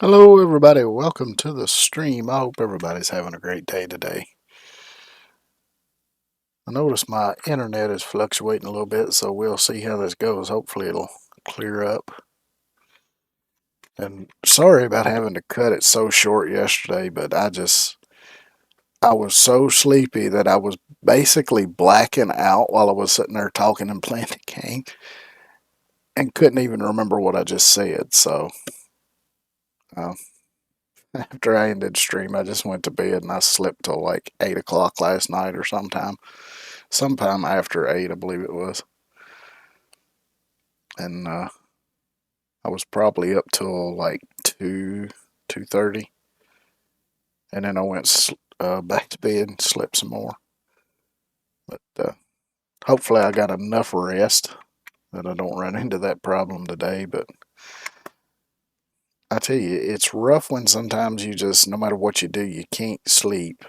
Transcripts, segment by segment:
Hello, everybody. Welcome to the stream. I hope everybody's having a great day today. I notice my internet is fluctuating a little bit, so we'll see how this goes. Hopefully, it'll clear up. And sorry about having to cut it so short yesterday, but I was so sleepy that I was basically blacking out while I was sitting there talking and playing the game and couldn't even remember what I just said. So, uh, after I ended stream, I just went to bed and I slept till like 8 o'clock last night or sometime after 8, I believe it was. And I was probably up till like 2:30, and then I went back to bed and slept some more. But hopefully, I got enough rest that I don't run into that problem today. But I tell you, it's rough when sometimes you just, no matter what you do, you can't sleep.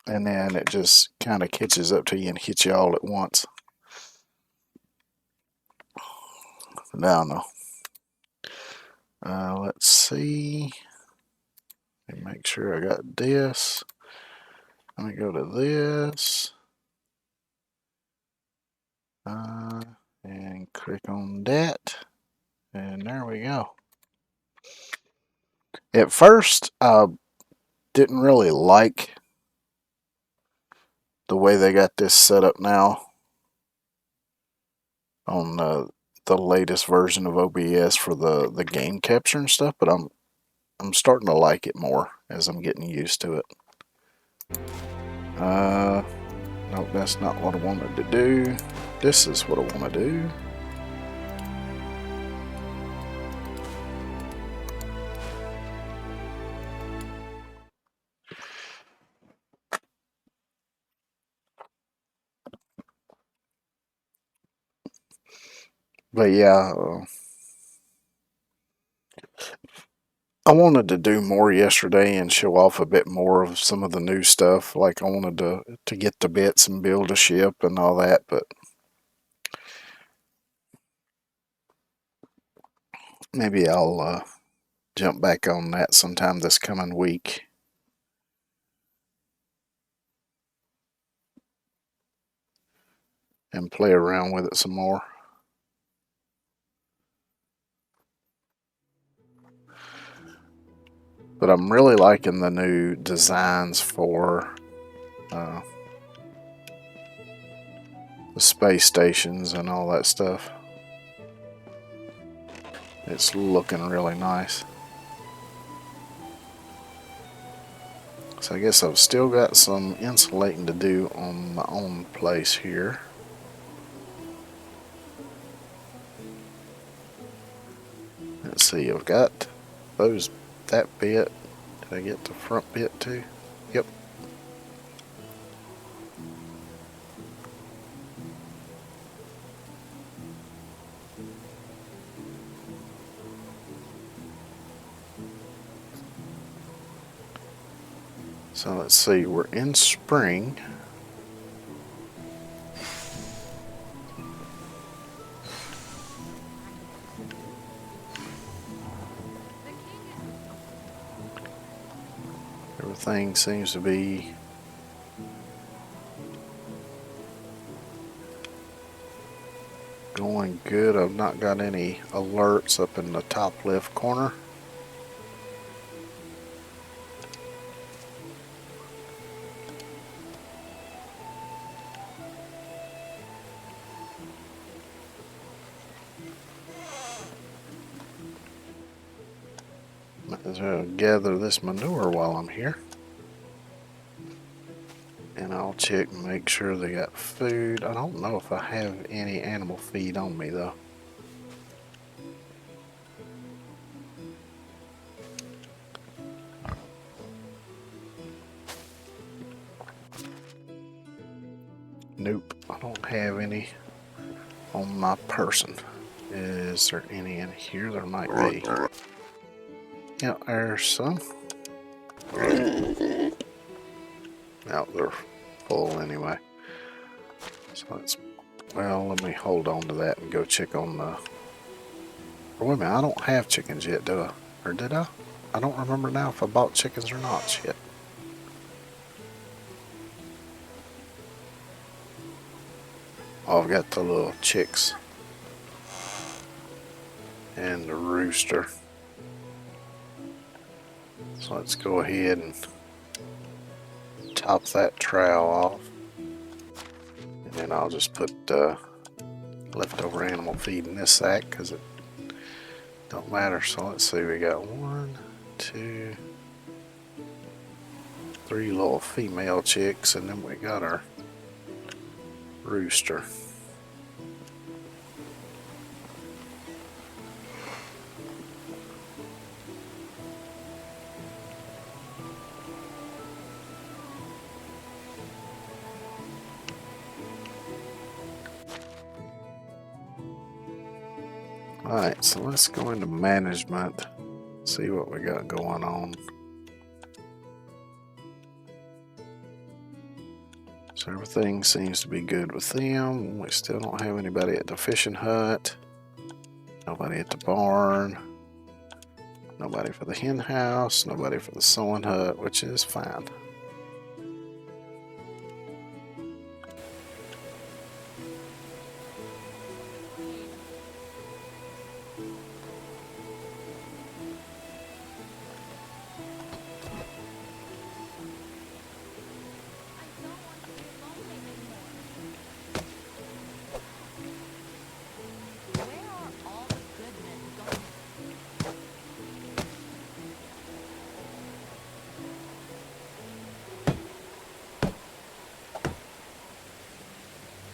And then it just kind of catches up to you and hits you all at once. No, no. Let's see. Let me make sure I got this. Let me go to this. And click on that. And there we go. At first, I didn't really like the way they got this set up now on the latest version of OBS for the game capture and stuff, but I'm starting to like it more as I'm getting used to it. No, that's not what I wanted to do. This is what I want to do. But yeah, I wanted to do more yesterday and show off a bit more of some of the new stuff. Like I wanted to get the bits and build a ship and all that, but maybe I'll jump back on that sometime this coming week. And play around with it some more. But I'm really liking the new designs for the space stations and all that stuff. It's looking really nice. So I guess I've still got some insulating to do on my own place here. Let's see, I've got that bit. Did I get the front bit too? Yep. So let's see, we're in spring. Everything seems to be going good. I've not got any alerts up in the top left corner. Might as well gather this manure while I'm here. And I'll check and make sure they got food. I don't know if I have any animal feed on me though. Nope, I don't have any on my person. Is there any in here? There might be. Yeah, there's some. Now they're full anyway. So let's, well, let me hold on to that and go check on Or wait a minute, I don't have chickens yet, do I? Or did I? I don't remember now if I bought chickens or not yet. Oh, I've got the little chicks. And the rooster. So let's go ahead and top that trowel off. And then I'll just put leftover animal feed in this sack because it don't matter. So let's see, we got 1, 2, 3 little female chicks, and then we got our rooster. Alright, so let's go into management, see what we got going on. So everything seems to be good with them. We still don't have anybody at the fishing hut, nobody at the barn, nobody for the hen house, nobody for the sewing hut, which is fine.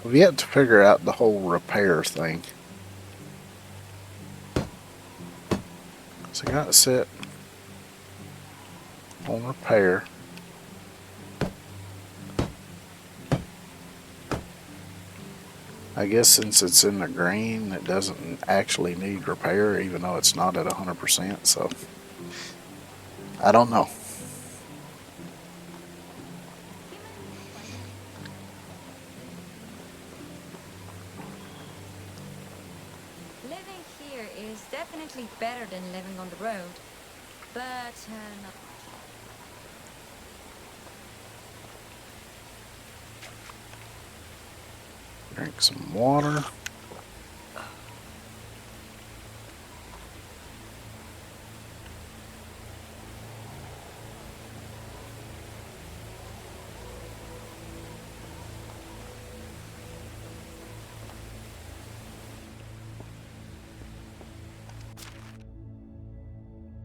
We've yet to figure out the whole repair thing. So I got it set on repair. I guess since it's in the green, it doesn't actually need repair, even though it's not at 100%, so I don't know. Living here is definitely better than living on the road, but not Drink some water.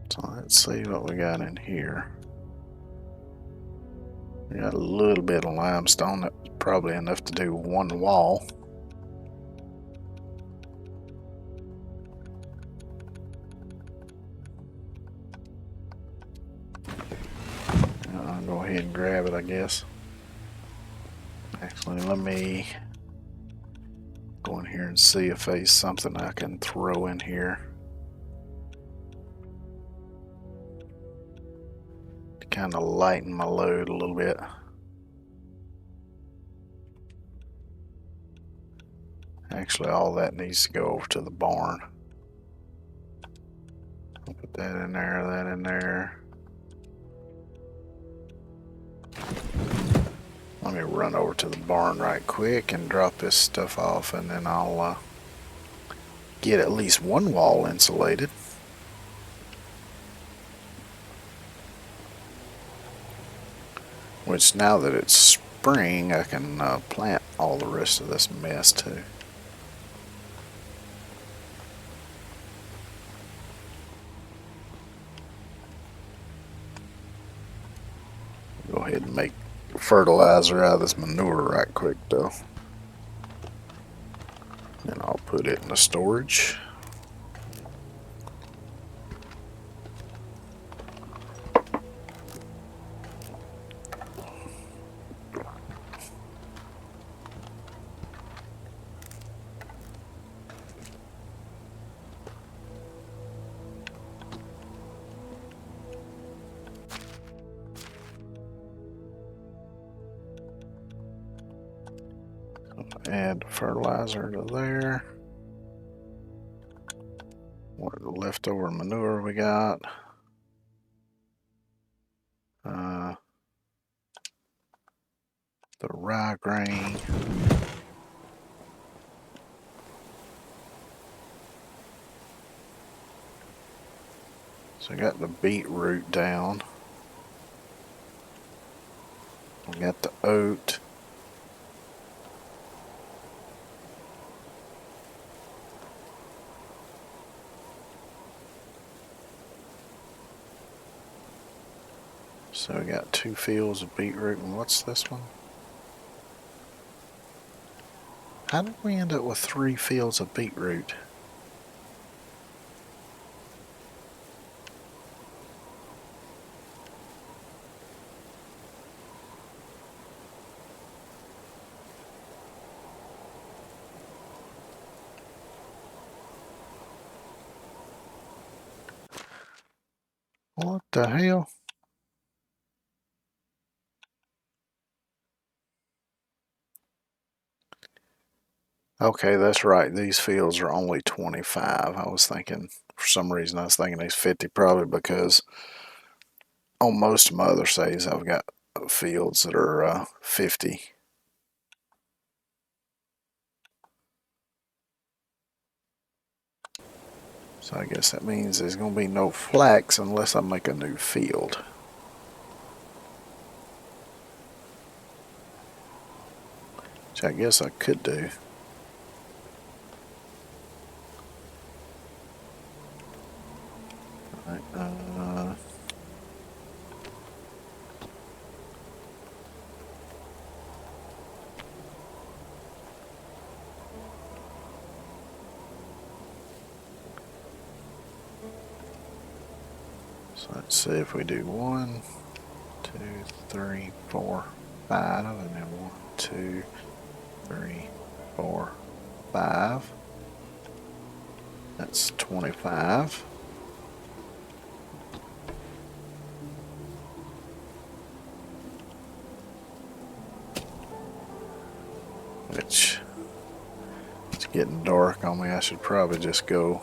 So let's see what we got in here. We got a little bit of limestone, that's probably enough to do one wall. I'll go ahead and grab it, I guess. Actually, let me go in here and see if there's something I can throw in here to kind of lighten my load a little bit. Actually, all that needs to go over to the barn. I'll put that in there, that in there. Let me run over to the barn right quick and drop this stuff off, and then I'll get at least one wall insulated. Which, now that it's spring, I can plant all the rest of this mess too. Go ahead and make fertilizer out of this manure right quick though. And I'll put it in the storage. Add fertilizer to there. What leftover manure we got. The rye grain. So I got the beetroot down. We got the oat. So we got 2 fields of beetroot, and what's this one? How did we end up with 3 fields of beetroot? What the hell? Okay, that's right. These fields are only 25. I was thinking, for some reason, I was thinking these 50, probably because on most of my other saves, I've got fields that are 50. So I guess that means there's going to be no flax unless I make a new field. Which I guess I could do. Alright, so let's see if we do 1, 2, 3, 4, 5, and then 1, 2, 3, 4, 5. That's 25. Which, it's getting dark on me. I should probably just go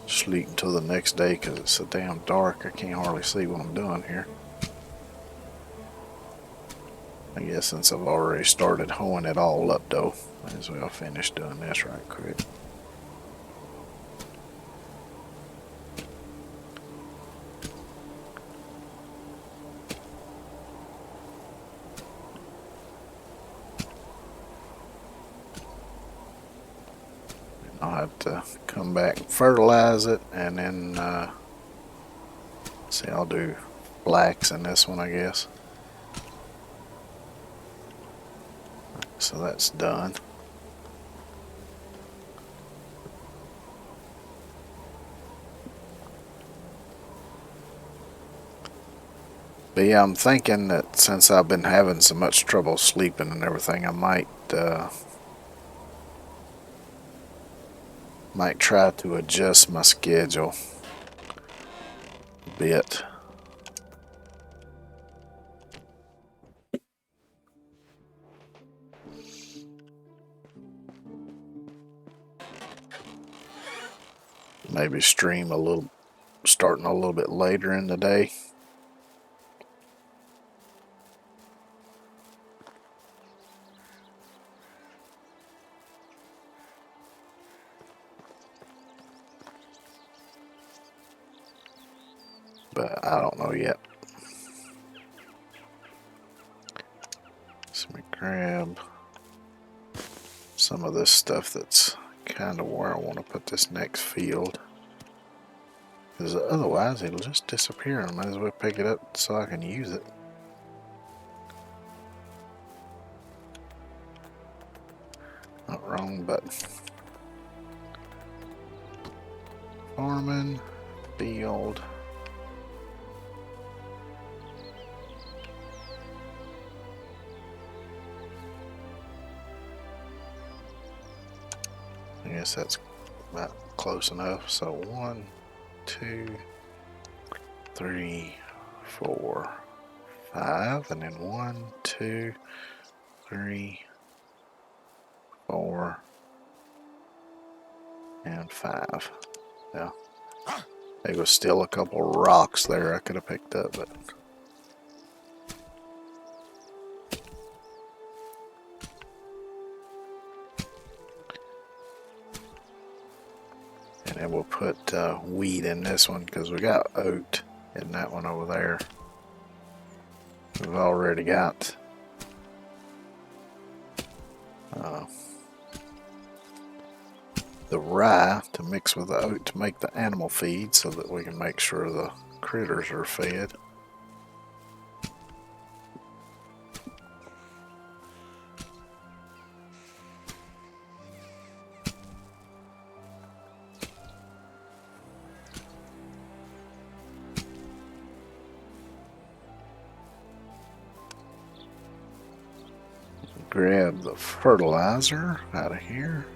sleep until the next day because it's so damn dark. I can't hardly see what I'm doing here. I guess since I've already started hoeing it all up though, might as well finish doing this right quick. I'll have to come back and fertilize it, and then see, I'll do blacks in this one, I guess. So that's done. But yeah, I'm thinking that since I've been having so much trouble sleeping and everything, I might try to adjust my schedule a bit. Maybe stream a little, starting a little bit later in the day. But I don't know yet. So let me grab some of this stuff that's kind of where I want to put this next field. Because otherwise it'll just disappear. I might as well pick it up so I can use it. Not wrong, but farming, field. I guess that's about close enough. So 1, 2, 3, 4, 5, and then 1, 2, 3, 4, And 5. Yeah. There was still a couple rocks there I could have picked up, but and then we'll put wheat in this one because we got oat in that one over there. We've already got the rye to mix with the oat to make the animal feed so that we can make sure the critters are fed. Grab the fertilizer out of here.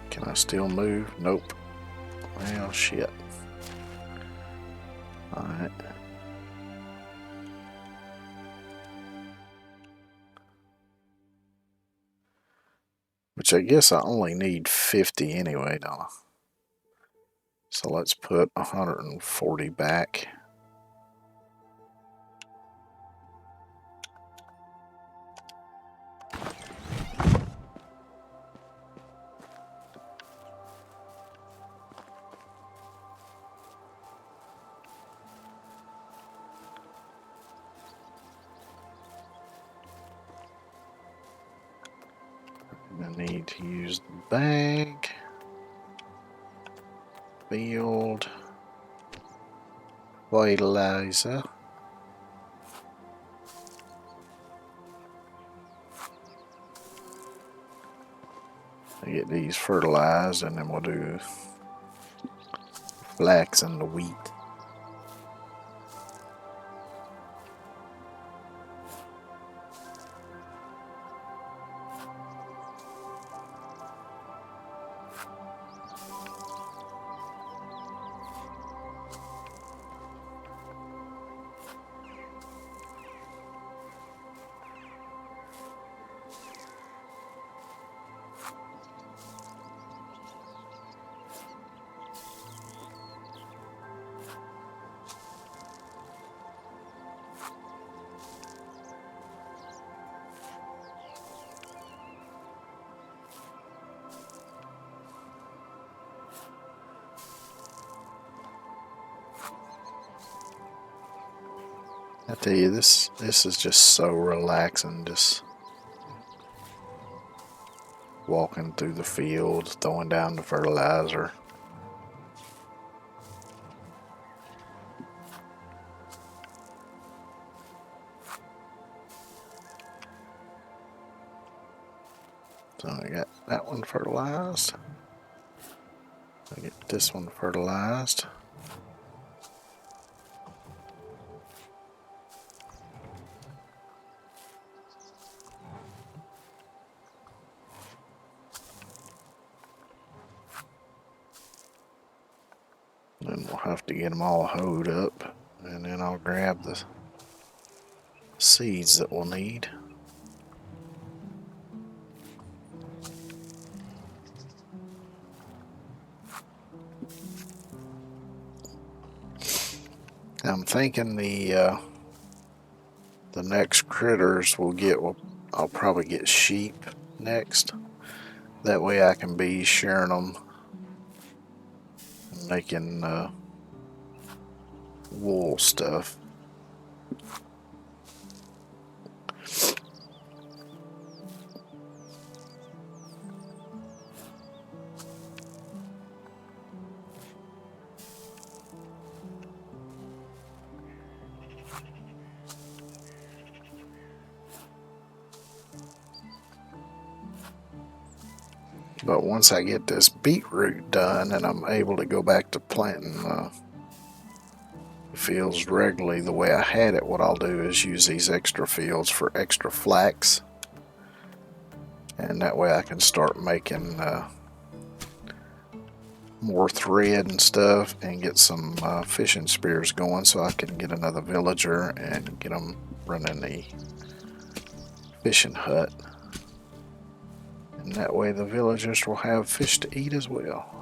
Can I still move? Nope. Well, shit. Alright. Which I guess I only need 50 anyway, don't I? So let's put 140 back. I need to use the bag. Field. Fertilizer. I get these fertilized and then we'll do flax and the wheat. I tell you, this is just so relaxing, just walking through the fields, throwing down the fertilizer. So I got that one fertilized. I get this one fertilized. Then we'll have to get them all hoed up, and then I'll grab the seeds that we'll need. I'm thinking the next critters I'll probably get sheep next. That way I can be sharing them, making wool stuff. But once I get this beetroot done and I'm able to go back to planting fields regularly the way I had it, what I'll do is use these extra fields for extra flax. And that way I can start making more thread and stuff and get some fishing spears going so I can get another villager and get them running the fishing hut. And that way the villagers will have fish to eat as well.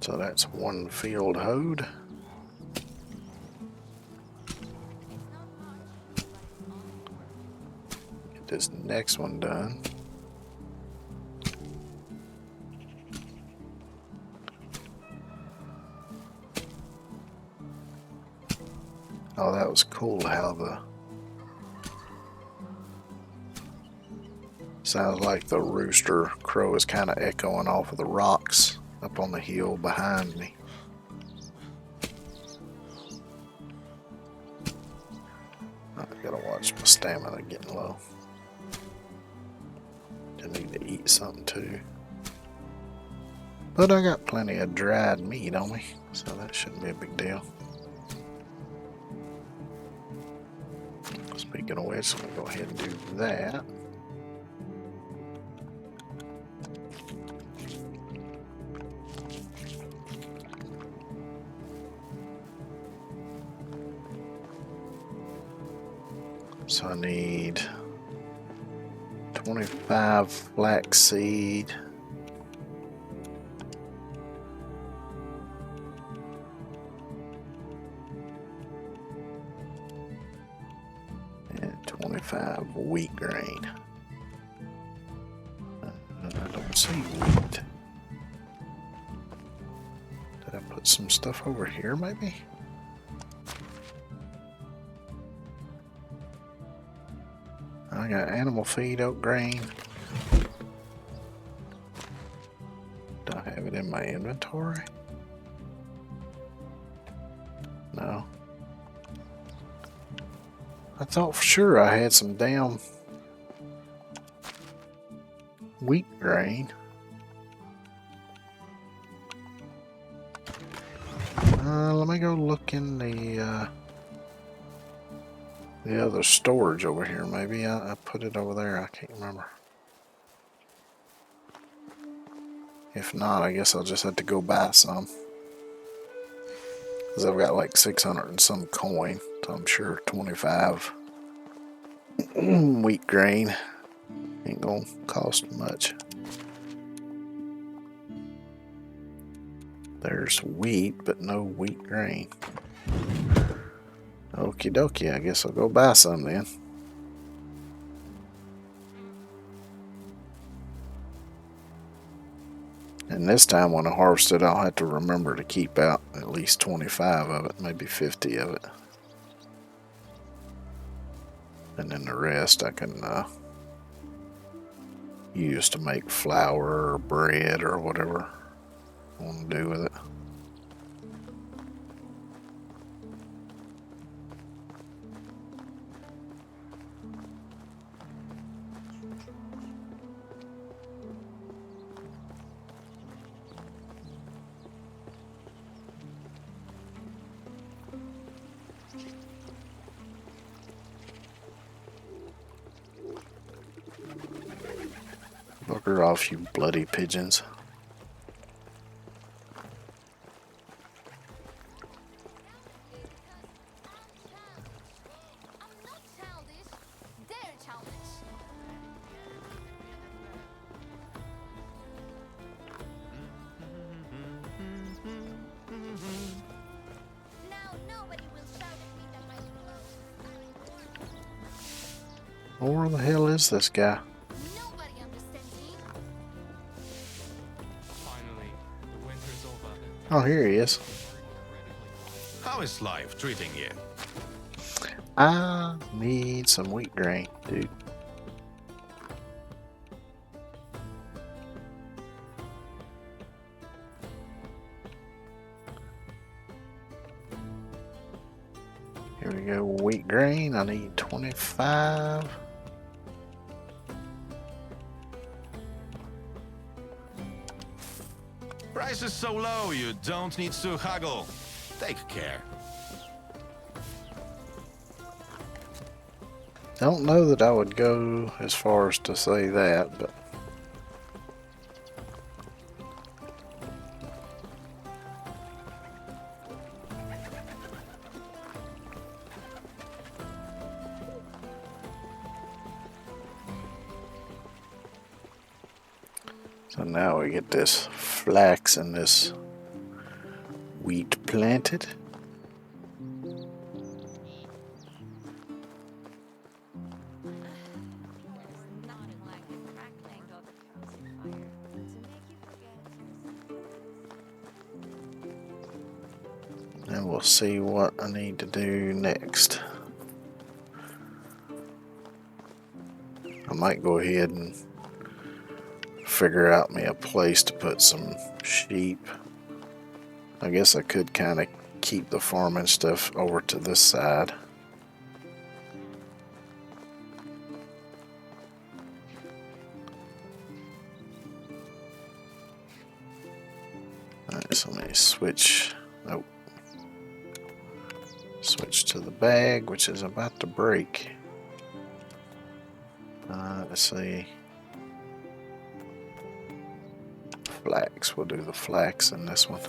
So that's one field hoed. Get this next one done. Oh, that was cool how the sounds like the rooster crow is kind of echoing off of the rocks up on the hill behind me. I gotta watch my stamina getting low. I need to eat something too. But I got plenty of dried meat on me, so that shouldn't be a big deal. Speaking of which, I'm gonna go ahead and do that. So I need 25 flaxseed. And 25 wheat grain. I don't see wheat. Did I put some stuff over here maybe? I got animal feed, oat grain. Do I have it in my inventory? No. I thought for sure I had some damn wheat grain. Let me go look in the other storage over here. Maybe I put it over there. I can't remember. If not, I guess I'll just have to go buy some. Because I've got like 600 and some coin. So I'm sure 25 wheat grain ain't gonna cost much. There's wheat, but no wheat grain. Okie dokie, I guess I'll go buy some then. And this time when I harvest it, I'll have to remember to keep out at least 25 of it, maybe 50 of it. And then the rest I can use to make flour or bread or whatever I want to do with it. Bugger off, you bloody pigeons. Where the hell is this guy? Oh, here he is. How is life treating you? I need some wheat grain, dude. grain. I need 25. Price is so low, you don't need to haggle. Take care. Don't know that I would go as far as to say that, but so now we get this flax and this wheat planted. Nothing like the crackling of a cozy fire to make you forget. And we'll see what I need to do next. I might go ahead and figure out me a place to put some sheep. I guess I could kind of keep the farming stuff over to this side. Alright, so let me switch. Nope. Switch to the bag, which is about to break. Let's see. Flax. We'll do the flax in this one.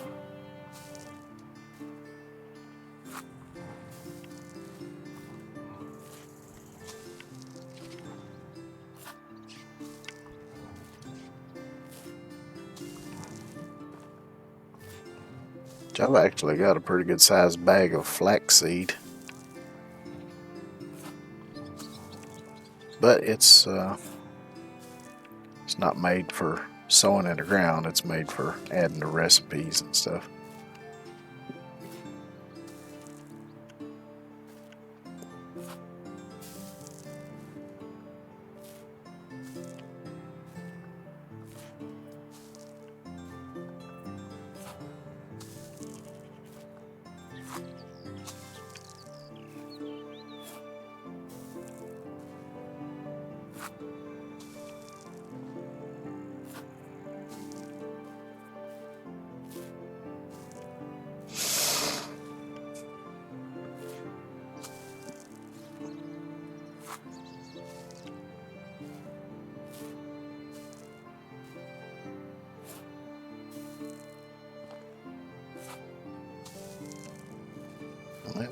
I've actually got a pretty good sized bag of flaxseed. But it's not made for sowing in the ground, it's made for adding to recipes and stuff.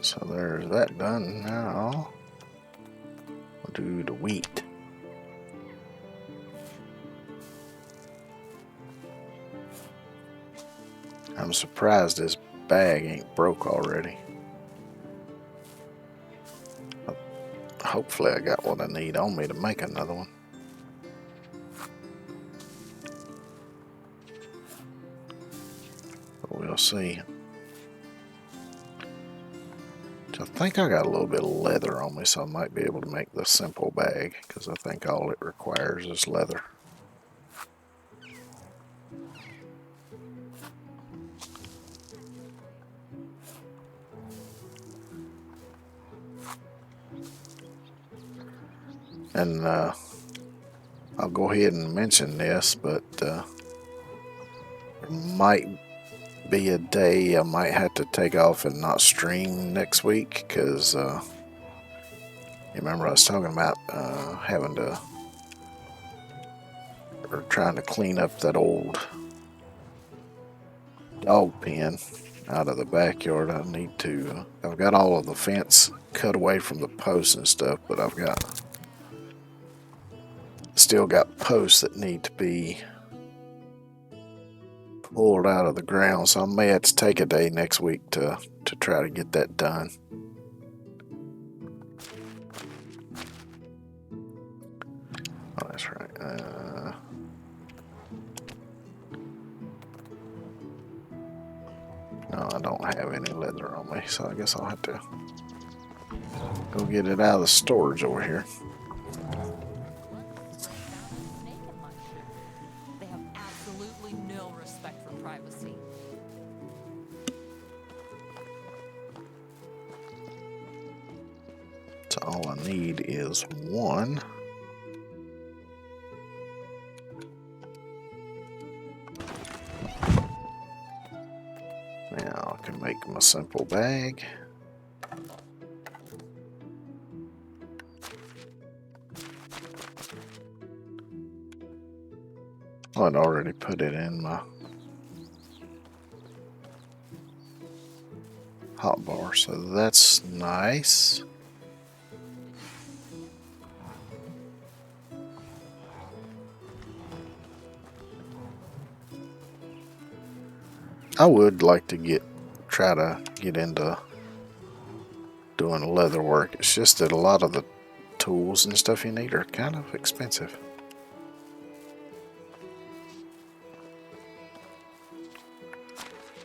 So there's that done. Now we'll do the wheat. I'm surprised this bag ain't broke already. Hopefully I got what I need on me to make another one. But we'll see. I think I got a little bit of leather on me, so I might be able to make the simple bag, because I think all it requires is leather. And I'll go ahead and mention this, but it might be a day I might have to take off and not stream next week, because you remember I was talking about having to, or trying to clean up that old dog pen out of the backyard. I need to, I've got all of the fence cut away from the posts and stuff, but I've got still got posts that need to be pulled out of the ground, so I may have to take a day next week to try to get that done. Oh, that's right. No, I don't have any leather on me, so I guess I'll have to go get it out of the storage over here. They have absolutely no respect for privacy. need is 1. Now I can make my simple bag. I'd already put it in my hotbar, so that's nice. I would like to try to get into doing leather work. It's just that a lot of the tools and stuff you need are kind of expensive.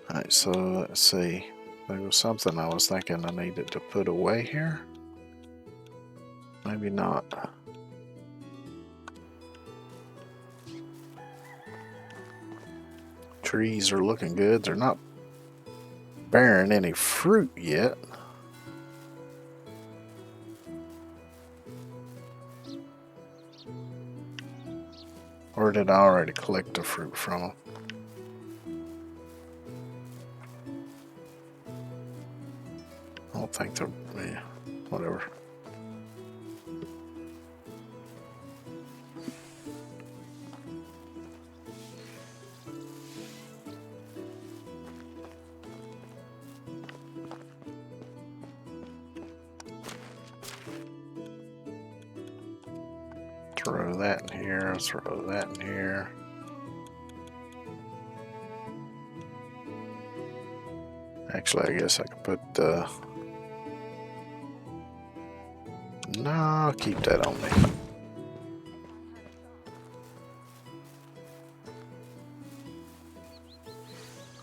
Alright, so let's see. There was something I was thinking I needed to put away here. Maybe not. Trees are looking good. They're not bearing any fruit yet. Or did I already collect the fruit from them? I don't think they're, yeah, whatever. Throw that in here, throw that in here. Actually, I guess I could put the... No, I'll keep that on me.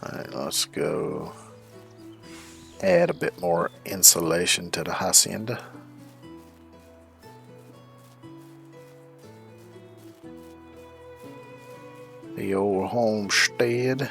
Alright, let's go add a bit more insulation to the hacienda. The old homestead.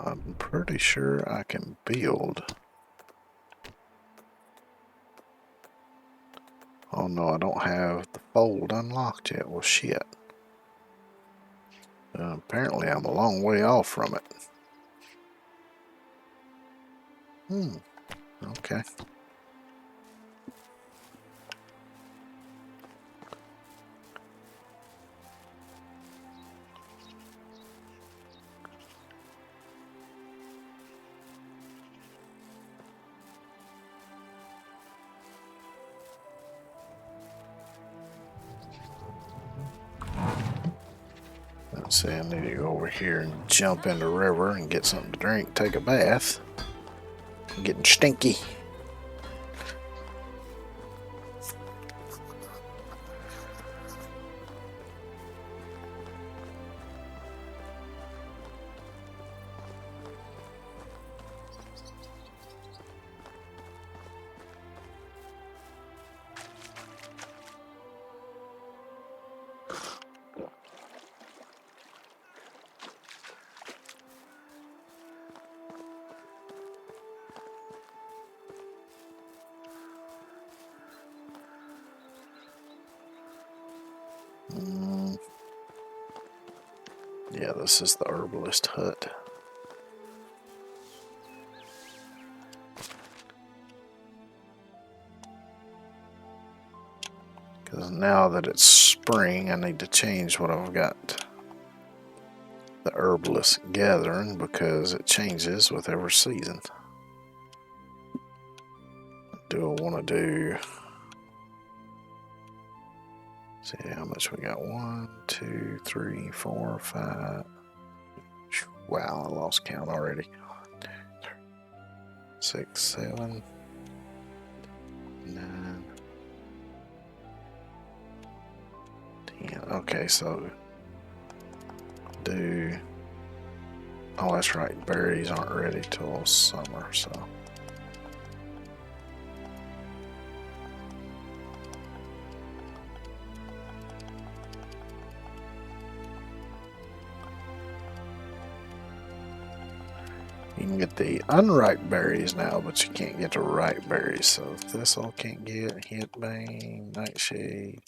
I'm pretty sure I can build. Oh no, I don't have the fold unlocked yet. Well, shit. Apparently I'm a long way off from it. Okay. Let's see, I need to go over here and jump in the river and get something to drink, take a bath. I'm getting stinky. Yeah, this is the herbalist hut. Because now that it's spring, I need to change what I've got the herbalist gathering because it changes with every season. Do I want to do... See how much we got. 1, 2, 3, 4, 5. Wow, I lost count already. 6, 7, 9, Yeah, okay, so do. Oh, that's right. Berries aren't ready till summer, so. You can get the unripe berries now, but you can't get the ripe berries. So thistle can't get, hitbane, nightshade.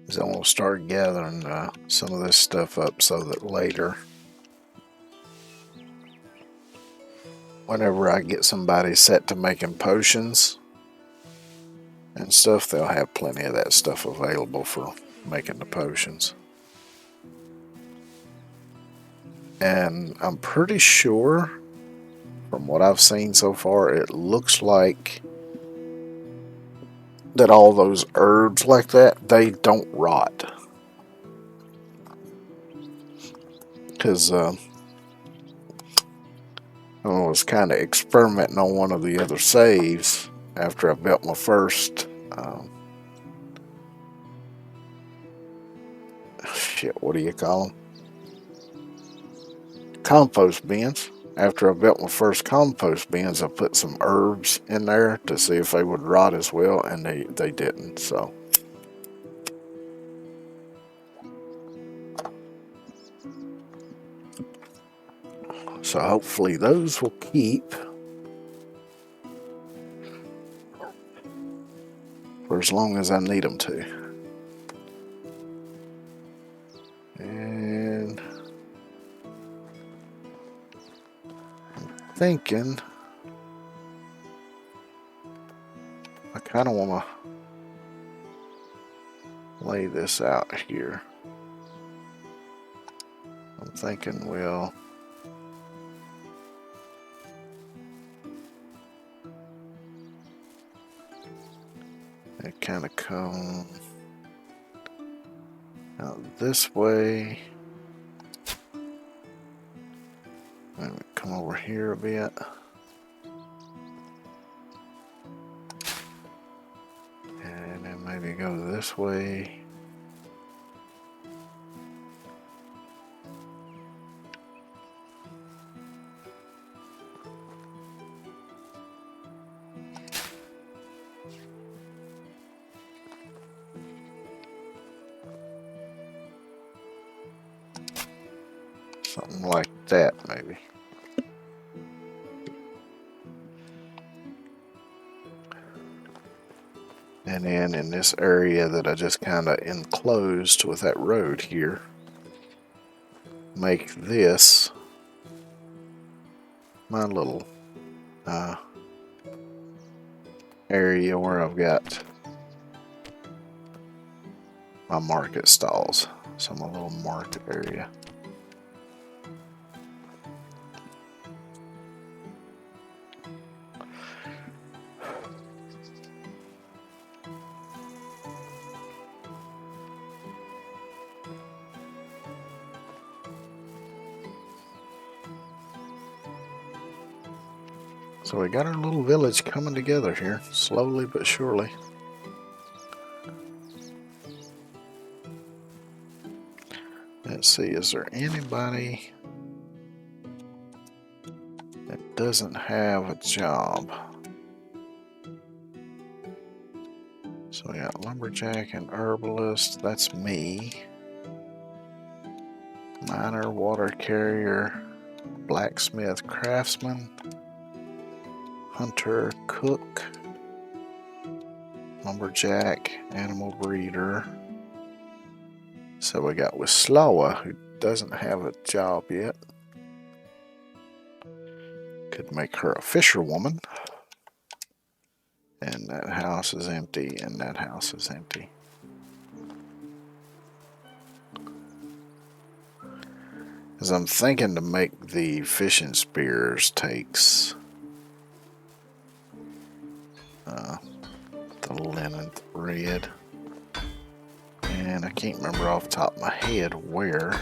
So I'm gonna start gathering some of this stuff up so that later, whenever I get somebody set to making potions and stuff, they'll have plenty of that stuff available for making the potions. And I'm pretty sure, from what I've seen so far, it looks like that all those herbs like that, they don't rot. Because I was kind of experimenting on one of the other saves after I built my first shit, what do you call them? Compost bins. After I built my first compost bins, I put some herbs in there to see if they would rot as well, and they didn't. So hopefully those will keep for as long as I need them to. And I'm thinking I kind of want to lay this out here. I'm thinking we'll kind of come out this way. And come over here a bit. And then maybe go this way. Something like that, maybe. And then in this area that I just kind of enclosed with that road here, make this my little area where I've got my market stalls. So my little market area. So we got our little village coming together here, slowly but surely. Let's see, is there anybody that doesn't have a job? So we got lumberjack and herbalist, that's me. Miner, water carrier, blacksmith, craftsman, hunter, cook, lumberjack, animal breeder. So we got Wislawa, who doesn't have a job yet. Could make her a fisherwoman. And that house is empty, and that house is empty. As I'm thinking to make the fishing spears takes the linen thread. And I can't remember off the top of my head where.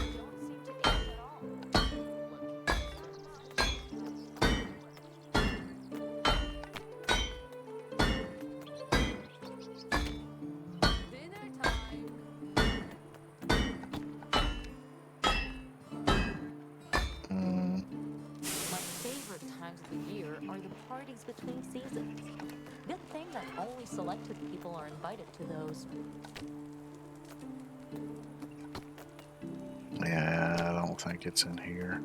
are the parties between seasons. Good thing that only selected people are invited to those. Yeah, I don't think it's in here.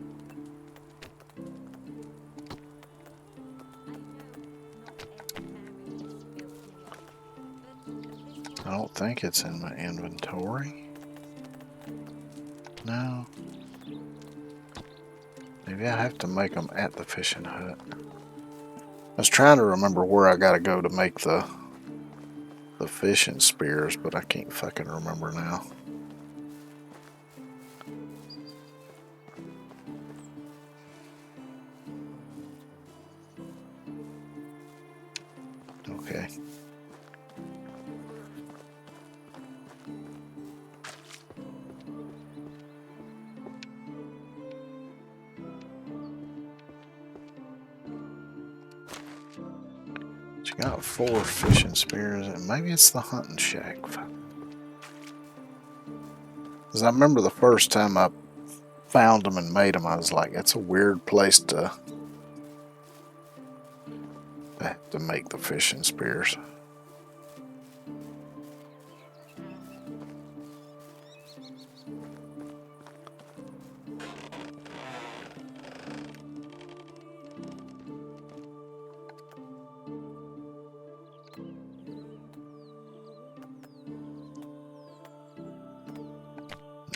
I don't think it's in my inventory. No. Maybe I have to make them at the fishing hut. I was trying to remember where I gotta go to make the fishing spears, but I can't fucking remember now. Okay. She got 4 fishing spears, and maybe it's the hunting shack. Because I remember the first time I found them and made them, I was like, that's a weird place to make the fishing spears.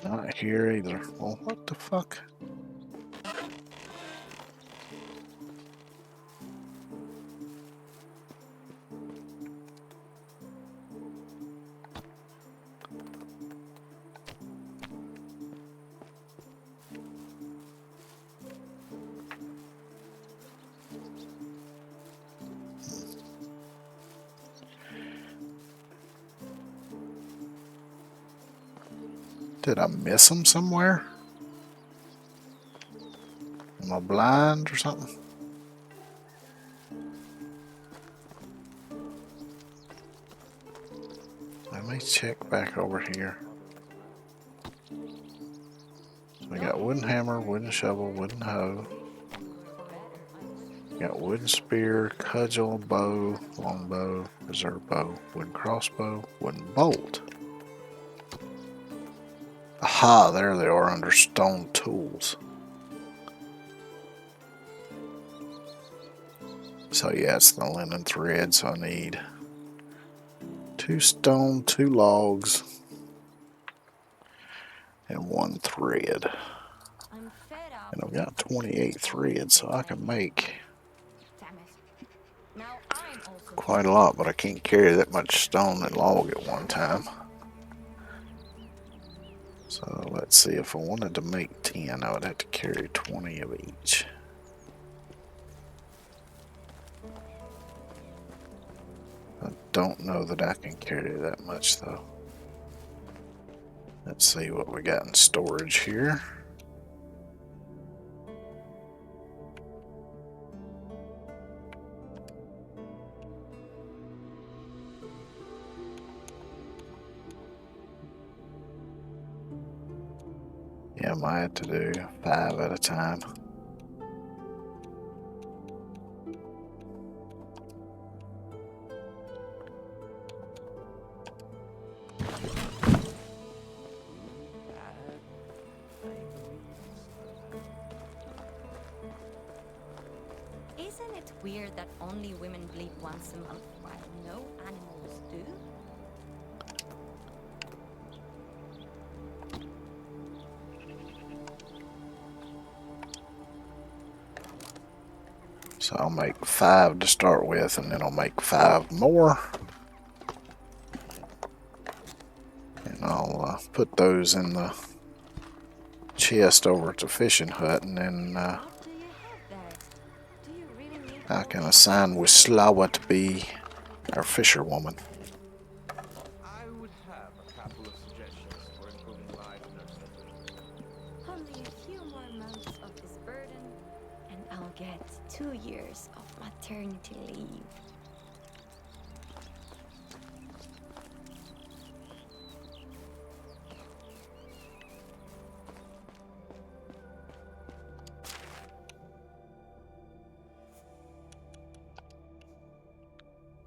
Not here either. Well, what the fuck? Did I miss them somewhere? Am I blind or something? Let me check back over here. So we got wooden hammer, wooden shovel, wooden hoe. We got wooden spear, cudgel, bow, longbow, reserve bow, wooden crossbow, wooden bolt. Aha, there they are under stone tools. So yeah, it's the linen thread, so I need 2 stone, 2 logs, and 1 thread. I'm fed up. And I've got 28 threads, so I can make Damn it. Now I'm also quite a lot, but I can't carry that much stone and log at one time. So let's see, if I wanted to make 10, I would have to carry 20 of each. I don't know that I can carry that much though. Let's see what we got in storage here. Yeah, I might have to do 5 at a time. Isn't it weird that only women bleed once a month while no animals do? So I'll make 5 to start with, and then I'll make 5 more. And I'll put those in the chest over at the fishing hut, and then What do you have there? Do you really need I can assign Wislawa to be our fisherwoman. I would have a couple of suggestions for improving life nurses. only a few more months of this burden, and I'll get 2 years of maternity leave.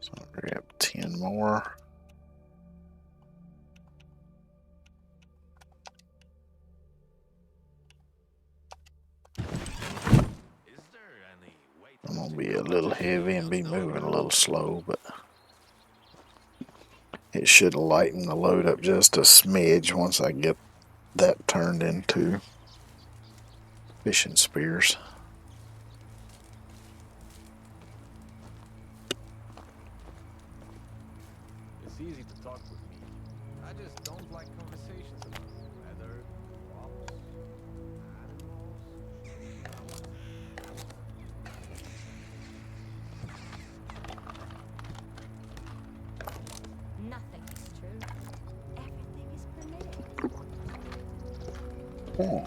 So I'll grab 10 more. Is there any way to I'm gonna stick be a a little budget heavy in and be your moving a door? little slow, but it should lighten the load up just a smidge once I get that turned into fishing spears. It's easy to talk with me. I just don't like conversations about weather, crops, animals. Nothing is true. Everything is permitted. Hmm.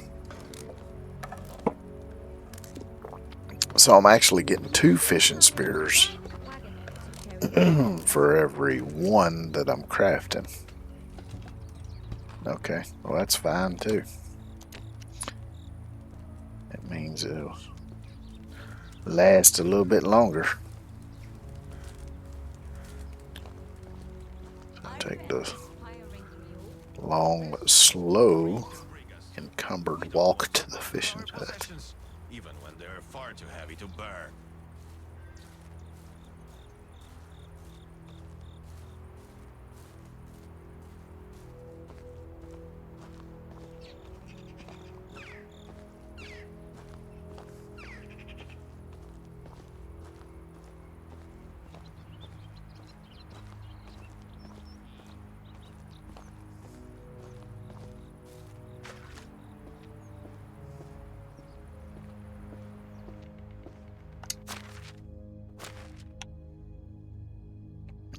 So I'm actually getting 2 fishing spears Wagon to carry for every one that I'm crafting. Okay, well that's fine too. It means it'll last a little bit longer. So take the hiring mule. long but slow encumbered walk to the fishing Our hut. possessions, even when they're far too heavy to bear.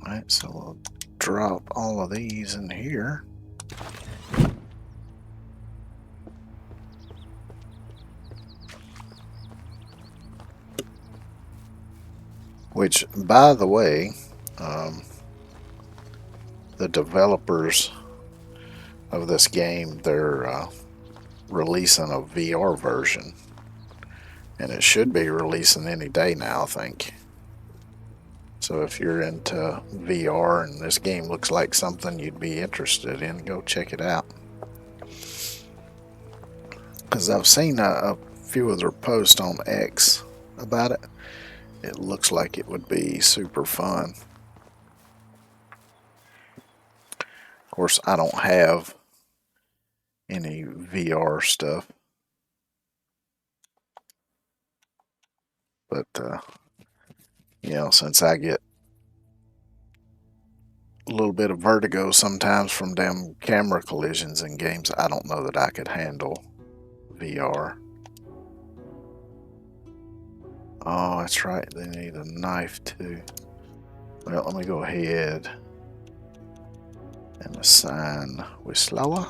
Alright, so we'll drop all of these in here. Which, by the way, the developers of this game, they're releasing a VR version. And it should be releasing any day now, I think. So if you're into VR and this game looks like something you'd be interested in, go check it out. Because I've seen a few of their posts on X about it. It looks like it would be super fun. Of course, I don't have any VR stuff. But, you know, since I get a little bit of vertigo sometimes from them camera collisions in games, I don't know that I could handle VR. Oh, that's right, they need a knife too. Well, let me go ahead and assign Wislawa.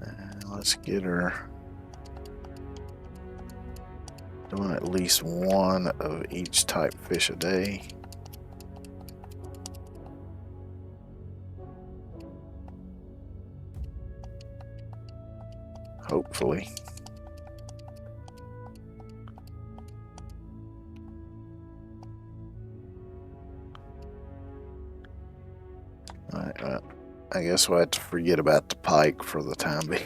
And let's get her doing at least one of each type fish a day. Hopefully. Alright, I guess we'll have to forget about the pike for the time being.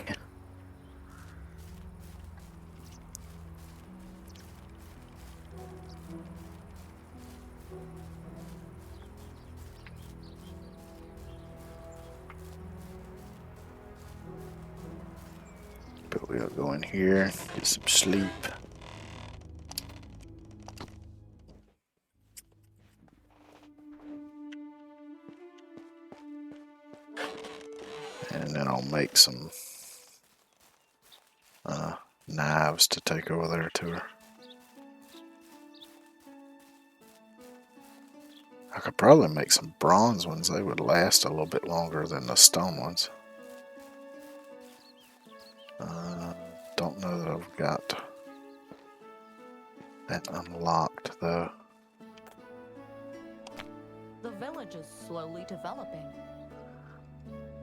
But we'll go in here, get some sleep. And then I'll make some knives to take over there to her. I could probably make some bronze ones. They would last a little bit longer than the stone ones. Don't know that I've got that unlocked though. The village is slowly developing.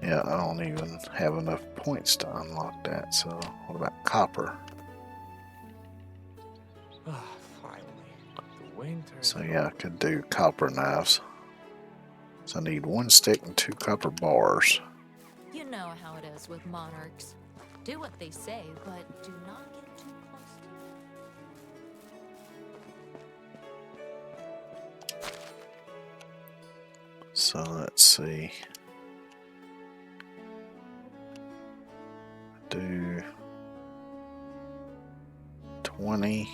Yeah, I don't even have enough points to unlock that, so what about copper? Finally. The winter is So yeah, I over. could do copper knives. So I need 1 stick and 2 copper bars. You know how it is with monarchs. Do what they say, but do not get too close to them. So let's see. Do 20.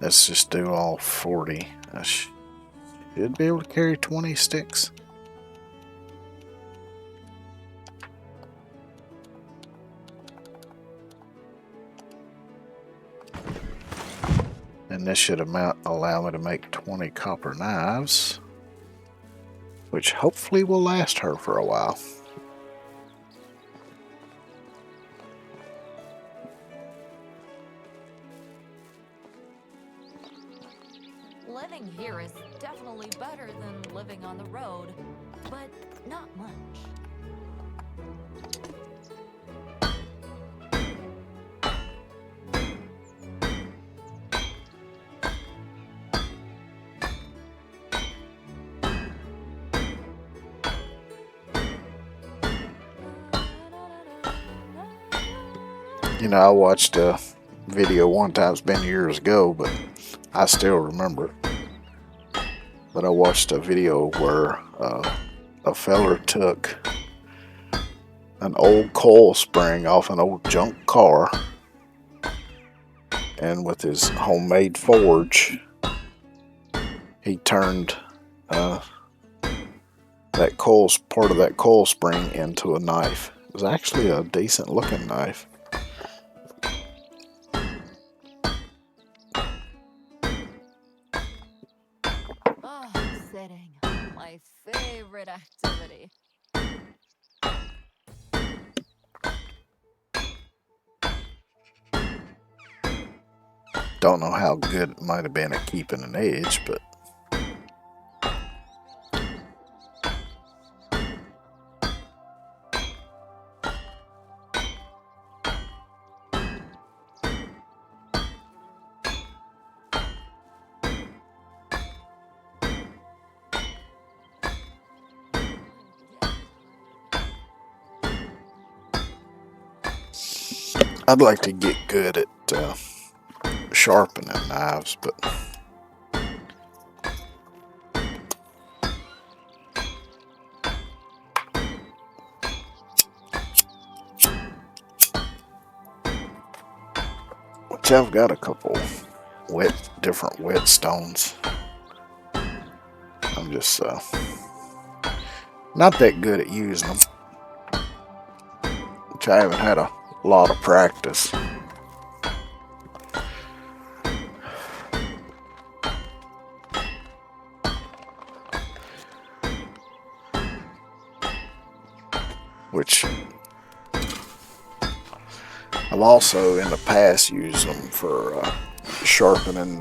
Let's just do all 40. I should be able to carry 20 sticks. And this should allow me to make 20 copper knives, which hopefully will last her for a while. Living here is definitely better than living on the road, but not much. You know, I watched a video one time, it's been years ago, but I still remember. But I watched a video where a feller took an old coil spring off an old junk car, and with his homemade forge, he turned part of that coil spring into a knife. It was actually a decent looking knife. Oh, sitting. My favorite activity. Don't know how good it might have been at keeping an edge, but I'd like to get good at sharpening knives, but which I've got a couple different whetstones. I'm just not that good at using them, which I haven't had a lot of practice. Which I've also in the past used them for sharpening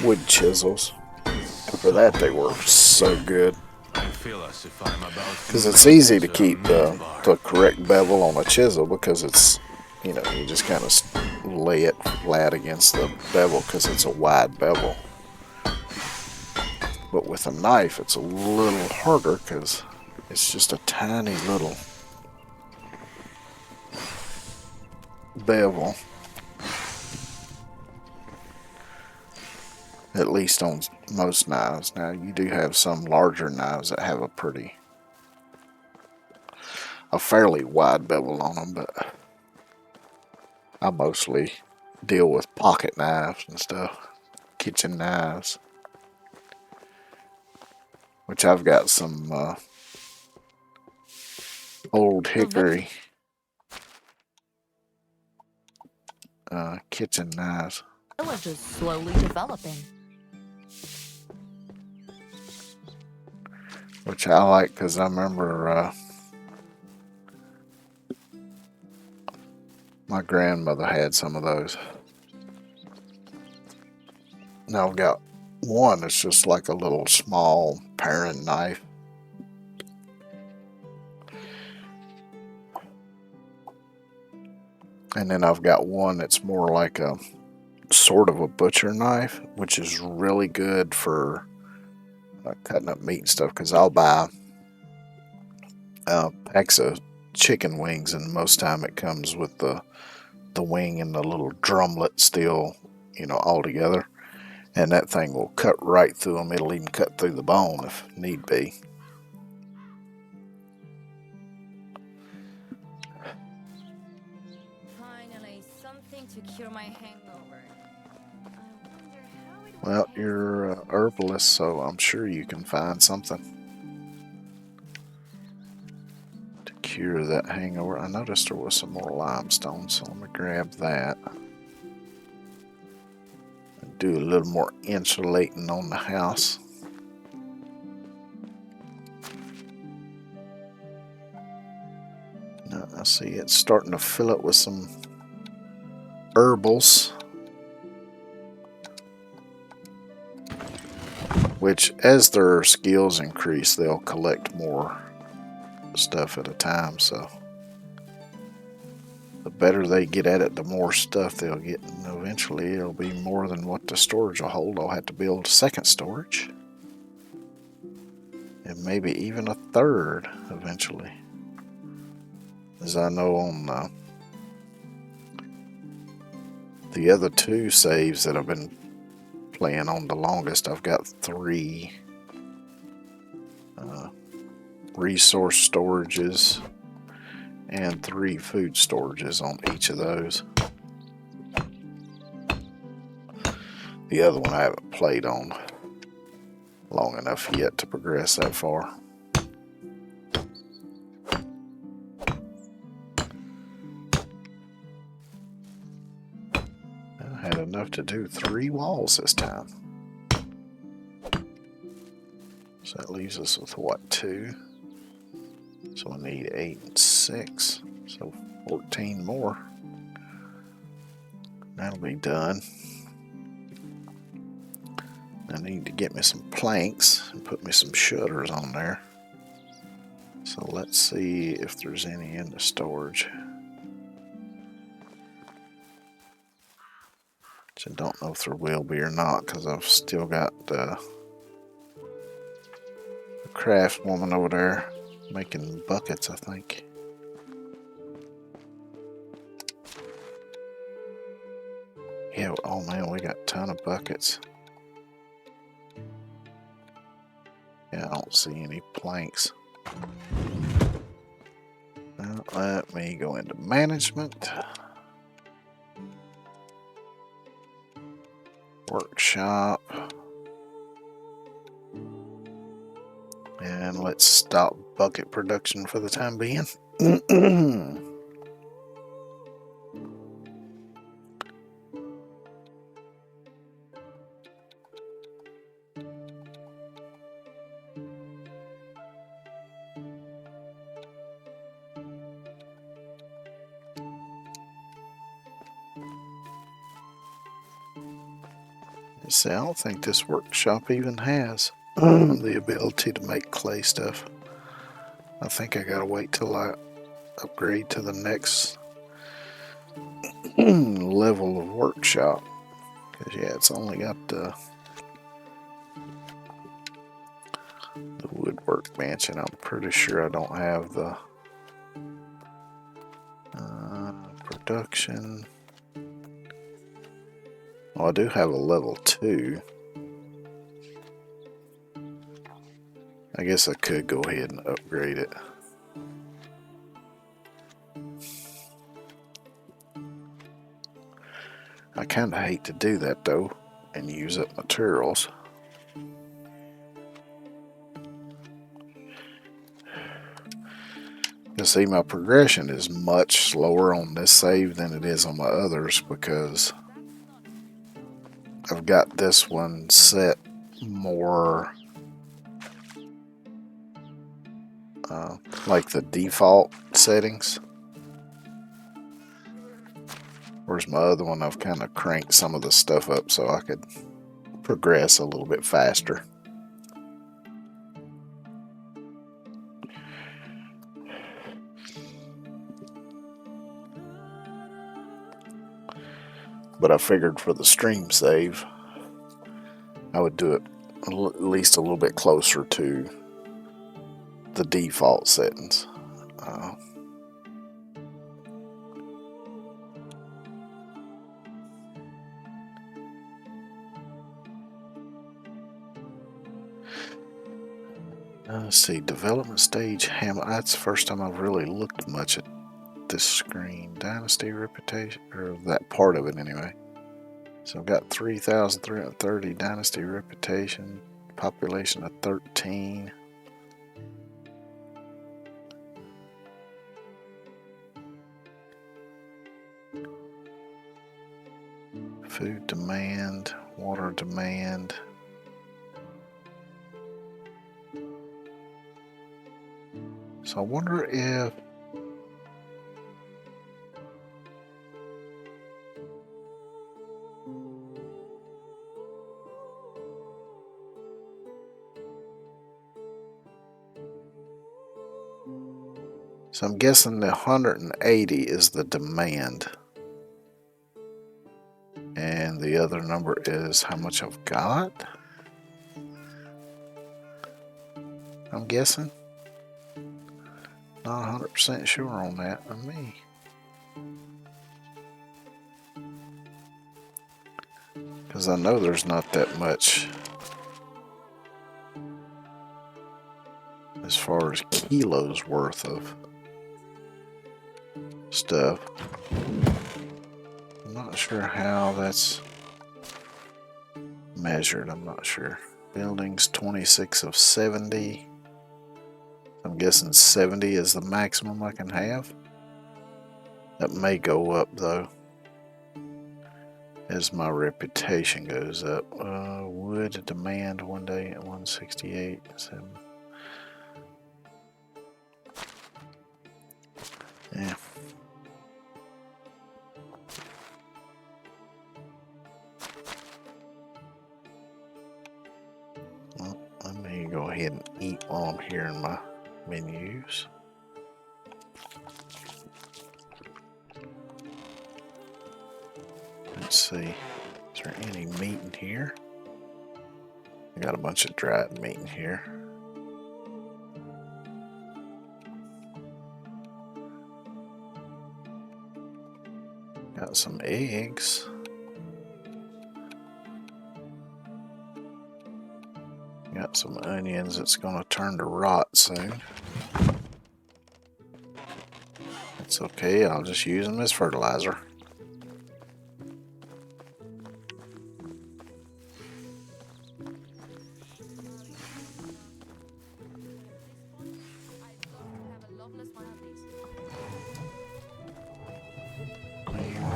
wood chisels. And for that they work so good. I feel as if I'm about to Because it's easy to raise a keep meat the bar. correct bevel on a chisel, because it's, you know, you just kind of lay it flat against the bevel because it's a wide bevel. But with a knife it's a little harder because it's just a tiny little bevel. At least on most knives. Now you do have some larger knives that have a fairly wide bevel on them, but I mostly deal with pocket knives and stuff, kitchen knives, which I've got some old hickory kitchen knives, The village is slowly developing. which I like because I remember my grandmother had some of those. Now I've got one is just like a little small paring knife. And then I've got one that's more like a sort of a butcher knife, which is really good for cutting up meat and stuff, because I'll buy packs of chicken wings, and most time it comes with the wing and the little drumlet still, all together. And that thing will cut right through them. It'll even cut through the bone if need be. Finally, something to cure my hangover. I wonder how it Well, would you're a herbalist, so I'm sure you can find something to cure that hangover. I noticed there was some more limestone, so I'm going to grab that. And do a little more insulating on the house. Now, I see it's starting to fill up with some herbals, which as their skills increase, they'll collect more stuff at a time. So the better they get at it, the more stuff they'll get, and eventually it'll be more than what the storage will hold. I'll have to build a second storage, and maybe even a third eventually. As I know on the other two saves that I've been playing on the longest, I've got 3 resource storages and 3 food storages on each of those. The other one I haven't played on long enough yet to progress that far. I had enough to do 3 walls this time. So that leaves us with what, 2? So I need 8 and 6, so 14 more. That'll be done. I need to get me some planks and put me some shutters on there. So let's see if there's any in the storage. Which I don't know if there will be or not, because I've still got the craft woman over there making buckets, I think. Yeah, oh man, we got a ton of buckets. Yeah, I don't see any planks. Now, let me go into management. Workshop. And let's stop bucket production for the time being. See, I don't think this workshop even has the ability to make clay stuff. I think I gotta wait till I upgrade to the next level of workshop. Because, yeah, it's only got the woodwork bench, and I'm pretty sure I don't have the production. Well, I do have a level 2. I guess I could go ahead and upgrade it. I kind of hate to do that though and use up materials. You see, my progression is much slower on this save than it is on my others, because I've got this one set more like the default settings, whereas my other one I've kind of cranked some of the stuff up so I could progress a little bit faster. But I figured for the stream save, I would do it at least a little bit closer to the default settings. Let's see, development stage. That's the first time I've really looked much at this screen. Dynasty reputation, or that part of it anyway. So I've got 3,330 dynasty reputation, population of 13. Food demand, water demand. So I wonder if so I'm guessing the 180 is the demand. And the other number is how much I've got. I'm guessing. Not 100% sure on that on me. Because I know there's not that much as far as kilos worth of stuff. I'm not sure how that's measured. I'm not sure. Buildings 26 of 70. I'm guessing 70 is the maximum I can have. That may go up though as my reputation goes up. Wood demand one day at 168. 7. Yeah. Well, let me go ahead and eat while I'm here in my menus. Let's see, is there any meat in here? I got a bunch of dried meat in here. Got some eggs. Got some onions that's gonna turn to rot soon. It's okay, I'll just use them as fertilizer.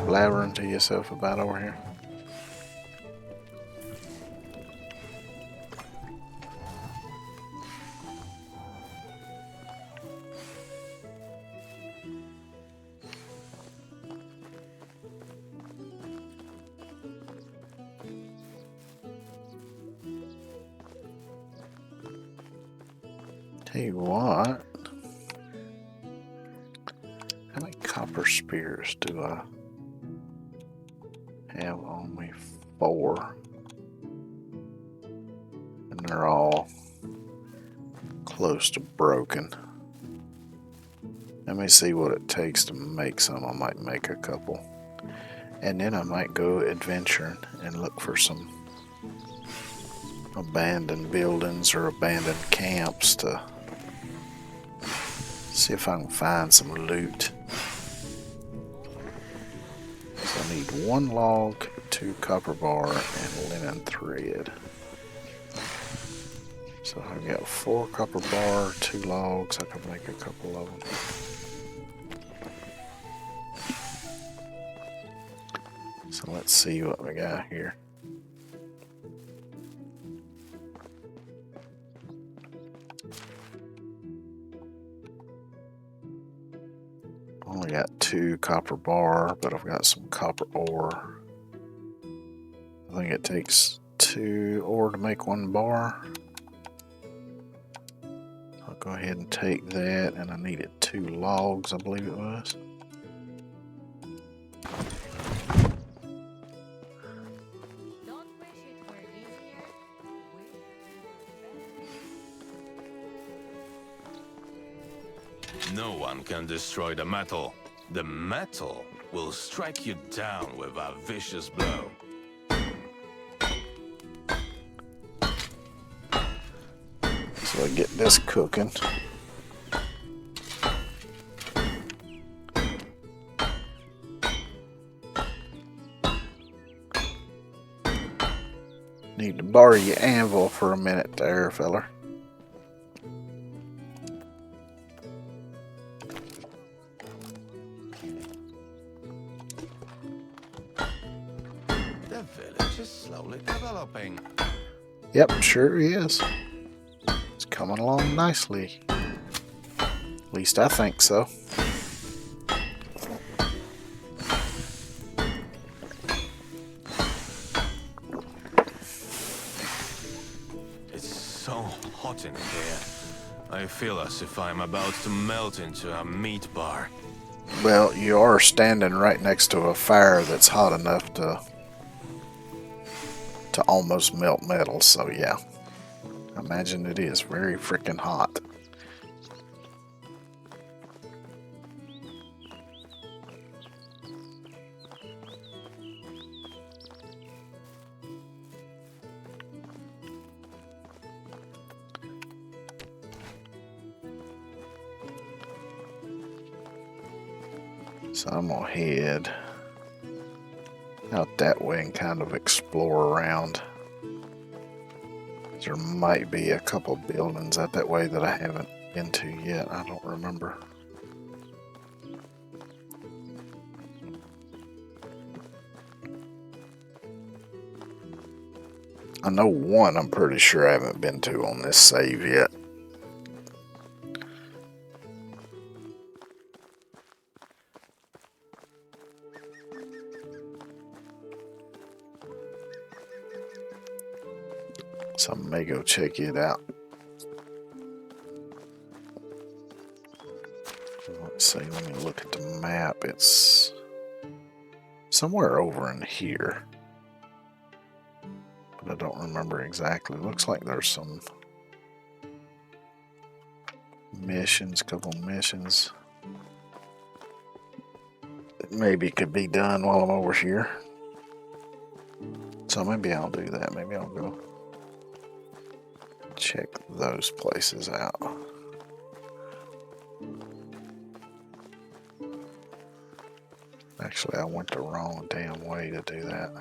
Blabbering to yourself about over here. Tell you what, how many copper spears do I have on me? 4. And they're all close to broken. Let me see what it takes to make some. I might make a couple. And then I might go adventuring and look for some abandoned buildings or abandoned camps to see if I can find some loot. So I need 1 log, 2 copper bar, and linen thread. So I've got 4 copper bar, 2 logs. I can make a couple of them. So let's see what we got here. Only got 2 copper bar, but I've got some copper ore. I think it takes 2 ore to make 1 bar. I'll go ahead and take that, and I needed 2 logs, I believe it was. Don't wish it were easier. No one can destroy the metal. The metal will strike you down with a vicious blow. So I get this cooking. Need to borrow your anvil for a minute there, feller. The village is slowly developing. Yep, sure is. It's coming along nicely. At least I think so. It's so hot in here. I feel as if I'm about to melt into a meat bar. Well, you are standing right next to a fire that's hot enough to almost melt metal, so yeah. I imagine it is very freaking hot. So I'm gonna head out that way and kind of explore around. There might be a couple buildings out that way that I haven't been to yet. I don't remember. I know one I'm pretty sure I haven't been to on this save yet. So I may go check it out. Let's see, let me look at the map. It's somewhere over in here, but I don't remember exactly. Looks like there's some missions, couple missions that maybe could be done while I'm over here. So maybe I'll do that. Maybe I'll go check those places out. Actually, I went the wrong damn way to do that.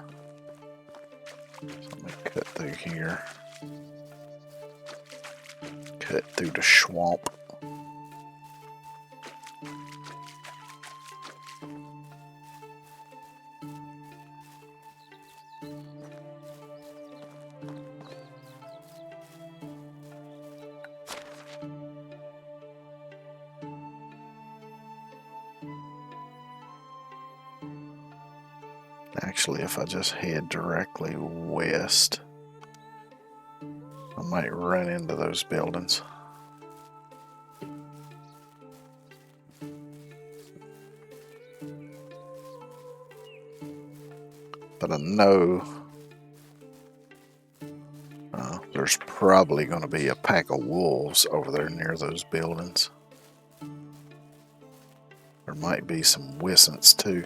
So let me cut through here. Cut through the swamp. Actually, if I just head directly west, I might run into those buildings. But I know there's probably going to be a pack of wolves over there near those buildings. There might be some wisents too.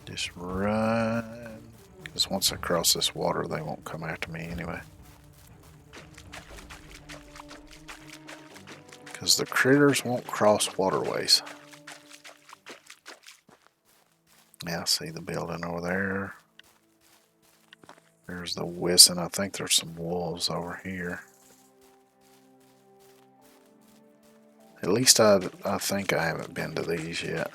Just run, because once I cross this water, they won't come after me anyway. Because the critters won't cross waterways. Yeah, I see the building over there. There's the Wisson. I think there's some wolves over here. At least I think I haven't been to these yet.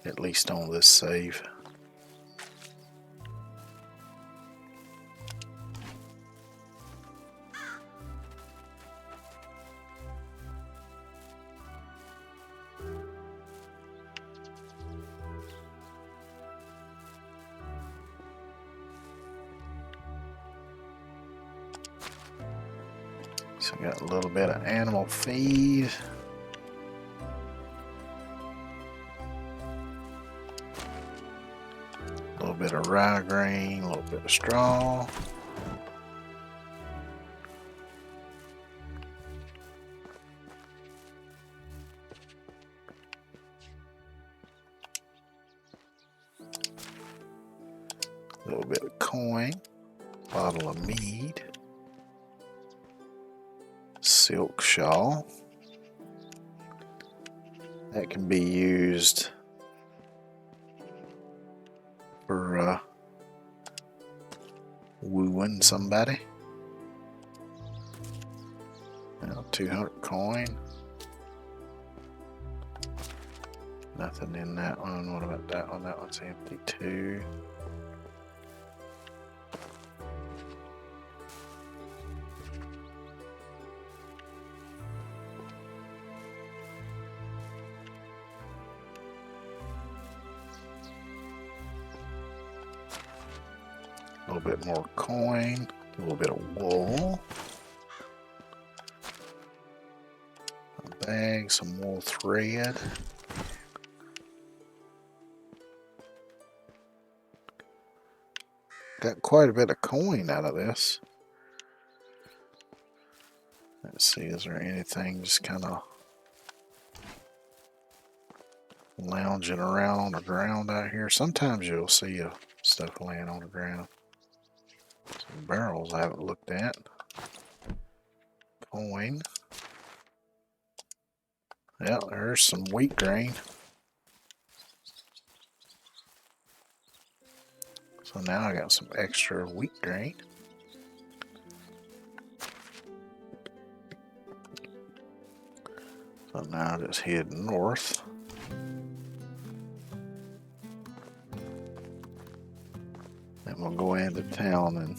At least on this save. So I got a little bit of animal feed. A little bit of rye grain, a little bit of straw. A little bit of coin, bottle of mead, silk shawl. That can be used for wooing somebody. Now 200 coin. Nothing in that one. What about that one? That one's empty too. A little bit more coin, a little bit of wool, a bag, some wool thread. Got quite a bit of coin out of this. Let's see, is there anything just kind of lounging around on the ground out here? Sometimes you'll see stuff laying on the ground. Some barrels I haven't looked at. Coin. Yeah, there's some wheat grain. So now I got some extra wheat grain. So now I just head north. And we'll go into town and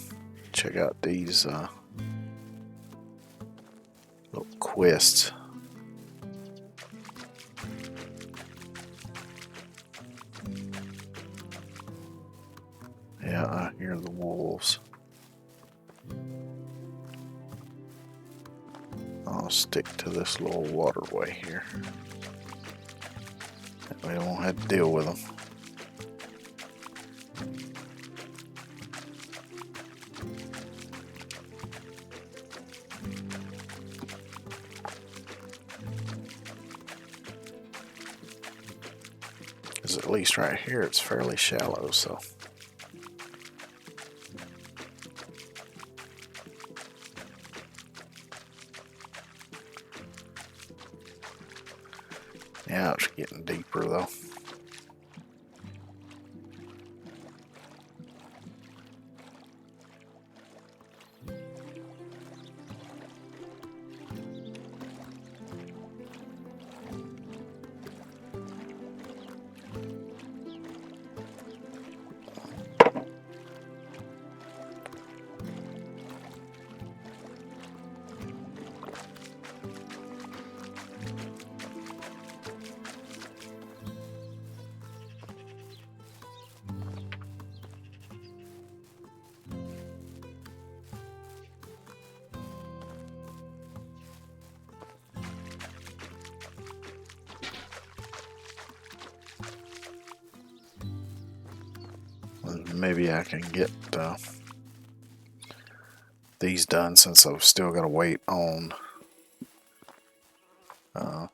check out these little quests. Yeah, I hear the wolves. I'll stick to this little waterway here. That way I won't have to deal with them. Because at least right here it's fairly shallow, so. Yeah, it's getting deeper though. Maybe I can get these done since I've still got to wait on the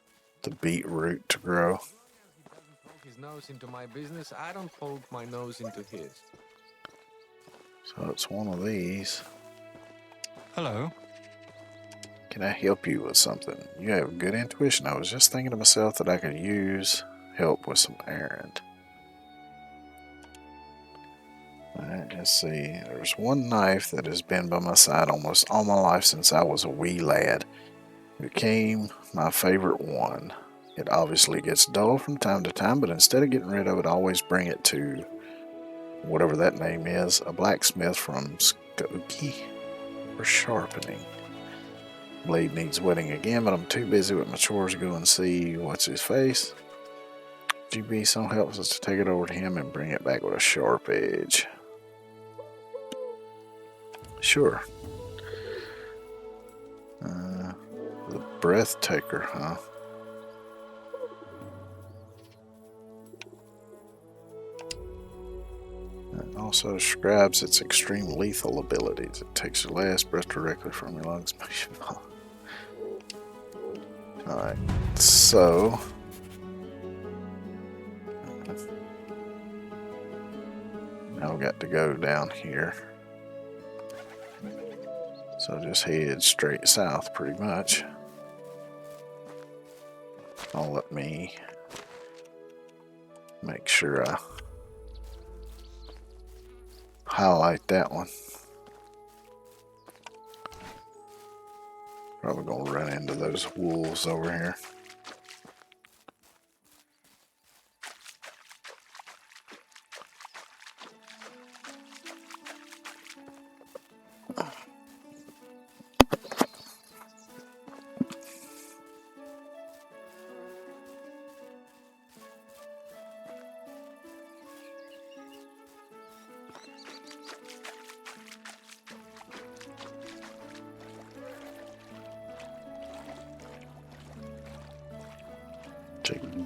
beetroot to grow. He doesn't poke his nose into my business, I don't poke my nose into his. So it's one of these. Hello. Can I help you with something? You have good intuition. I was just thinking to myself that I could use help with some errand. Alright, let's see. There's one knife that has been by my side almost all my life since I was a wee lad. It became my favorite one. It obviously gets dull from time to time, but instead of getting rid of it, I always bring it to whatever that name is, a blacksmith from Skokie for sharpening. Blade needs wetting again, but I'm too busy with my chores to go and see what's his face. GB so helps us to take it over to him and bring it back with a sharp edge. Sure. The breath taker, huh? It also describes its extreme lethal abilities. It takes your last breath directly from your lungs. Alright, so now we got to go down here. So just head straight south pretty much. I'll let me make sure I highlight that one. Probably gonna run into those wolves over here.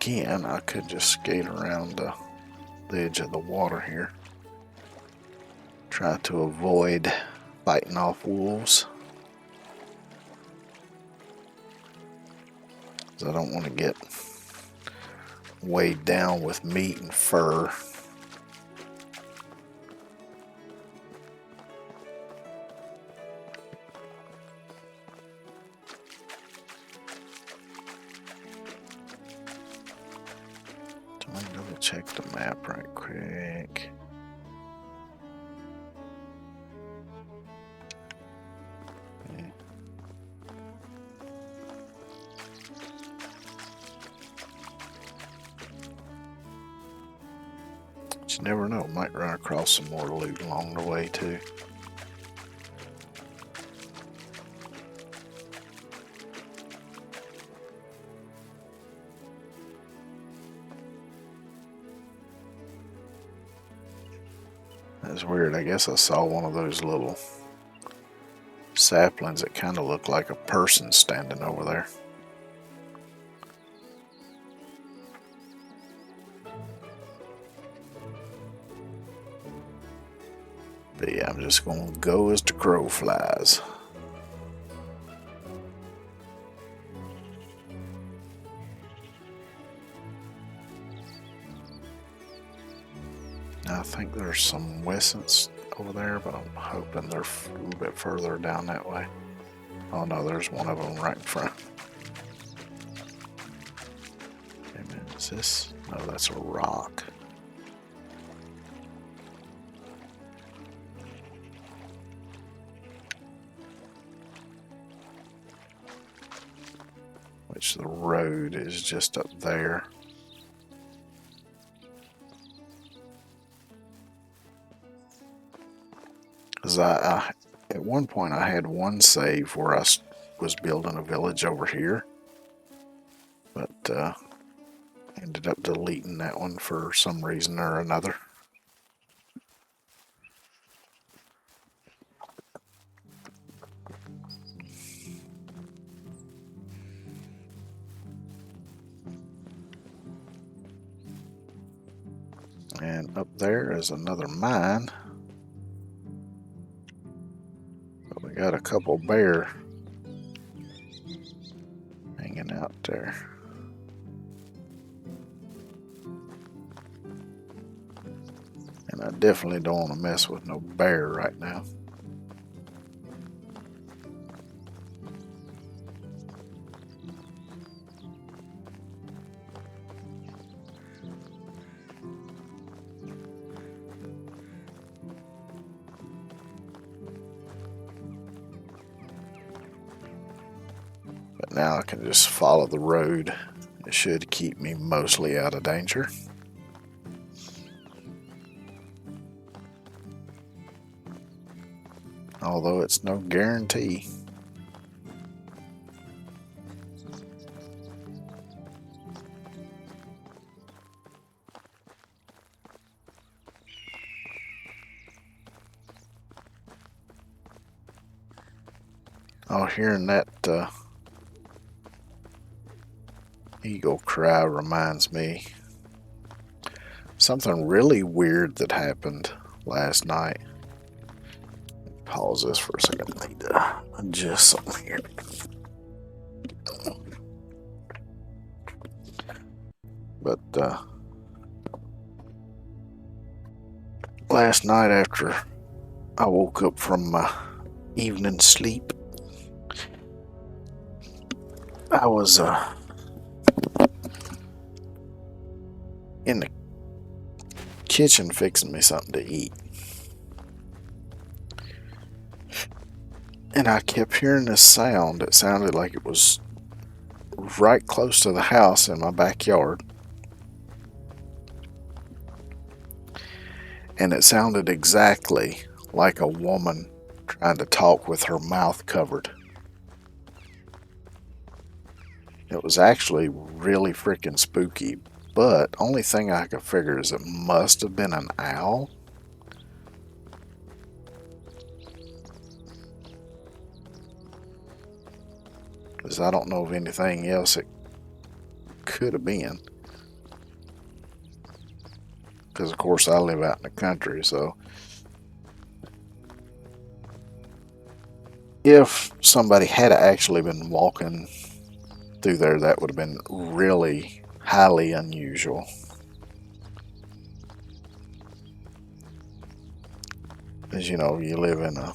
Again, I could just skate around the edge of the water here. Try to avoid fighting off wolves. I don't want to get weighed down with meat and fur. Let me double check the map right quick. Yeah. But you never know, might run across some more loot along the way too. That's weird. I guess I saw one of those little saplings that kind of looked like a person standing over there. But yeah, I'm just gonna go as the crow flies. I think there's some Wessons over there, but I'm hoping they're a little bit further down that way. Oh no, there's one of them right in front. Wait a minute, is this? No, that's a rock. Which the road is just up there. Because at one point I had one save where I was building a village over here, but ended up deleting that one for some reason or another. And up there is another mine. But we got a couple bear hanging out there. And I definitely don't want to mess with no bear right now. But now I can just follow the road. should keep me mostly out of danger. Although it's no guarantee. Oh, hearing that eagle cry reminds me something really weird that happened last night. Pause this for a second. I need to adjust something here. But last night after I woke up from my evening sleep, I was in the kitchen fixing me something to eat. And I kept hearing this sound. It sounded like it was right close to the house in my backyard. And it sounded exactly like a woman trying to talk with her mouth covered. It was actually really freaking spooky, but only thing I could figure is it must have been an owl. Because I don't know of anything else it could have been. Because of course I live out in the country, so if somebody had actually been walking through there, that would have been really highly unusual. As you know, you live in a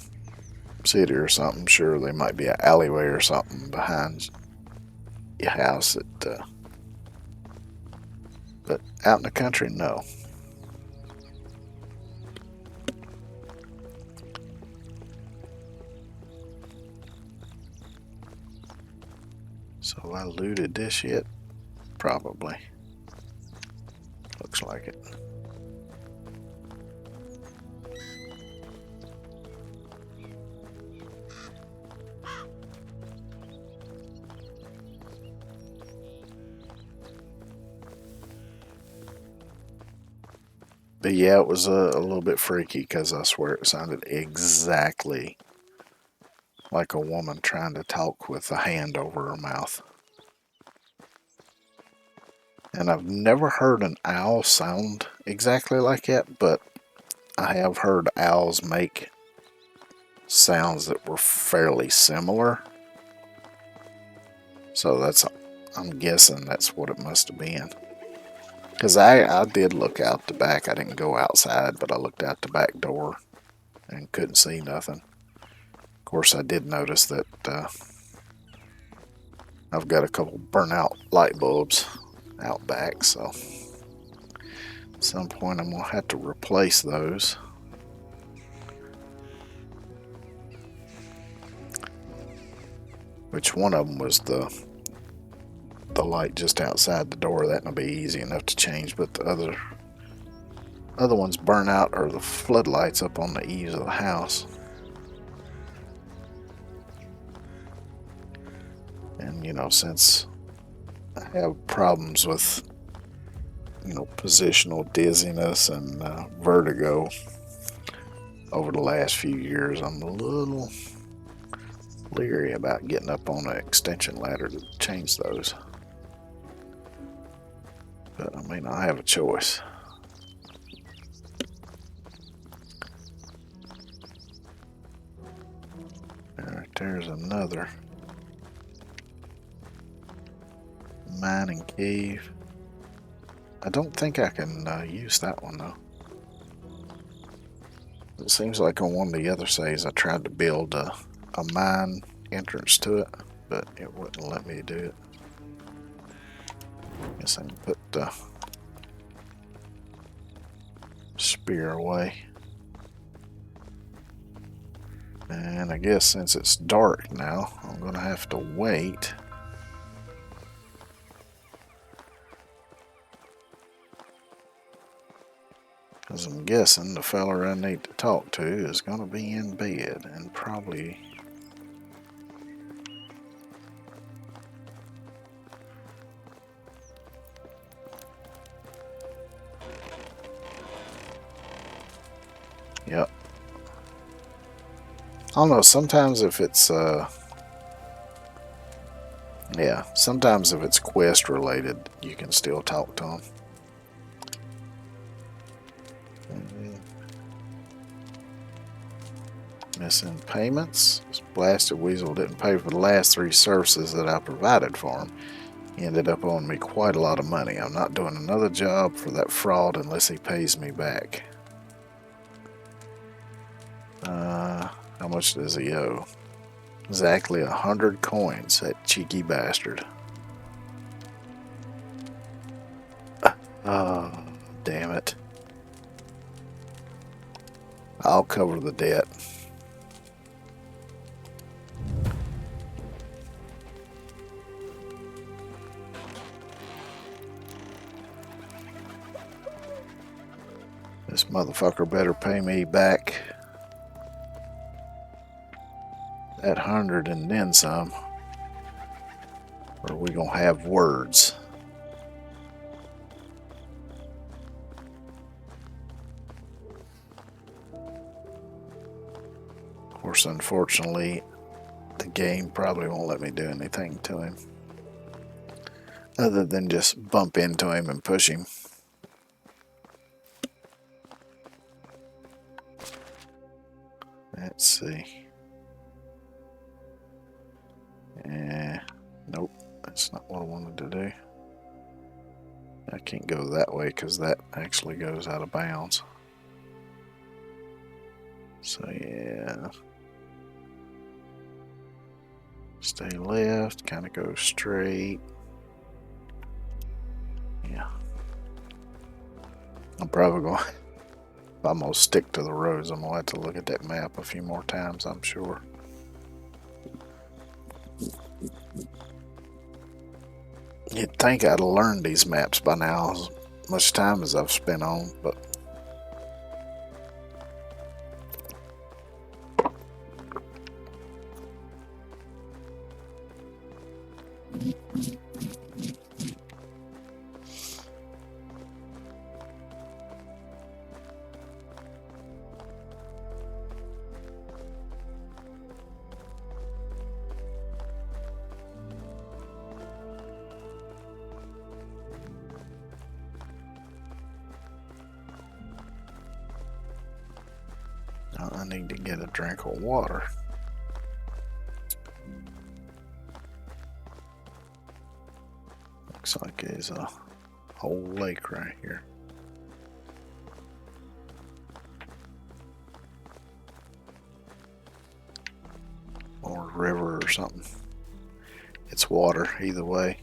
city or something, sure there might be an alleyway or something behind your house but out in the country, no. So I looted this yet? Probably. Looks like it. But yeah, it was a little bit freaky because I swear it sounded exactly like a woman trying to talk with a hand over her mouth. And I've never heard an owl sound exactly like that, but I have heard owls make sounds that were fairly similar. So I'm guessing that's what it must have been. Because I did look out the back. I didn't go outside, but I looked out the back door and couldn't see nothing. Of course, I did notice that I've got a couple burnt-out light bulbs out back, so at some point I'm going to have to replace those. Which one of them was the light just outside the door. That will be easy enough to change, but the other ones burn out are the floodlights up on the eaves of the house. And you know, since I have problems with positional dizziness and vertigo over the last few years, I'm a little leery about getting up on an extension ladder to change those. But I may not have a choice. Alright, there's another mining cave. I don't think I can use that one though. It seems like on one of the other saves I tried to build a mine entrance to it, but it wouldn't let me do it. Guess I can put the spear away. And I guess since it's dark now, I'm gonna have to wait Because I'm guessing the feller I need to talk to is going to be in bed and probably... Yep. I don't know, sometimes if it's, yeah, sometimes if it's quest related, you can still talk to them. Missing payments. This blasted weasel didn't pay for the last 3 services that I provided for him. He ended up owing me quite a lot of money. I'm not doing another job for that fraud unless he pays me back. How much does he owe? Exactly 100 coins, that cheeky bastard. Oh, damn it. I'll cover the debt. This motherfucker better pay me back that 100 and then some, or we gonna have words. Of course, unfortunately, the game probably won't let me do anything to him other than just bump into him and push him. Let's see. Nope, that's not what I wanted to do. I can't go that way because that actually goes out of bounds. So yeah. Stay left, kind of go straight. Yeah. I'm probably going, if I'm going to stick to the roads, I'm going to have to look at that map a few more times, I'm sure. You'd think I'd learned these maps by now, as much time as I've spent on, but I need to get a drink of water. Looks like there's a whole lake right here. Or a river or something. It's water either way.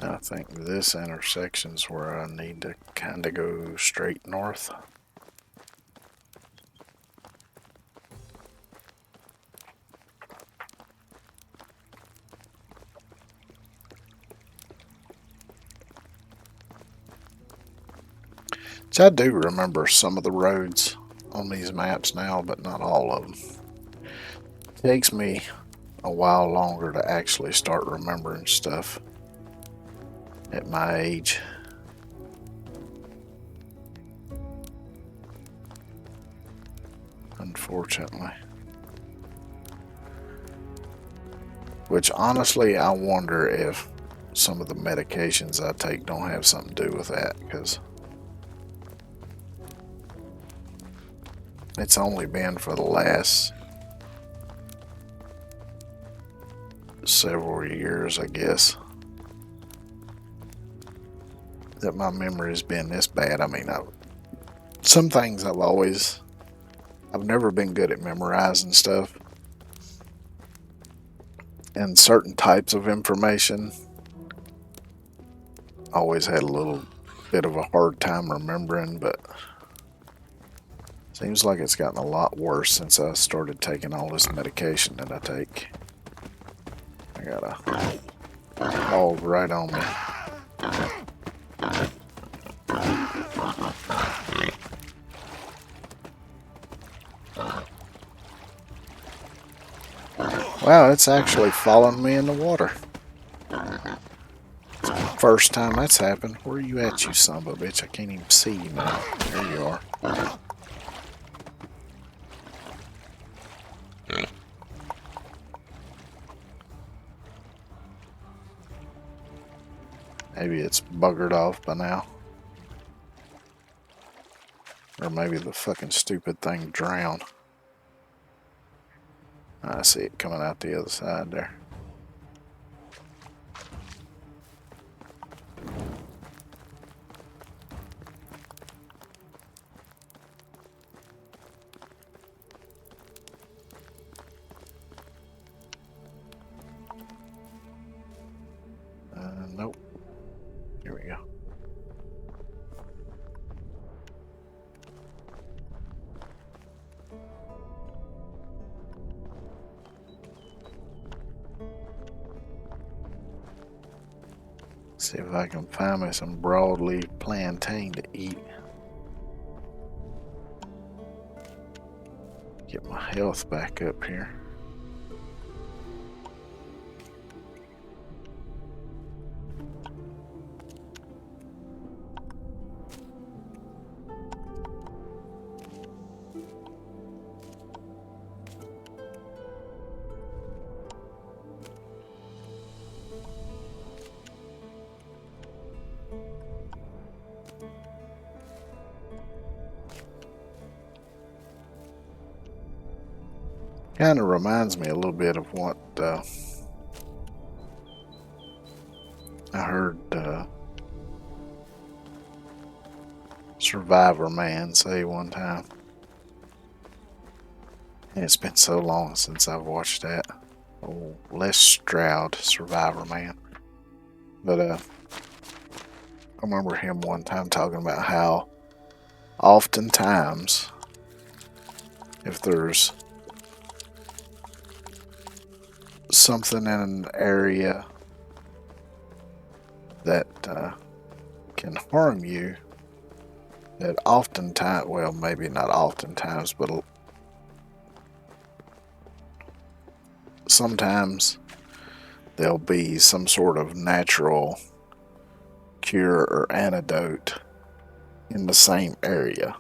I think this intersection's where I need to kind of go straight north. So I do remember some of the roads on these maps now, but not all of them. It takes me a while longer to actually start remembering stuff at my age. unfortunately. Which honestly, I wonder if some of the medications I take don't have something to do with that, because it's only been for the last several years, I guess, that my memory's been this bad. I mean, some things I've never been good at memorizing stuff, and certain types of information always had a little bit of a hard time remembering, but seems like it's gotten a lot worse since I started taking all this medication that I take. I got a hog right on me. Wow, it's actually following me in the water. First time that's happened. Where are you at, you son of a bitch? I can't even see you now. There you are. Maybe it's buggered off by now. Or maybe the fucking stupid thing drowned. I see it coming out the other side there. Nope. Here we go. See if I can find me some broadleaf plantain to eat. Get my health back up here. Kind of reminds me a little bit of what I heard Survivor Man say one time. And it's been so long since I've watched that. Oh, Les Stroud, Survivor Man. But I remember him one time talking about how oftentimes if there's something in an area that can harm you, that oftentimes, well, maybe not oftentimes, but sometimes there'll be some sort of natural cure or antidote in the same area.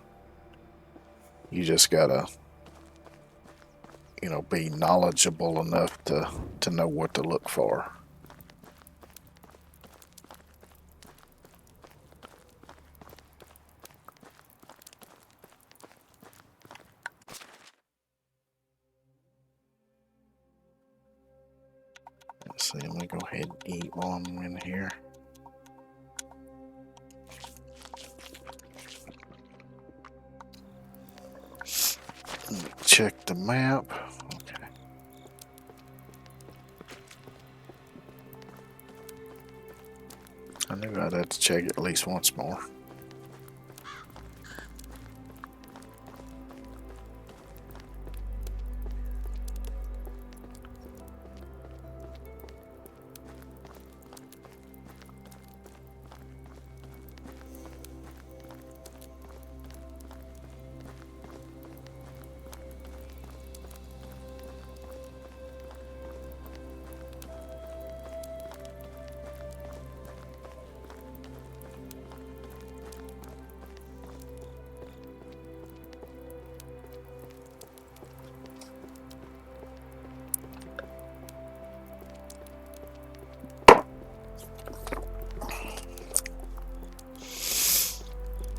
You just gotta, be knowledgeable enough to know what to look for. Let's see, let me go ahead and eat while I'm in here. Let me check the map. Okay. I knew I'd have to check it at least once more.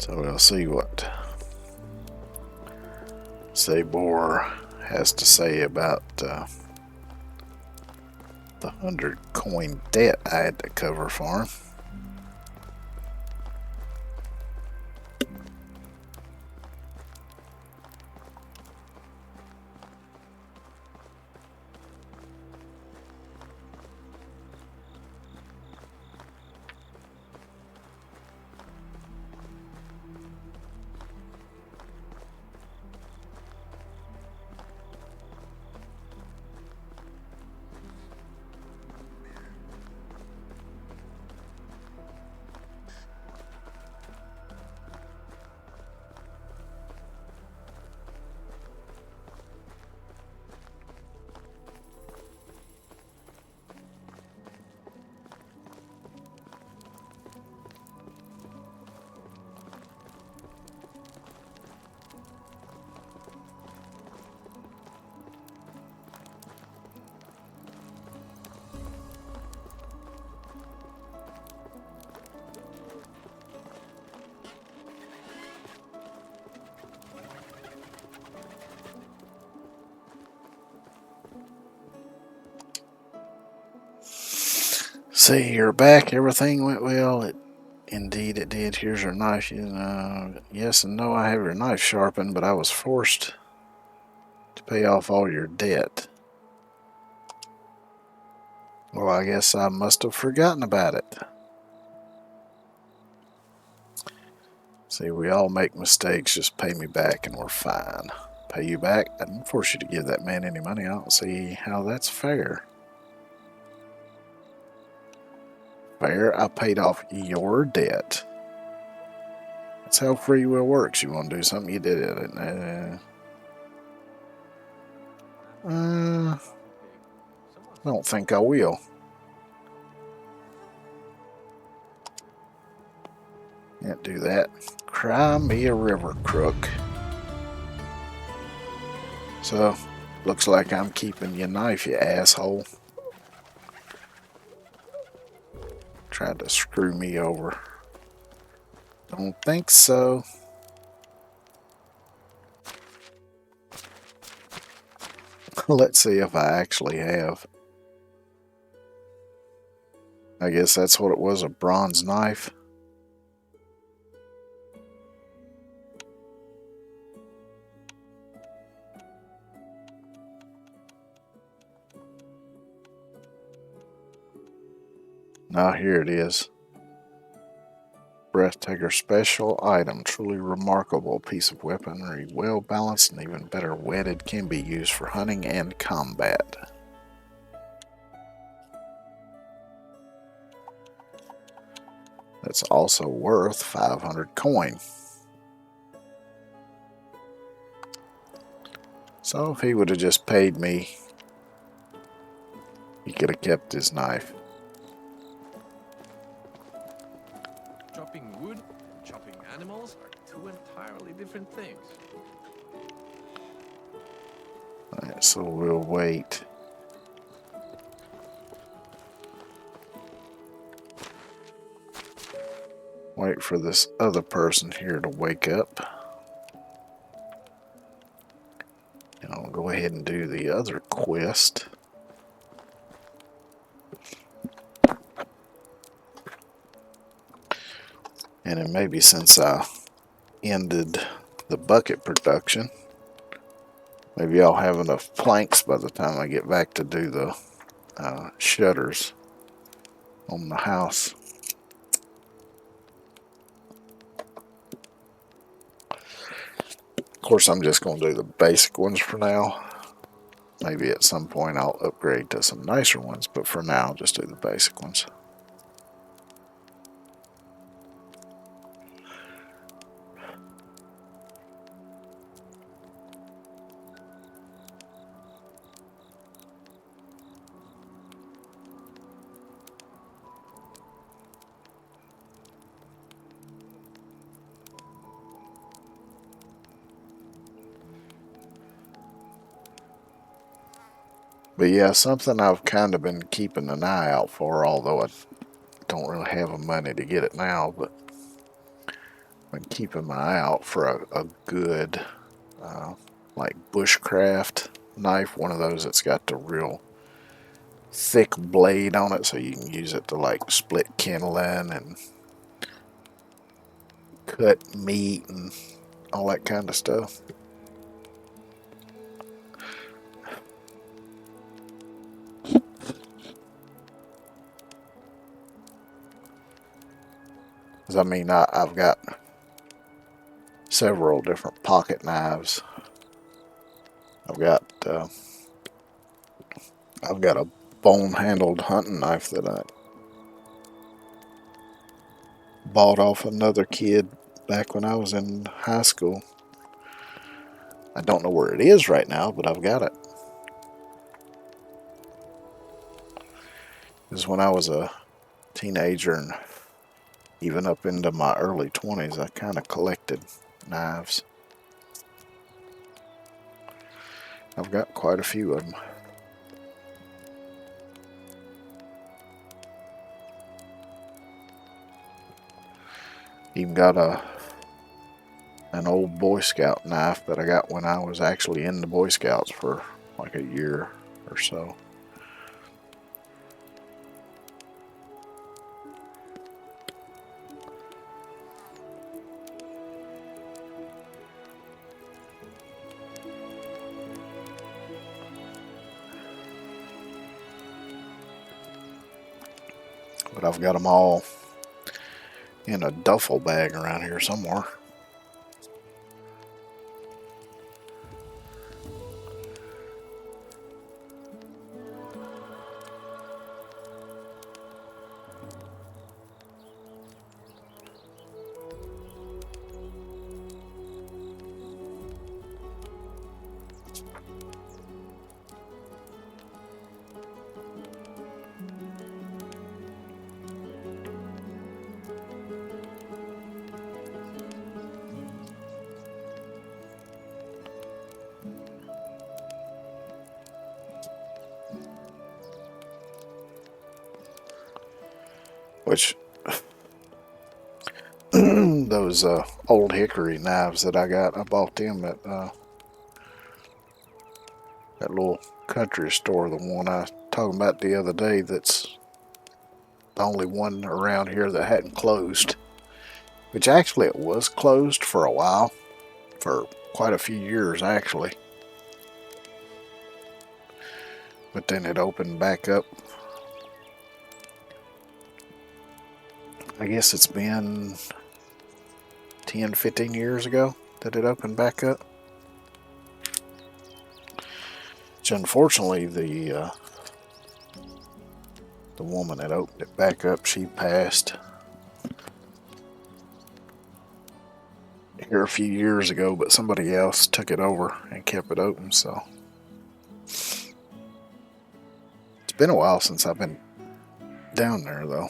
So we'll see what Sabor has to say about the 100 coin debt I had to cover for him. See, you're back. Everything went well. Indeed, it did. Here's your knife. Yes and no, I have your knife sharpened, but I was forced to pay off all your debt. Well, I guess I must have forgotten about it. See, we all make mistakes. Just pay me back and we're fine. Pay you back? I didn't force you to give that man any money. I don't see how that's fair. Fair? I paid off your debt. That's how free will works. You want to do something, you did it. I don't think I will. Can't do that. Cry me a river, crook. So, looks like I'm keeping your knife, you asshole. Tried to screw me over. Don't think so. Let's see if I actually have. I guess that's what it was, a bronze knife. Now here it is. Breathtaker special item, truly remarkable piece of weaponry, well balanced and even better wetted, can be used for hunting and combat. That's also worth 500 coin. So if he would have just paid me, he could have kept his knife. Chopping wood and chopping animals are two entirely different things. Alright, so we'll wait. Wait for this other person here to wake up. And I'll go ahead and do the other quest. And then maybe since I ended the bucket production, maybe I'll have enough planks by the time I get back to do the shutters on the house. Of course, I'm just going to do the basic ones for now. Maybe at some point I'll upgrade to some nicer ones, but for now, I'll just do the basic ones. But yeah, something I've kind of been keeping an eye out for, although I don't really have the money to get it now, but been keeping my eye out for a good, like bushcraft knife, one of those that's got the real thick blade on it so you can use it to like split kindling and cut meat and all that kind of stuff. I mean, I've got several different pocket knives. I've got a bone-handled hunting knife that I bought off another kid back when I was in high school. I don't know where it is right now, but I've got it. Because when I was a teenager and even up into my early 20s, I kind of collected knives. I've got quite a few of them. Even got an old Boy Scout knife that I got when I was actually in the Boy Scouts for like a year or so. But I've got them all in a duffel bag around here somewhere. Which those old hickory knives that I got, I bought them at that little country store, the one I was talking about the other day, that's the only one around here that hadn't closed. Which actually it was closed for a while, for quite a few years actually. But then it opened back up. I guess it's been 10, 15 years ago that it opened back up. Which unfortunately the woman that opened it back up, she passed here a few years ago, but somebody else took it over and kept it open, so it's been a while since I've been down there though.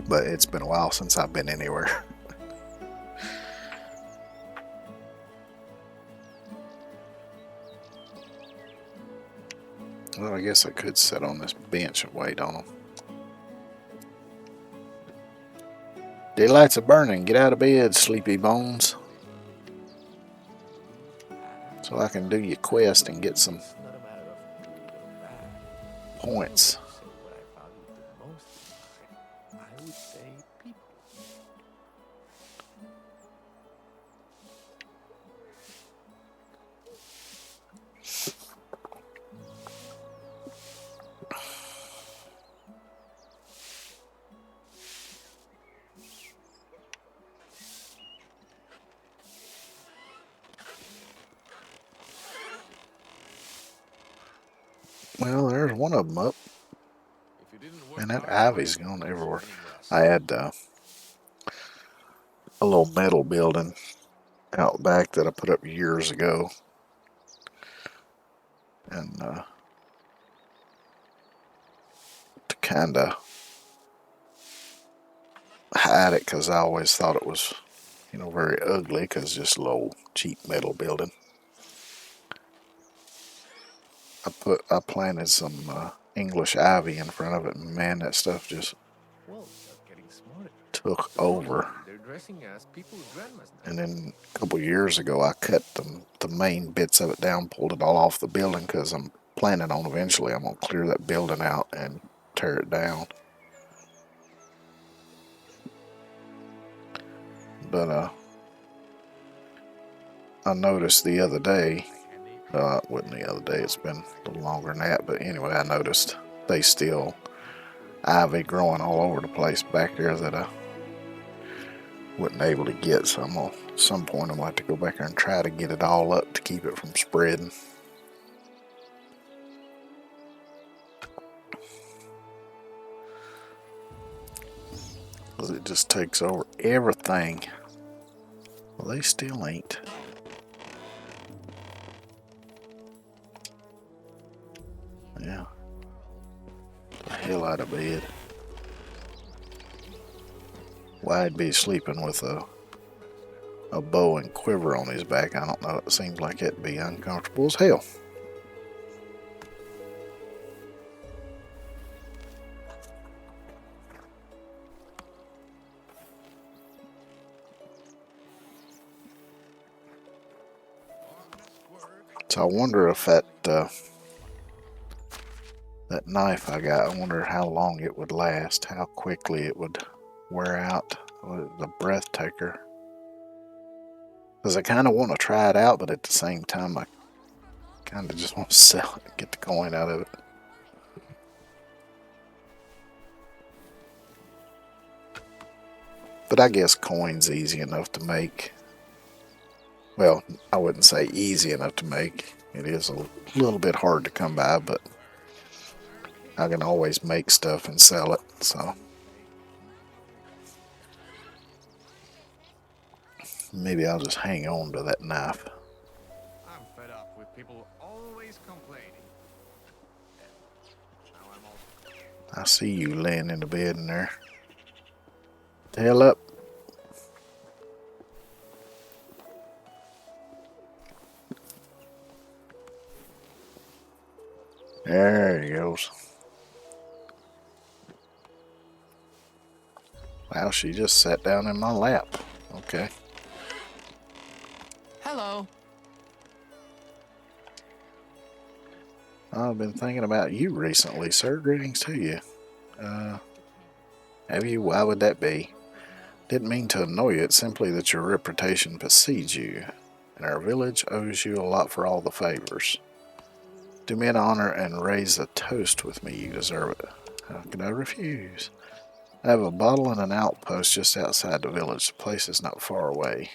But it's been a while since I've been anywhere. Well, I guess I could sit on this bench and wait on them. Daylights are burning. Get out of bed, sleepy bones. So I can do your quest and get some It's not a matter of good or bad. points. Say what I value the most in life. I would say people. Well, there's one of them up. If you didn't work Man, that hard, ivy's gone everywhere. getting rest. I had a little metal building out back that I put up years ago. And to kind of hide it, because I always thought it was, very ugly, because just a little cheap metal building. I planted some English ivy in front of it, and man, that stuff just Well, they're getting smarter. took over. They're dressing as people's grandmas now. And then a couple years ago, I cut the main bits of it down, pulled it all off the building because I'm planning on eventually I'm gonna clear that building out and tear it down. But I noticed the other day, it wasn't the other day, it's been a little longer than that, but anyway, I noticed they still ivy growing all over the place back there that I wasn't able to get, so at some point I'm gonna have to go back there and try to get it all up to keep it from spreading. Because it just takes over everything. Well, they still ain't. Yeah. The hell out of bed. Why he'd be sleeping with a bow and quiver on his back, I don't know. It seems like it'd be uncomfortable as hell. So I wonder if that knife I got, I wonder how long it would last, how quickly it would wear out. The breath taker. Because I kind of want to try it out, but at the same time, I kind of just want to sell it and get the coin out of it. But I guess coin's easy enough to make. Well, I wouldn't say easy enough to make. It is a little bit hard to come by, but I can always make stuff and sell it, so. Maybe I'll just hang on to that knife. I'm fed up with people always complaining. Now I'm all... I see you laying in the bed in there. Tail up. There he goes. Wow, she just sat down in my lap. Okay. Hello. I've been thinking about you recently, sir. Greetings to you. Have you? Why would that be? Didn't mean to annoy you. It's simply that your reputation precedes you, and our village owes you a lot for all the favors. Do me an honor and raise a toast with me. You deserve it. How could I refuse? I have a bottle and an outpost just outside the village. The place is not far away.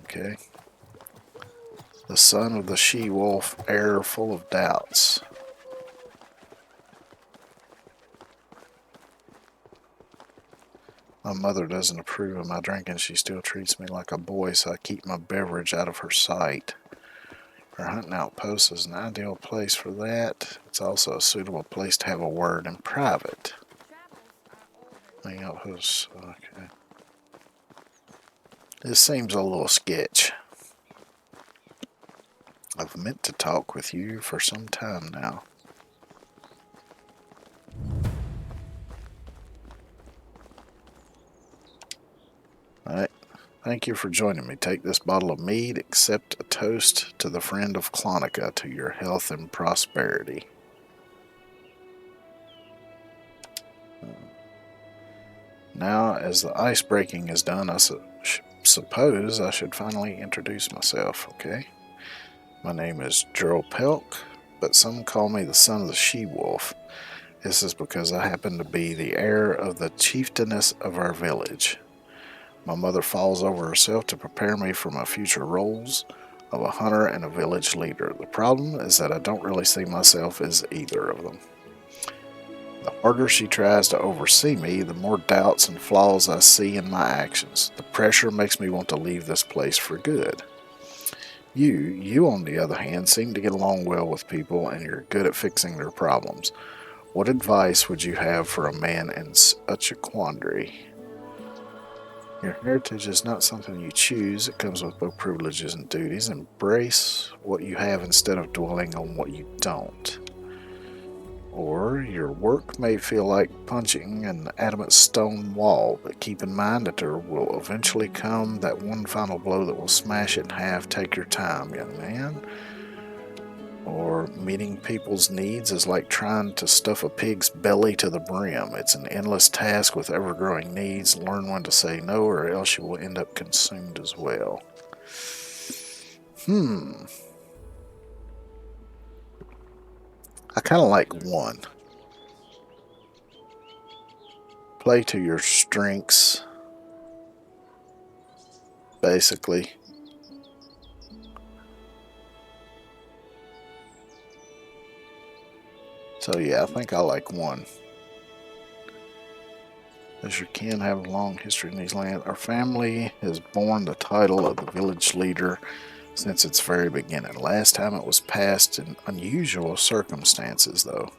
Okay. The son of the she-wolf, heir full of doubts. My mother doesn't approve of my drinking. She still treats me like a boy, so I keep my beverage out of her sight. Her hunting outpost is an ideal place for that. It's also a suitable place to have a word in private. Hunting outpost, okay. This seems a little sketch. I've meant to talk with you for some time now. Alright. Thank you for joining me. Take this bottle of mead. Accept a toast to the friend of Clonica, to your health and prosperity. Now, as the ice breaking is done, I suppose I should finally introduce myself, okay? My name is Gerald Pelk, but some call me the son of the she-wolf. This is because I happen to be the heir of the chieftainess of our village. My mother falls over herself to prepare me for my future roles of a hunter and a village leader. The problem is that I don't really see myself as either of them. The harder she tries to oversee me, the more doubts and flaws I see in my actions. The pressure makes me want to leave this place for good. You on the other hand, seem to get along well with people and you're good at fixing their problems. What advice would you have for a man in such a quandary? Your heritage is not something you choose. It comes with both privileges and duties. Embrace what you have instead of dwelling on what you don't. Or your work may feel like punching an adamant stone wall, but keep in mind that there will eventually come that one final blow that will smash it in half. Take your time, young man. Or meeting people's needs is like trying to stuff a pig's belly to the brim. It's an endless task with ever growing needs. Learn when to say no, or else you will end up consumed as well. I kind of like one. Play to your strengths, basically. So yeah, I think I like one. As your kin have a long history in these lands, our family has borne the title of the village leader since its very beginning. Last time it was passed in unusual circumstances, though.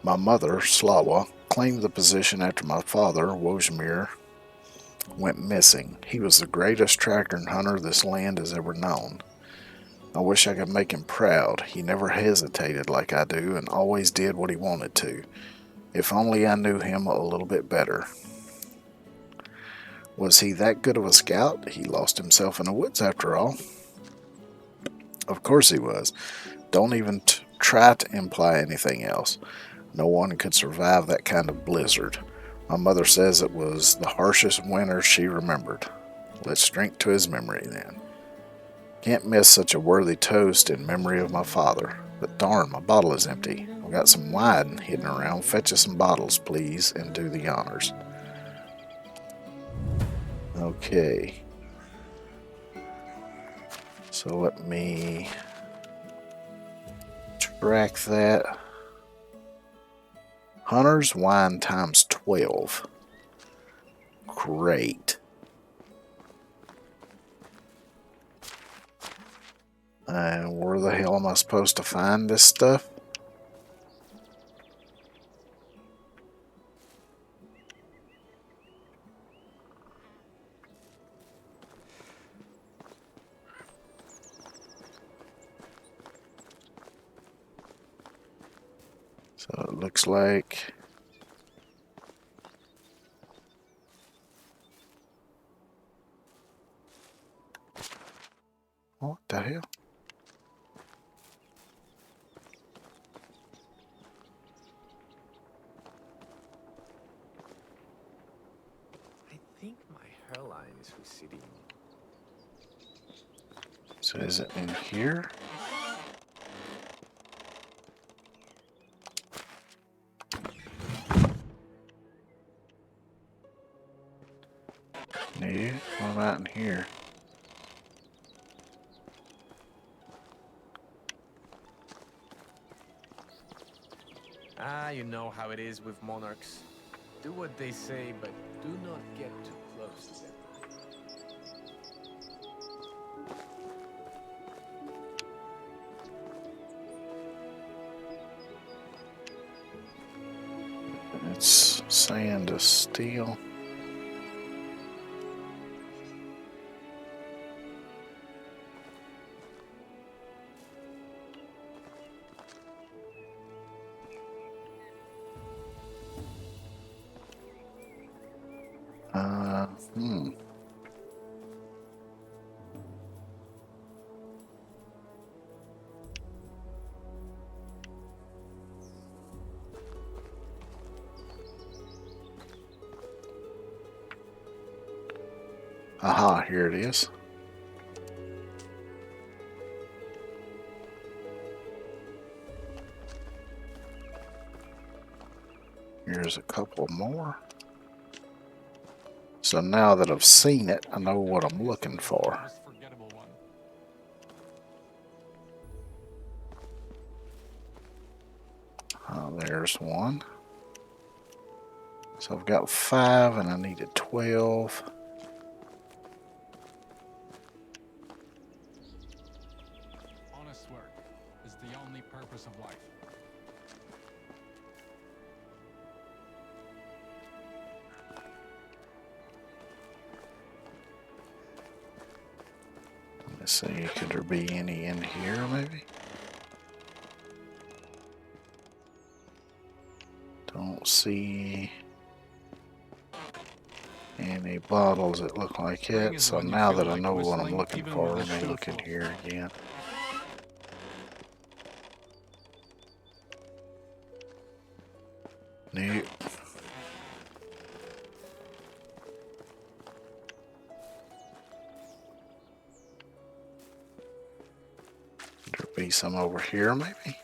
My mother, Slawa, claimed the position after my father, Wojmir, went missing. He was the greatest tracker and hunter this land has ever known. I wish I could make him proud. He never hesitated like I do and always did what he wanted to. If only I knew him a little bit better. Was he that good of a scout? He lost himself in the woods after all. Of course he was. Don't even try to imply anything else. No one could survive that kind of blizzard. My mother says it was the harshest winter she remembered. Let's drink to his memory then. Can't miss such a worthy toast in memory of my father. But darn, my bottle is empty. I've got some wine hidden around. Fetch us some bottles, please, and do the honors. Okay. So let me track that. Hunter's wine times 12. Great. And where the hell am I supposed to find this stuff? So it looks like what the hell? I think my hairline is receding. So is it in here? No, what about in here? Ah, you know how it is with monarchs. Do what they say, but do not get too close to them. It's saying to steal. Hmm. Aha, here it is. Here's a couple more. So now that I've seen it, I know what I'm looking for. Most forgettable one. There's one. So I've got 5 and I needed 12. Honest work is the only purpose of life. Let's see, could there be any in here maybe? Don't see any bottles that look like Spring it, is so when you now feel that I like know what I'm whistling, looking even for, with a let me shoe look in full. here again. Nope. Could there be some over here maybe?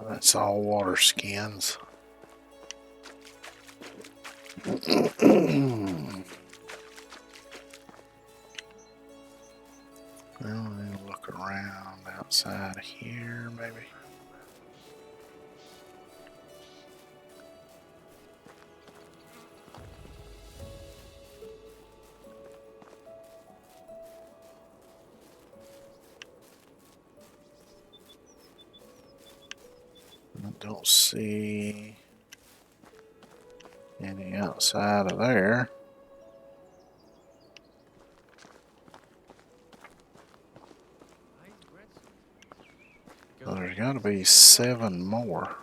That's all water skins. Well, then look around outside of here, maybe. I don't see any outside of there. So there's got to be 7 more.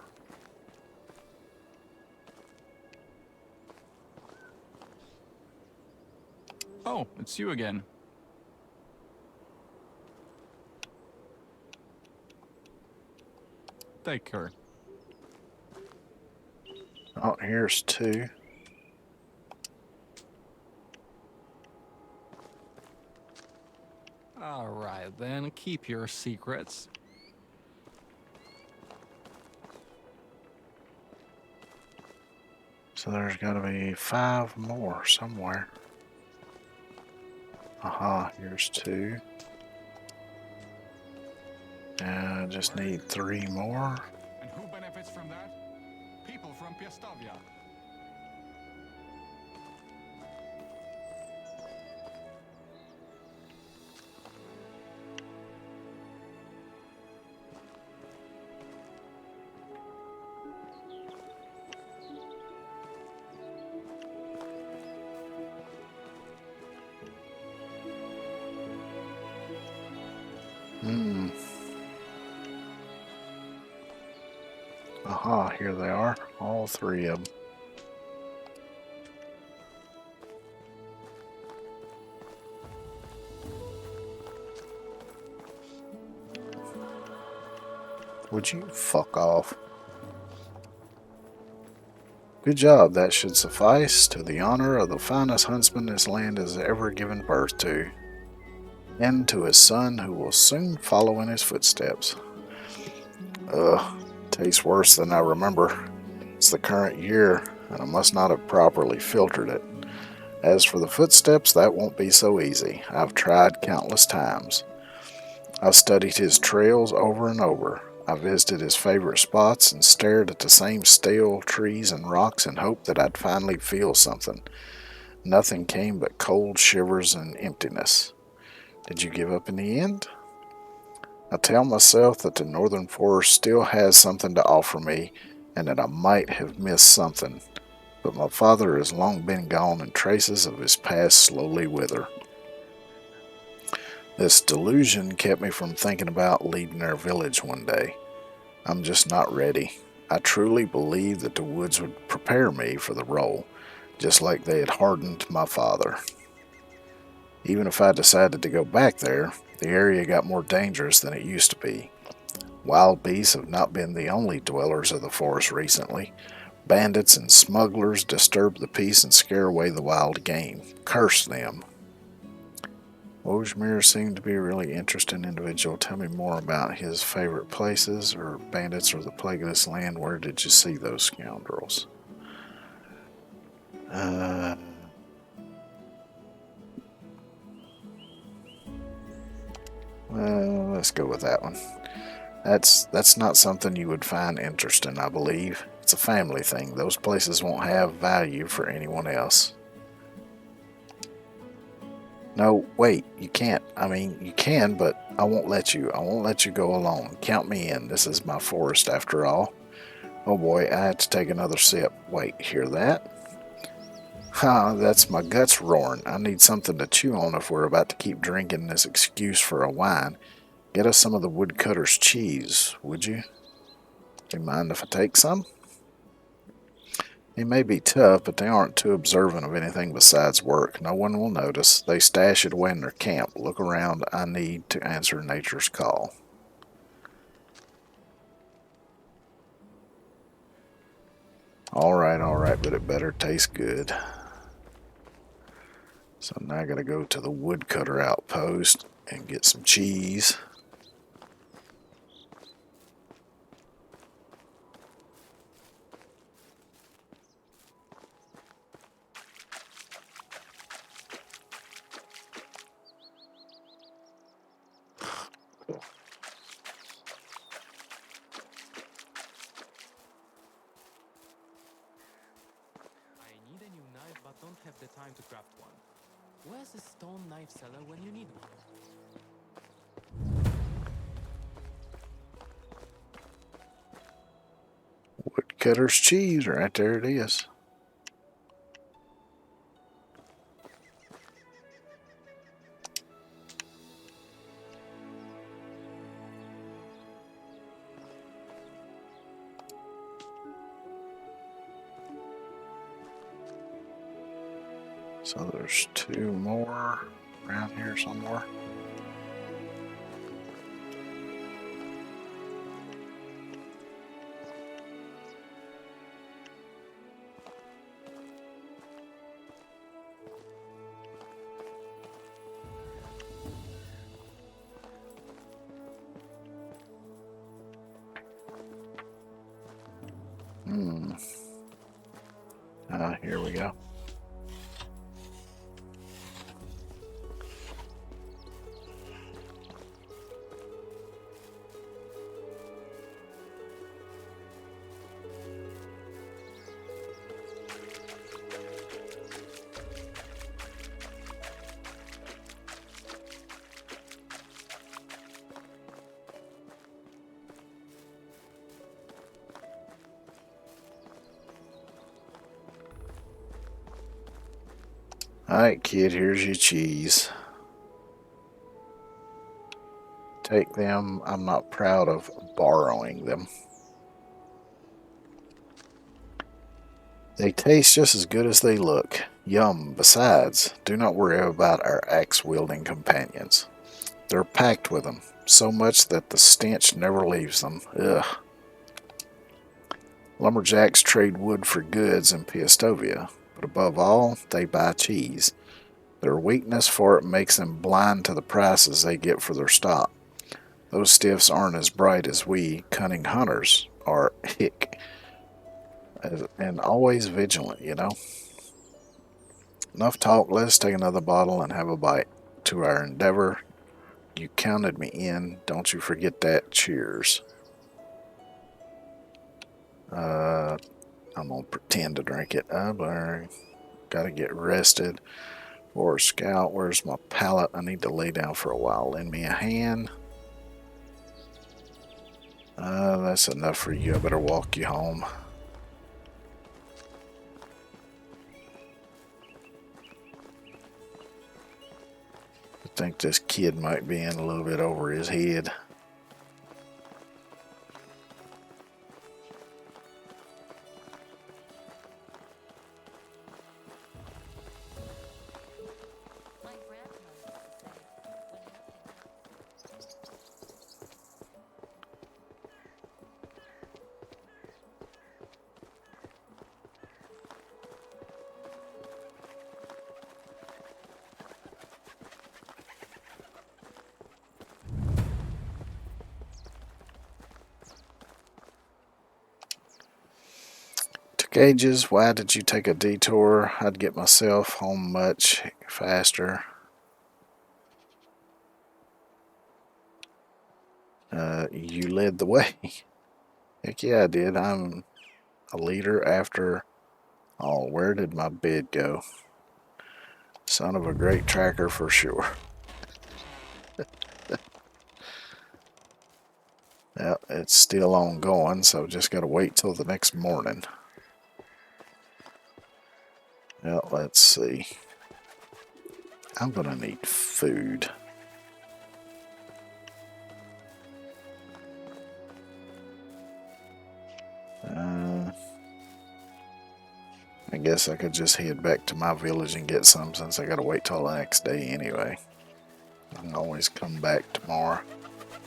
Oh, it's you again. Take her. Oh, here's 2. All right, then keep your secrets. So there's got to be 5 more somewhere. Aha, here's 2. I just need 3 more. And who benefits from that? People from Piastavia. Hmm. Aha, here they are. All 3 of them. Would you fuck off? Good job, that should suffice to the honor of the finest huntsman this land has ever given birth to, and to his son who will soon follow in his footsteps. Ugh, tastes worse than I remember. It's the current year, and I must not have properly filtered it. As for the footsteps, that won't be so easy. I've tried countless times. I've studied his trails over and over. I visited his favorite spots and stared at the same stale trees and rocks in hope that I'd finally feel something. Nothing came but cold shivers and emptiness. Did you give up in the end? I tell myself that the northern forest still has something to offer me and that I might have missed something, but my father has long been gone and traces of his past slowly wither. This delusion kept me from thinking about leaving our village one day. I'm just not ready. I truly believe that the woods would prepare me for the role, just like they had hardened my father. Even if I decided to go back there, the area got more dangerous than it used to be. Wild beasts have not been the only dwellers of the forest recently. Bandits and smugglers disturb the peace and scare away the wild game. Curse them. Wojmir seemed to be a really interesting individual. Tell me more about his favorite places, or bandits, or the plague of this land. Where did you see those scoundrels? Well, let's go with that one. That's not something you would find interesting, I believe. It's a family thing. Those places won't have value for anyone else. No, wait, you can't. I mean, you can, but I won't let you. I won't let you go alone. Count me in. This is my forest after all. Oh boy, I had to take another sip. Wait, hear that? Ha, that's my guts roaring. I need something to chew on if we're about to keep drinking this excuse for a wine. Get us some of the woodcutter's cheese, would you? Do you mind if I take some? They may be tough, but they aren't too observant of anything besides work. No one will notice. They stash it away in their camp. Look around. I need to answer nature's call. Alright, but it better taste good. So now I gotta go to the woodcutter outpost and get some cheese. I need a new knife, but don't have the time to craft one. Where's a stone knife seller when you need one? Woodcutter's cheese, right there it is. So there's 2 more around here somewhere. Here we go. Alright, kid, here's your cheese. Take them. I'm not proud of borrowing them. They taste just as good as they look. Yum. Besides, do not worry about our axe-wielding companions. They're packed with them, so much that the stench never leaves them. Ugh. Lumberjacks trade wood for goods in Piastovia, but above all, they buy cheese. Their weakness for it makes them blind to the prices they get for their stock. Those stiffs aren't as bright as we cunning hunters are, hick, and always vigilant, you know. Enough talk, let's take another bottle and have a bite. To our endeavor, you counted me in, don't you forget that. Cheers. I'm gonna pretend to drink it. But gotta get rested. Or scout, where's my pallet? I need to lay down for a while. Lend me a hand. That's enough for you. I better walk you home. I think this kid might be in a little bit over his head. My grandmother used to say, when nothing Took ages. Why did you take a detour? I'd get myself home much faster. You led the way. Heck yeah, I did. I'm a leader after all. Where did my bid go? Son of a great tracker for sure. Yeah, it's still ongoing, so just gotta wait till the next morning. Yeah, let's see. I'm gonna need food. I guess I could just head back to my village and get some since I gotta wait till the next day anyway. I can always come back tomorrow.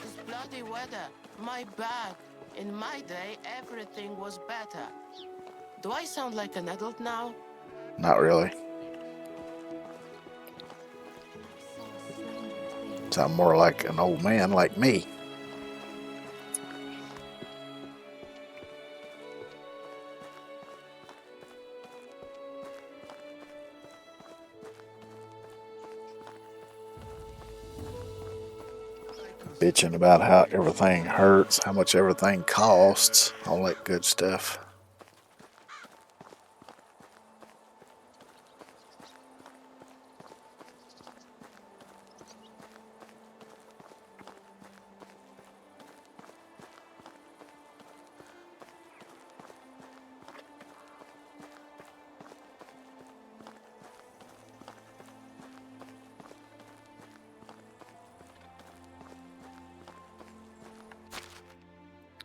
This bloody weather, my bad. In my day, everything was better. Do I sound like an adult now? Not really. Sound more like an old man like me. Bitching about how everything hurts, how much everything costs, all that good stuff.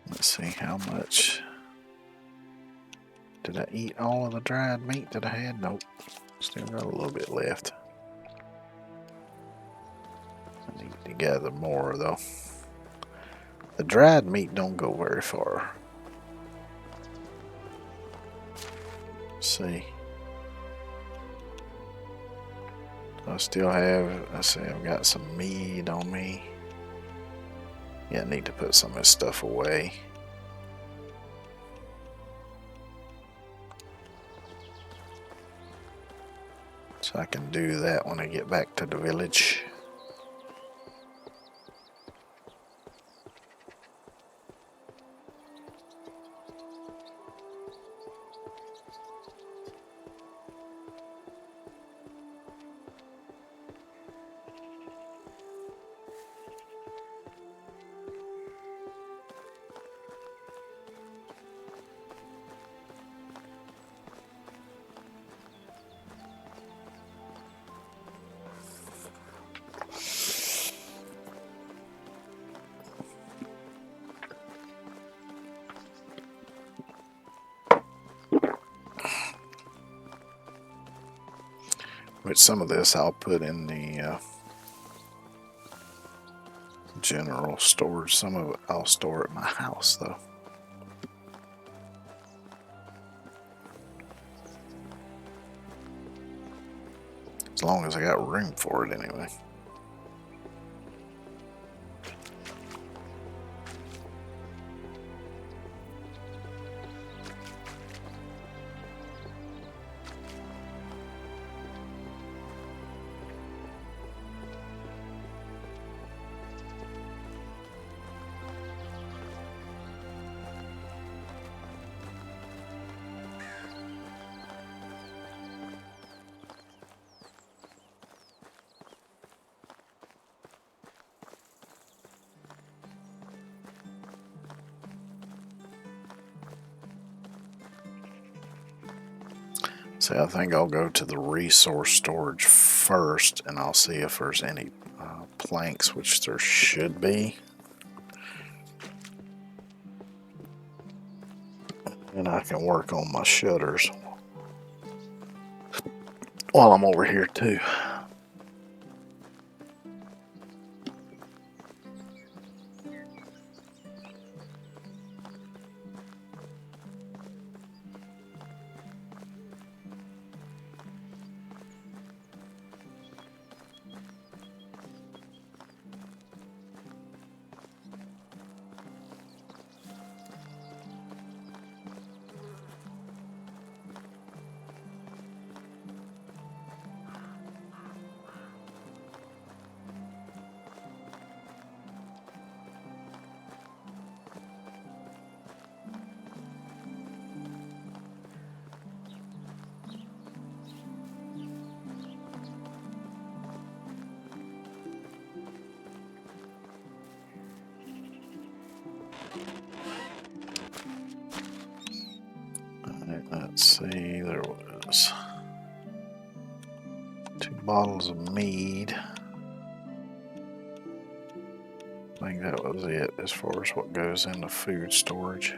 Let's see how much. Did I eat all of the dried meat that I had? Nope. Still got a little bit left. I need to gather more though. The dried meat don't go very far. Let's see. I still have, let's see, I've got some meat on me. Yeah, I need to put some of this stuff away. So I can do that when I get back to the village. Which some of this I'll put in the general storage. Some of it I'll store at my house though. As long as I got room for it anyway. See, I think I'll go to the resource storage first and I'll see if there's any planks, which there should be. And I can work on my shutters while I'm over here too. 2 bottles of mead. I think that was it as far as what goes into food storage.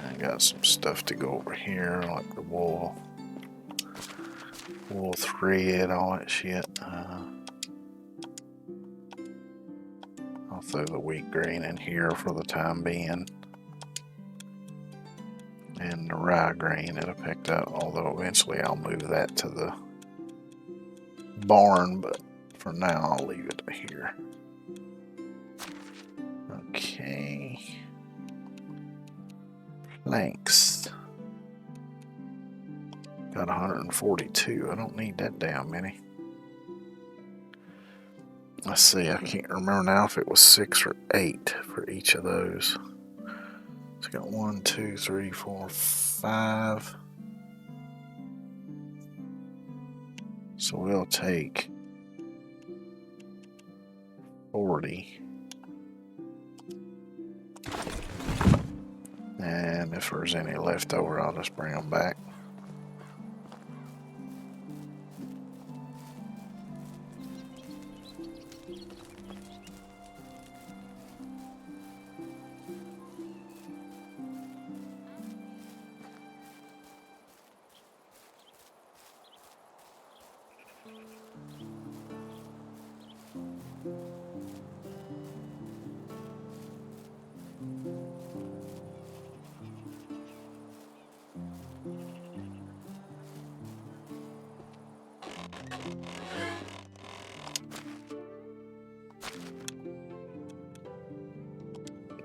I got some stuff to go over here, like the wool thread, all that shit. I'll throw the wheat grain in here for the time being. And the rye grain that I picked up, although eventually I'll move that to the barn, but for now I'll leave it here. Okay. Planks. Got 142. I don't need that damn many. Let's see, I can't remember now if it was 6 or 8 for each of those. It's got 1, 2, 3, 4, 5. So we'll take 40. And if there's any left over, I'll just bring them back.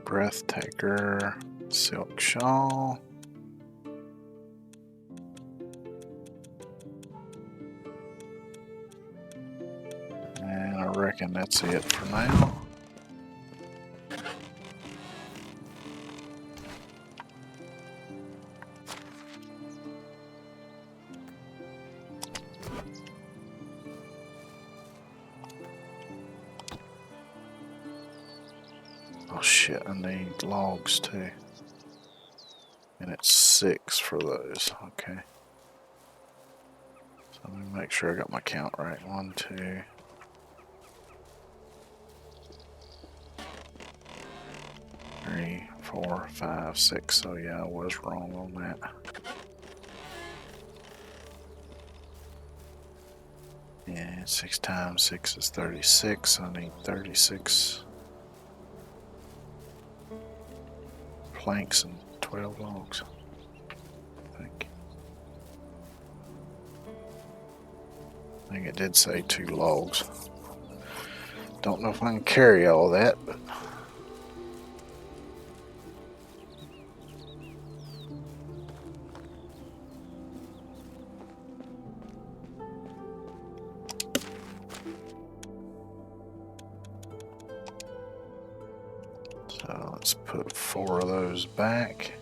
Breathtaker, silk shawl. And I reckon that's it for now. Oh shit, I need logs too. And it's 6 for those, okay. So let me make sure I got my count right. 1, 2. 3, 4, 5, 6. So yeah, I was wrong on that. Yeah, 6 times 6 is 36. I need 36 planks and 12 logs, I think. I think it did say 2 logs. Don't know if I can carry all that, but so let's put 4 of those back.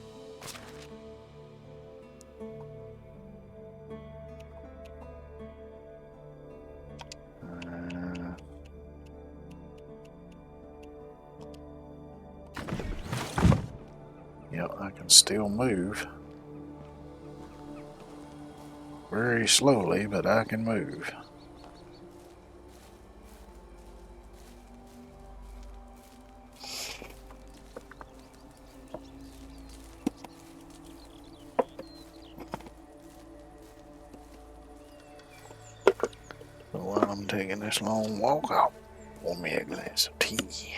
Yep, I can still move. Very slowly, but I can move. So while I'm taking this long walk, I'll pour me a glass of tea.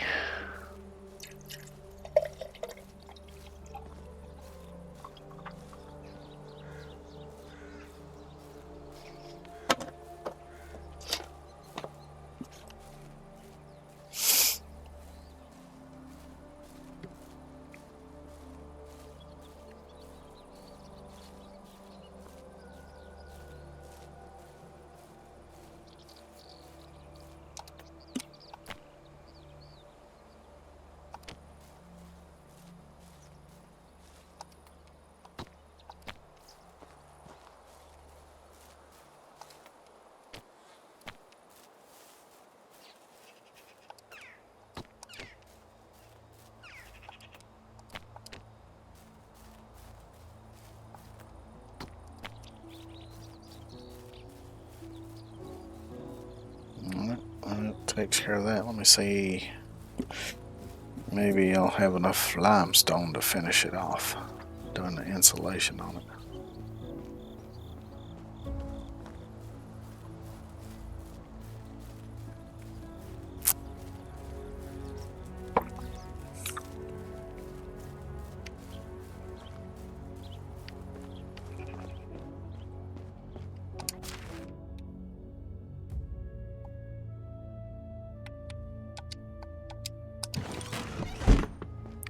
takes care of that. Let me see. Maybe I'll have enough limestone to finish it off, doing the insulation on it.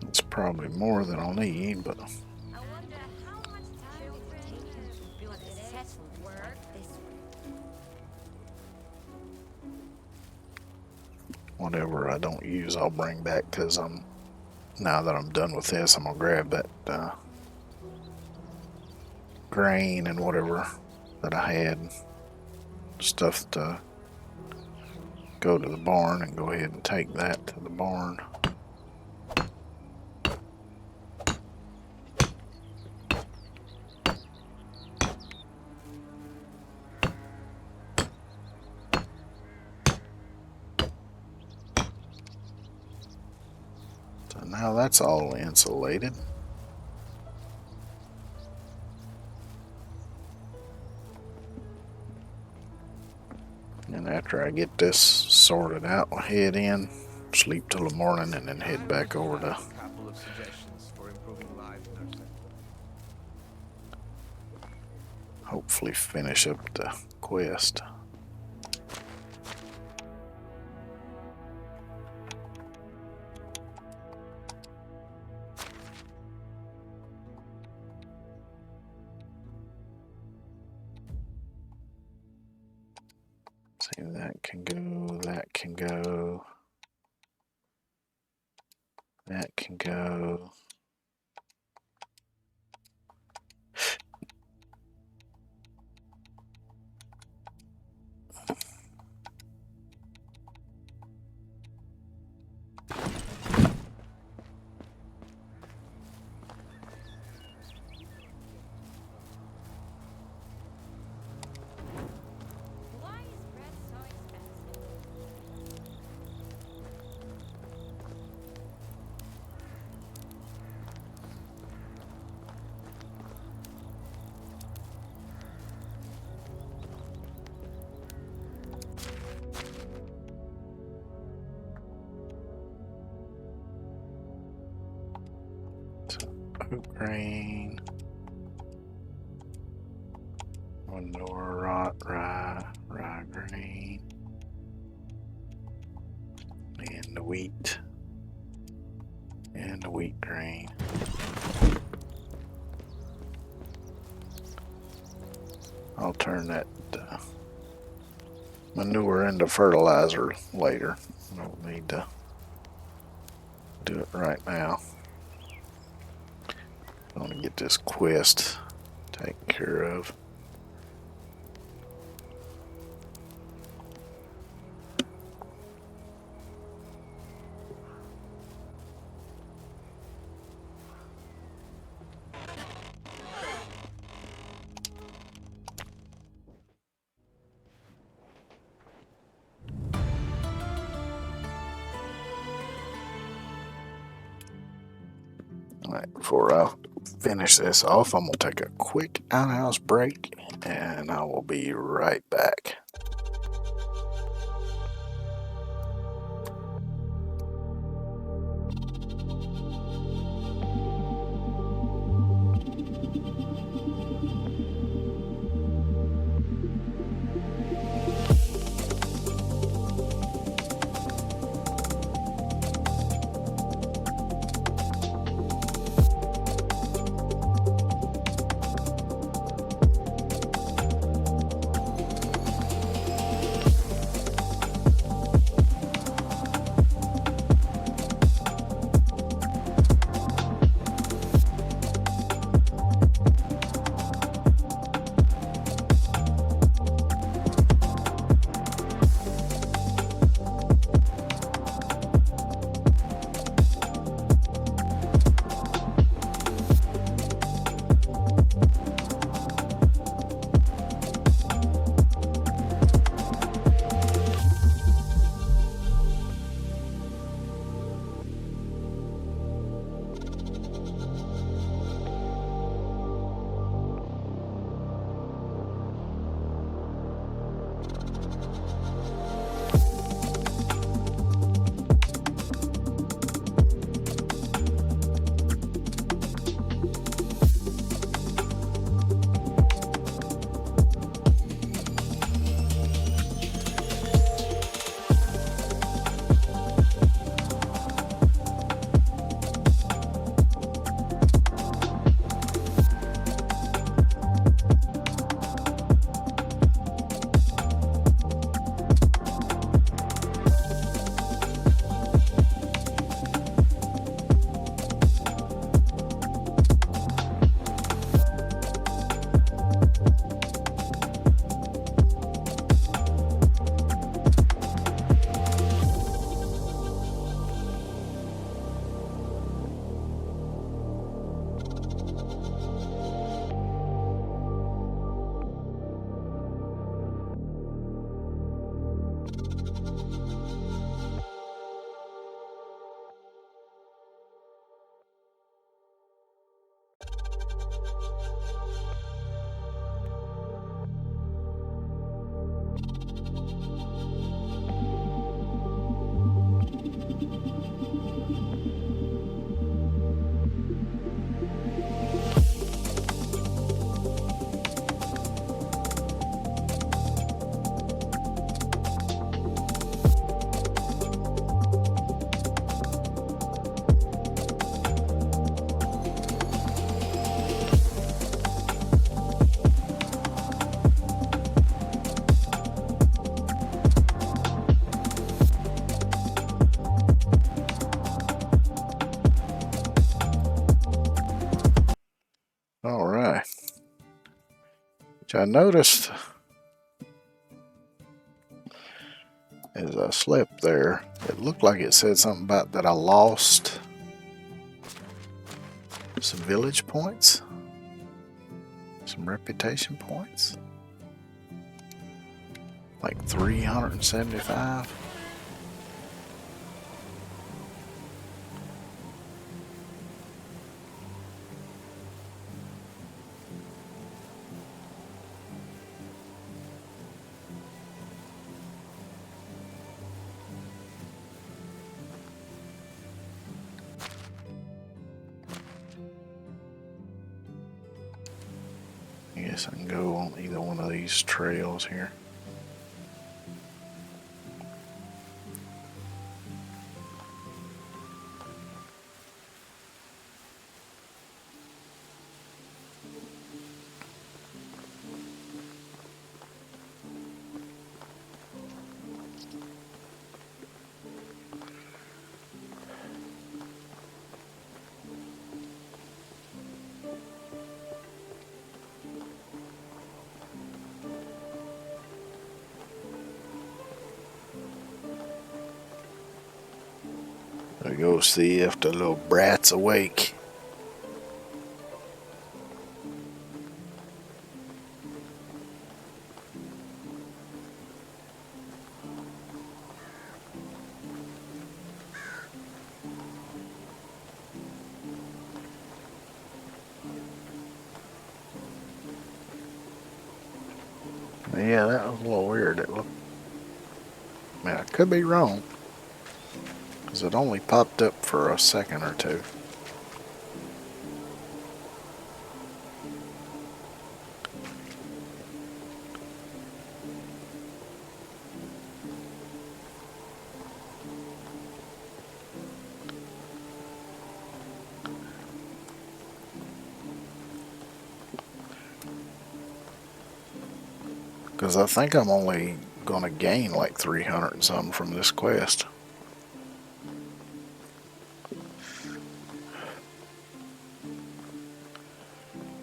It's probably more than I'll need, but I wonder how much time it would take him to build a settlement like this one. whatever I don't use, I'll bring back, because now that I'm done with this, I'm gonna grab that grain and whatever that I had, stuff to go to the barn, and go ahead and take that to the barn. So now that's all insulated. And after I get this sorted out, I'll head in, sleep till the morning, and then head back over to A couple of suggestions for improving life in our sector. hopefully finish up the quest. See, that can go, that can go, that can go. Why is bread so expensive? Oat grain, manure, rye grain, and the wheat, grain. I'll turn that manure into fertilizer later. I don't need to do it right now. I want to get this quest taken care of. Alright, before I finish this off, I'm going to take a quick outhouse break, and I will be right back. which I noticed as I slept there, it looked like it said something about that I lost some village points, some reputation points, like 375. I guess I can go on either one of these trails here. I go see if the little brat's awake. Yeah, that was a little weird. It looked. I mean, I could be wrong, because it only popped up for a second or two. Because I think I'm only going to gain like 300 and something from this quest.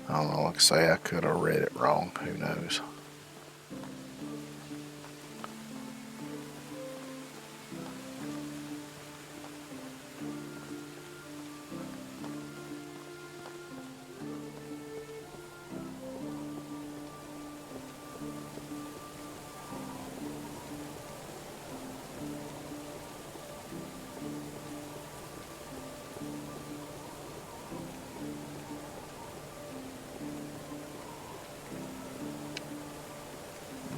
I don't know, like I say, I could have read it wrong. Who knows?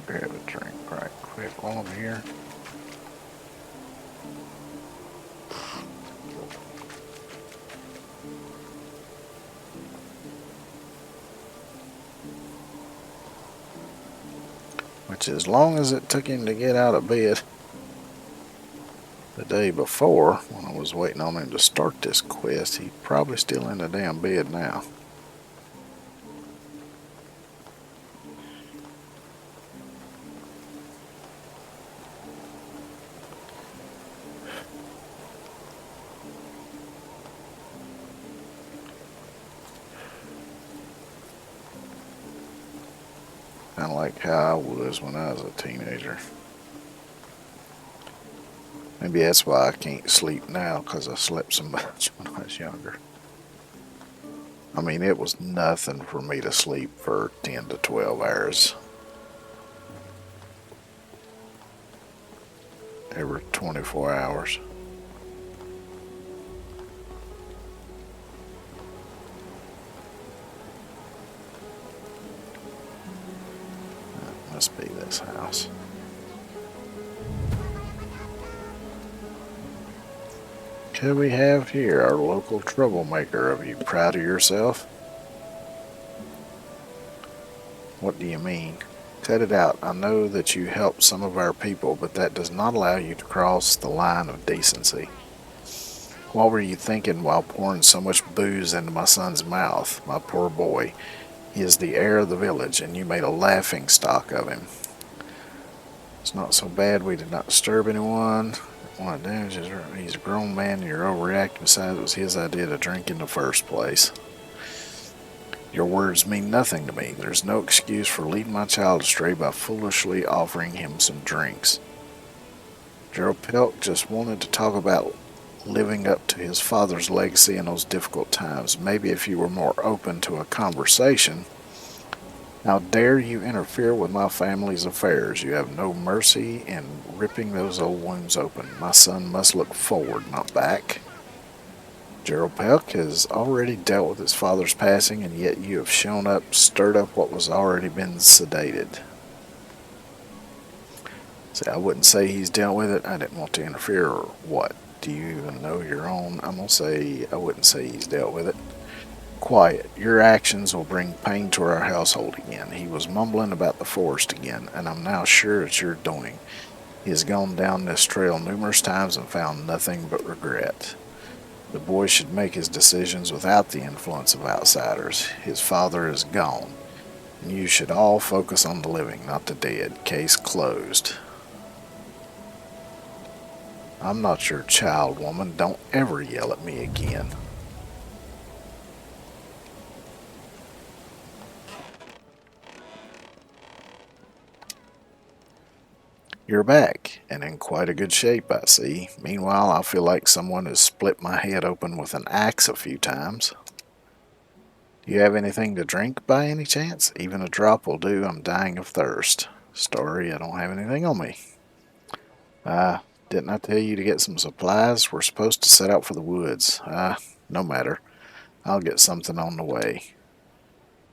Grab a drink right quick while I'm here. Which, as long as it took him to get out of bed the day before, when I was waiting on him to start this quest, he's probably still in the damn bed now. Kind of like how I was when I was a teenager. Maybe that's why I can't sleep now, because I slept so much when I was younger. I mean, it was nothing for me to sleep for 10 to 12 hours every 24 hours. That must be this house. Who we have here? Our local troublemaker. Are you proud of yourself? What do you mean? Cut it out. I know that you helped some of our people, but that does not allow you to cross the line of decency. What were you thinking while pouring so much booze into my son's mouth? My poor boy. He is the heir of the village, and you made a laughing stock of him. It's not so bad. We did not disturb anyone. One of the damages, he's a grown man and you're overreacting. Besides, it was his idea to drink in the first place. Your words mean nothing to me. There's no excuse for leading my child astray by foolishly offering him some drinks. Gerald Pelk just wanted to talk about living up to his father's legacy in those difficult times. Maybe if you were more open to a conversation. How dare you interfere with my family's affairs? You have no mercy in ripping those old wounds open. My son must look forward, not back. Gerald Pelk has already dealt with his father's passing, and yet you have shown up, stirred up what was already been sedated. See, I wouldn't say he's dealt with it. I didn't want to interfere or what. Do you even know your own? I'm going to say I wouldn't say he's dealt with it. Quiet. Your actions will bring pain to our household again. He was mumbling about the forest again, and I'm now sure it's your doing. He has gone down this trail numerous times and found nothing but regret. The boy should make his decisions without the influence of outsiders. His father is gone, and you should all focus on the living, not the dead. Case closed. I'm not your child, woman. Don't ever yell at me again. You're back, and in quite a good shape, I see. Meanwhile, I feel like someone has split my head open with an axe a few times. Do you have anything to drink by any chance? Even a drop will do. I'm dying of thirst. Sorry, I don't have anything on me. Didn't I tell you to get some supplies? We're supposed to set out for the woods. No matter. I'll get something on the way.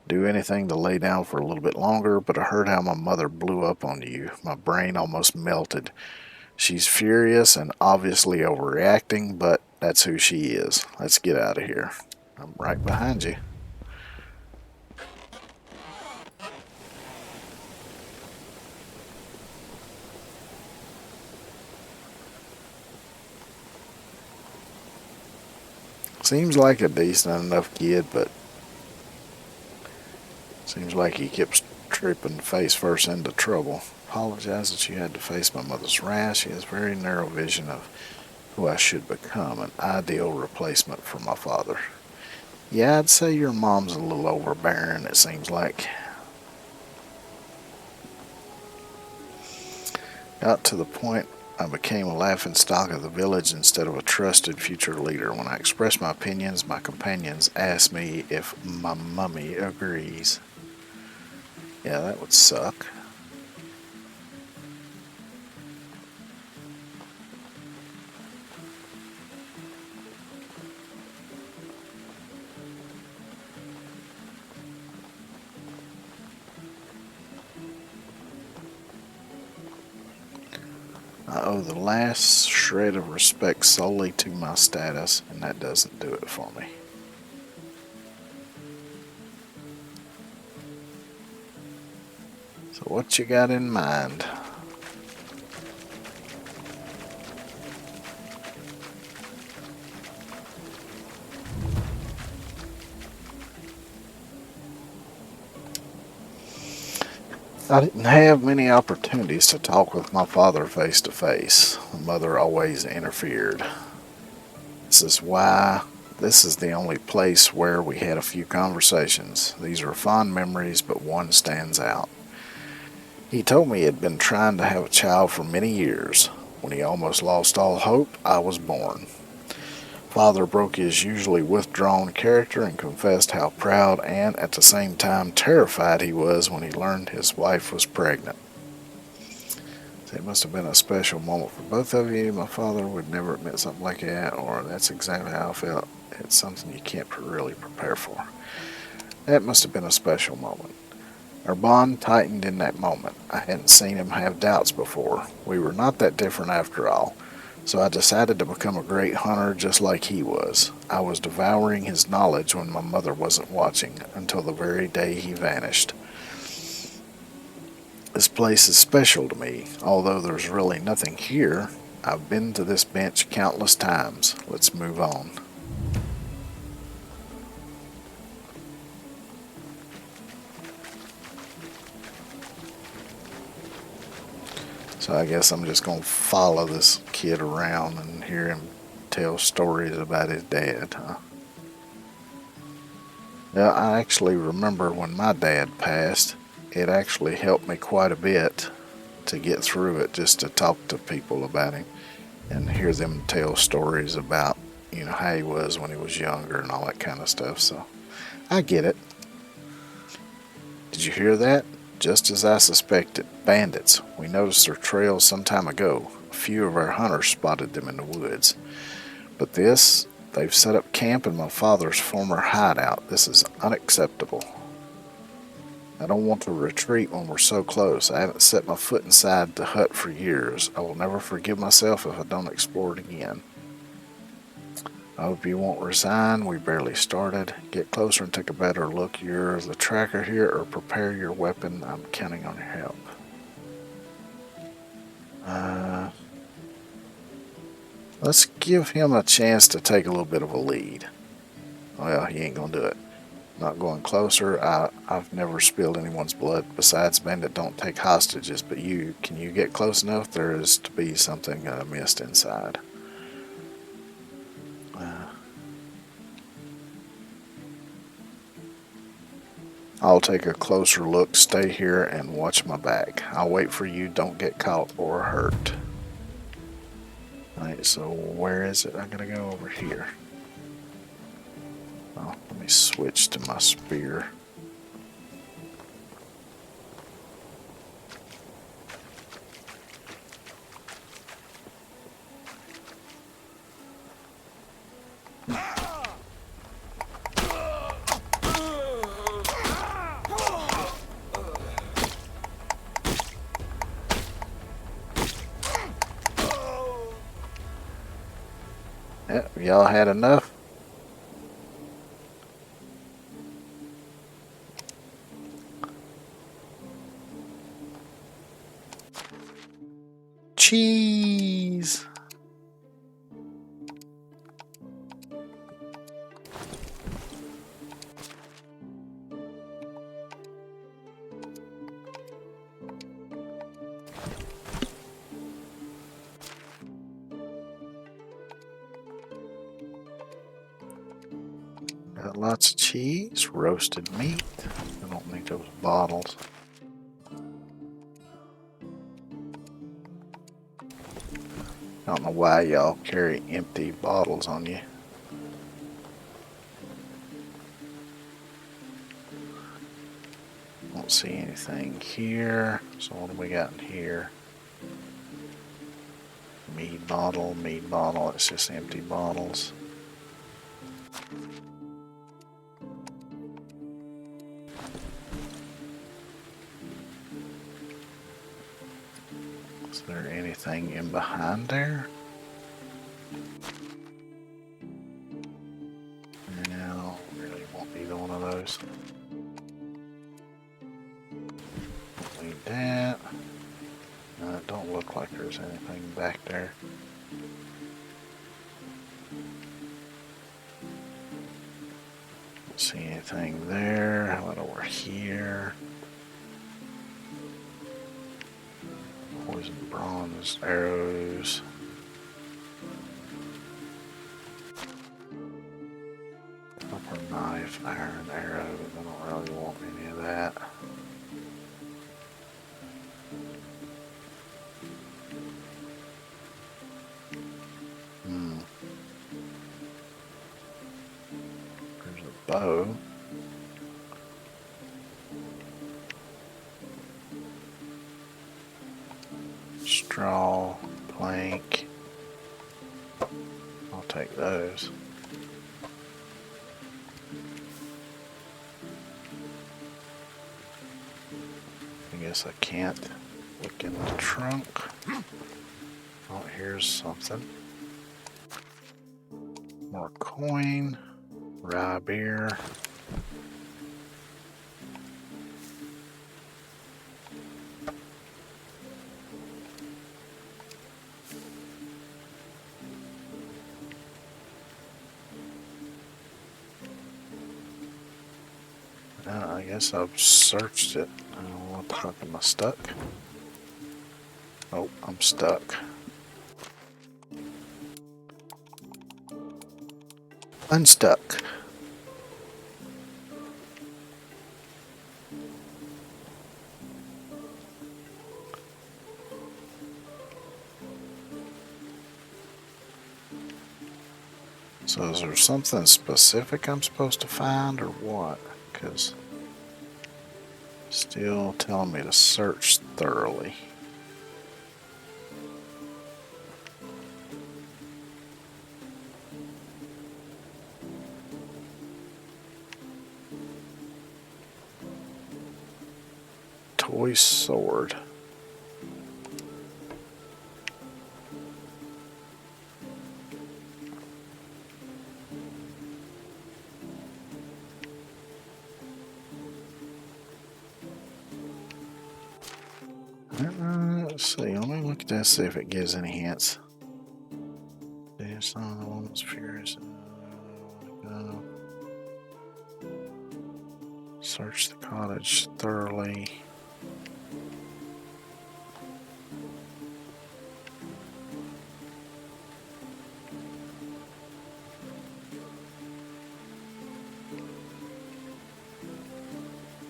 Do anything to lay down for a little bit longer, but I heard how my mother blew up on you. My brain almost melted. She's furious and obviously overreacting, but that's who she is. Let's get out of here. I'm right behind you. Seems like a decent enough kid, but seems like he keeps tripping face first into trouble. Apologize that you had to face my mother's wrath. She has very narrow vision of who I should become, an ideal replacement for my father. Yeah, I'd say your mom's a little overbearing, it seems like. Got to the point I became a laughingstock of the village instead of a trusted future leader. When I express my opinions, my companions ask me if my mummy agrees. Yeah, that would suck. I owe the last shred of respect solely to my status, and that doesn't do it for me. So what you got in mind? I didn't have many opportunities to talk with my father face to face. My mother always interfered. This is the only place where we had a few conversations. These are fond memories, but one stands out. He told me he had been trying to have a child for many years. When he almost lost all hope, I was born. Father broke his usually withdrawn character and confessed how proud and at the same time terrified he was when he learned his wife was pregnant. It must have been a special moment for both of you. My father would never admit something like that, or that's exactly how I felt. It's something you can't really prepare for. That must have been a special moment. Our bond tightened in that moment. I hadn't seen him have doubts before. We were not that different after all. So I decided to become a great hunter just like he was. I was devouring his knowledge when my mother wasn't watching, until the very day he vanished. This place is special to me, although there's really nothing here. I've been to this bench countless times. Let's move on. So I guess I'm just going to follow this kid around and hear him tell stories about his dad, huh? Now, I actually remember when my dad passed, it actually helped me quite a bit to get through it, just to talk to people about him and hear them tell stories about, how he was when he was younger and all that kind of stuff. So I get it. Did you hear that? Just as I suspected, bandits. We noticed their trails some time ago. A few of our hunters spotted them in the woods. But they've set up camp in my father's former hideout. This is unacceptable. I don't want to retreat when we're so close. I haven't set my foot inside the hut for years. I will never forgive myself if I don't explore it again. I hope you won't resign. We barely started. Get closer and take a better look. You're the tracker here, or prepare your weapon. I'm counting on your help. Let's give him a chance to take a little bit of a lead. Well, he ain't gonna do it. Not going closer. I've never spilled anyone's blood. Besides, bandit don't take hostages. But can you get close enough? There is to be something missed inside. I'll take a closer look. Stay here and watch my back. I'll wait for you. Don't get caught or hurt. Alright, so where is it? I gotta go over here. Oh, let me switch to my spear. Yep, y'all had enough? Cheese! Got lots of cheese, roasted meat. I don't need those bottles. I don't know why y'all carry empty bottles on you. Don't see anything here. So what do we got in here? Mead bottle, it's just empty bottles. Is there anything in behind there? No, really won't need one of those. Don't need that. It don't look like there's anything back there. Don't see anything there. How about over here? Poison bronze, arrows. Copper knife, iron arrow. I don't really want any of that. There's a bow. Straw, plank. I'll take those. I guess I can't look in the trunk. Oh, here's something. More coin, rye beer. I guess I've searched it. What the fuck, am I stuck? Oh, I'm stuck. Unstuck. So is there something specific I'm supposed to find or what? Because still telling me to search thoroughly. Toy sword. Let's see. Let me look at that, see if it gives any hints. There's on the woman's furious. Search the cottage thoroughly.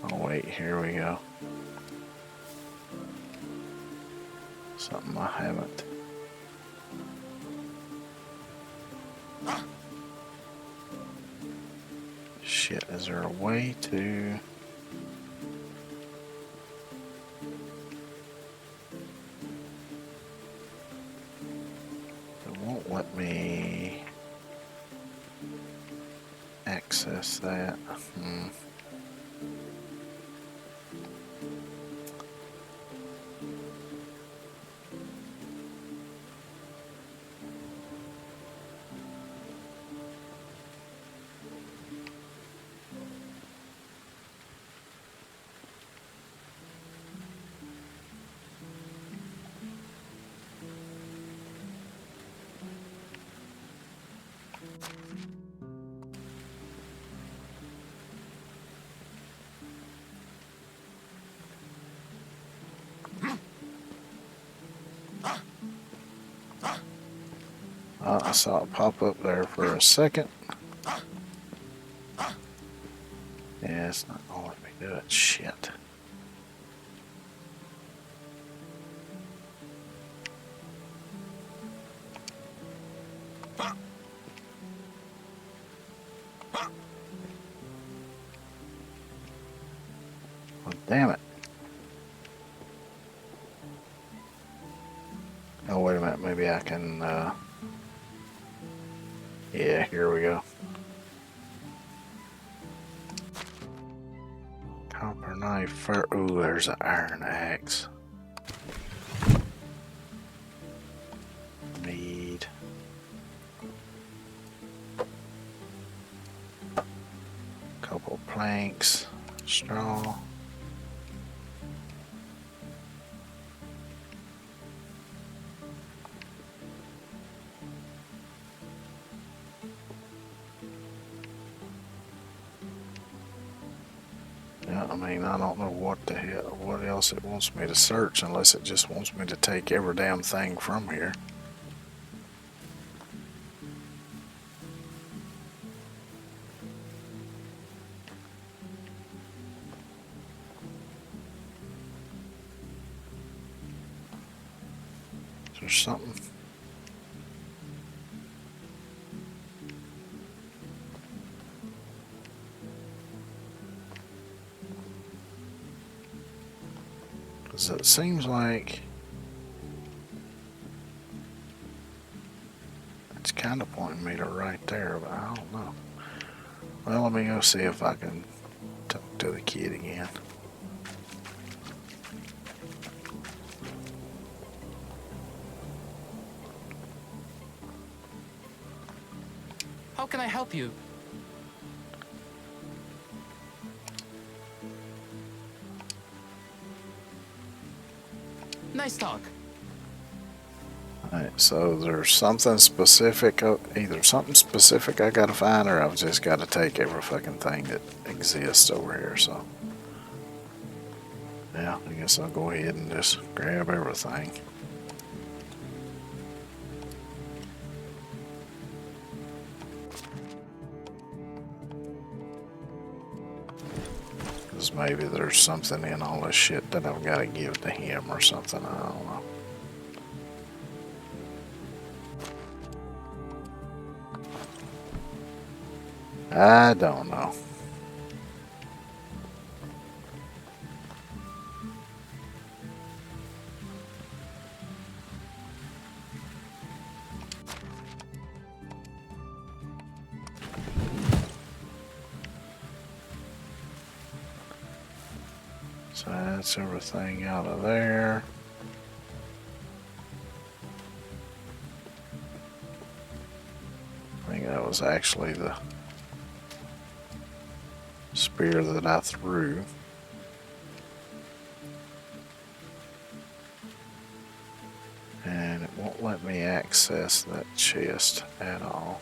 Oh wait, here we go. Something I haven't. Shit, is there a way to... It won't let me access that. I saw it pop up there for a second. Yeah, it's not gonna let me do it. Shit. Oh, damn it. Oh, wait a minute. Maybe I can, yeah, here we go. Copper knife. Ooh, there's an iron axe. Need. Couple planks. Straw. Yeah, I mean, I don't know what the hell, what else it wants me to search unless it just wants me to take every damn thing from here. Is there something? Because it seems like it's kind of pointing me to right there, but I don't know. Well, let me go see if I can talk to the kid again. How can I help you? Nice talk. Alright, so there's something specific, either something specific I gotta find, or I've just gotta take every fucking thing that exists over here, so. Yeah, I guess I'll go ahead and just grab everything. Because maybe there's something in all this shit that I've gotta give to him or something, I don't know. I don't know. So that's everything out of there. I think that was actually the spear that I threw. And it won't let me access that chest at all.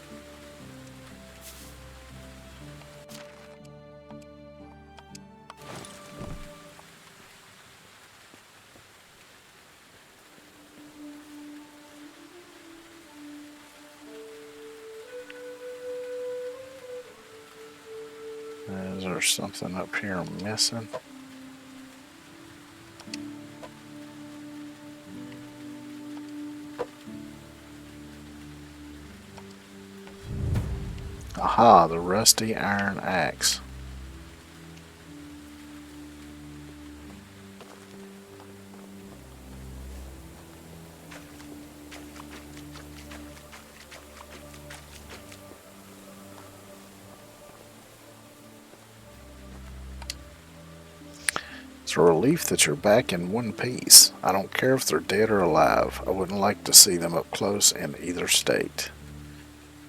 Is there something up here I'm missing? Aha, the rusty iron axe. It's a relief that you're back in one piece. I don't care if they're dead or alive. I wouldn't like to see them up close in either state.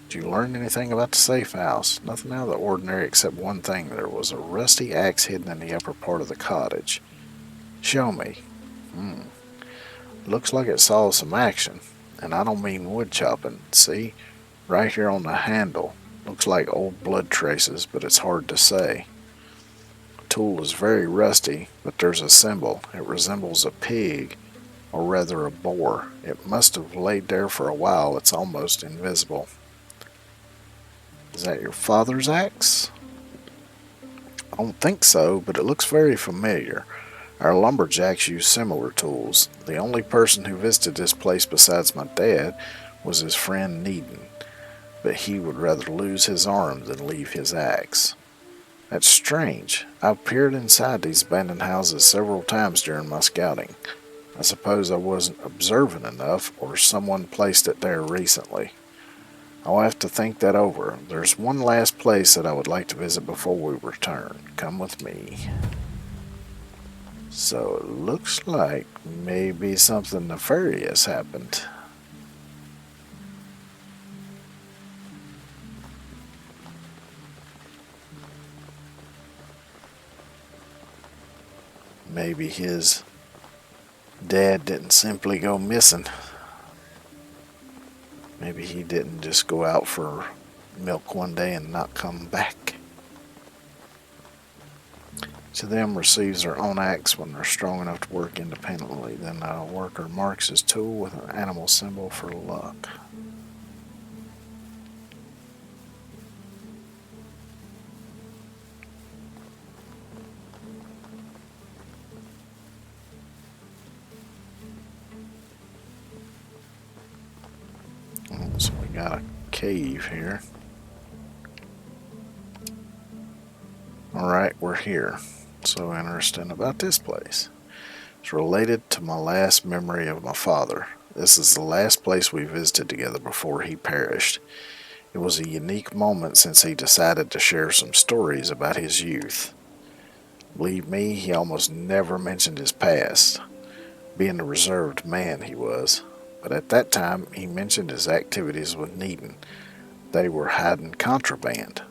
Did you learn anything about the safe house? Nothing out of the ordinary except one thing. There was a rusty axe hidden in the upper part of the cottage. Show me. Looks like it saw some action. And I don't mean wood chopping. See? Right here on the handle. Looks like old blood traces, but it's hard to say. The tool is very rusty, but there's a symbol. It resembles a pig, or rather a boar. It must have laid there for a while. It's almost invisible. Is that your father's axe? I don't think so, but it looks very familiar. Our lumberjacks use similar tools. The only person who visited this place besides my dad was his friend Needon, but he would rather lose his arm than leave his axe. That's strange. I've peered inside these abandoned houses several times during my scouting. I suppose I wasn't observant enough, or someone placed it there recently. I'll have to think that over. There's one last place that I would like to visit before we return. Come with me. So it looks like maybe something nefarious happened. Maybe his dad didn't simply go missing. Maybe he didn't just go out for milk one day and not come back. Each of them receives their own axe when they're strong enough to work independently. Then a worker marks his tool with an animal symbol for luck. So we got a cave here. Alright, we're here. So interesting about this place. It's related to my last memory of my father. This is the last place we visited together before he perished. It was a unique moment since he decided to share some stories about his youth. Believe me, he almost never mentioned his past, being the reserved man he was. But at that time, he mentioned his activities with Needon. They were hiding contraband.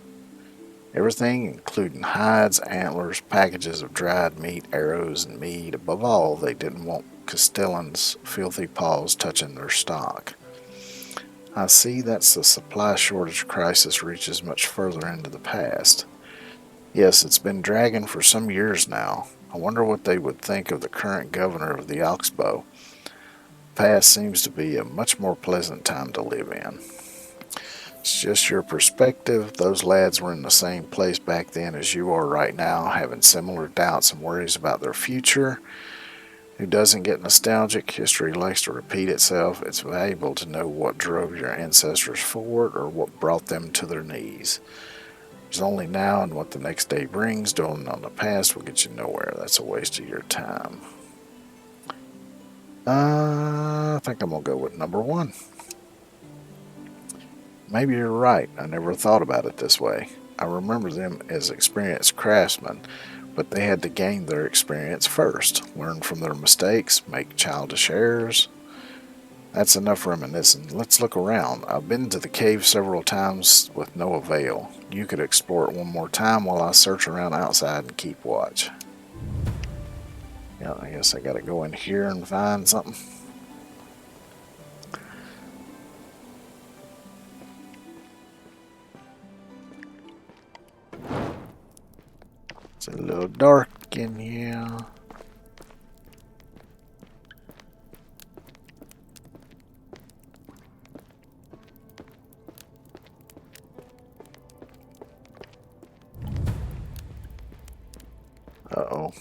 Everything, including hides, antlers, packages of dried meat, arrows, and meat. Above all, they didn't want Castellan's filthy paws touching their stock. I see that the supply shortage crisis reaches much further into the past. Yes, it's been dragging for some years now. I wonder what they would think of the current governor of the Oxbow. Past seems to be a much more pleasant time to live in. It's just your perspective. Those lads were in the same place back then as you are right now, having similar doubts and worries about their future. Who doesn't get nostalgic? History likes to repeat itself. It's valuable to know what drove your ancestors forward or what brought them to their knees. There's only now and what the next day brings. Dwelling on the past will get you nowhere. That's a waste of your time. I think I'm going to go with number 1. Maybe you're right. I never thought about it this way. I remember them as experienced craftsmen, but they had to gain their experience first, learn from their mistakes, make childish errors. That's enough reminiscing. Let's look around. I've been to the cave several times with no avail. You could explore it one more time while I search around outside and keep watch. Yeah, I guess I gotta go in here and find something. It's a little dark in here. Uh-oh.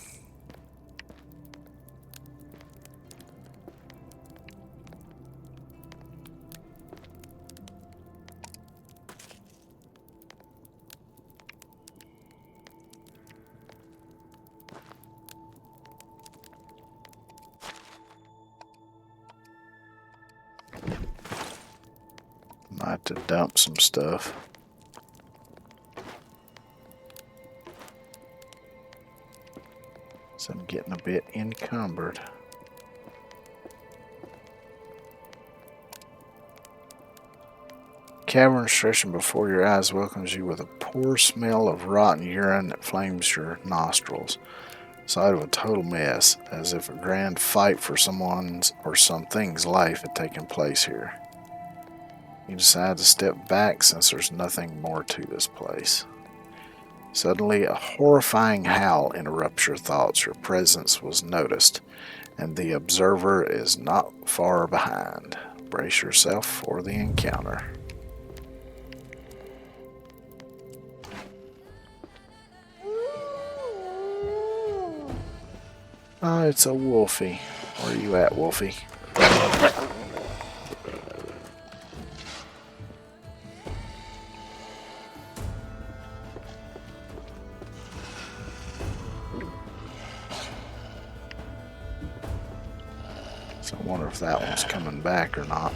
Might have to dump some stuff. So I'm getting a bit encumbered. Cavern stretching before your eyes welcomes you with a poor smell of rotten urine that flames your nostrils. Sight of a total mess, as if a grand fight for someone's or something's life had taken place here. You decide to step back since there's nothing more to this place. Suddenly, a horrifying howl interrupts your thoughts. Your presence was noticed, and the observer is not far behind. Brace yourself for the encounter. Oh, it's a wolfie. Where are you at, wolfie? So I wonder if that one's coming back or not.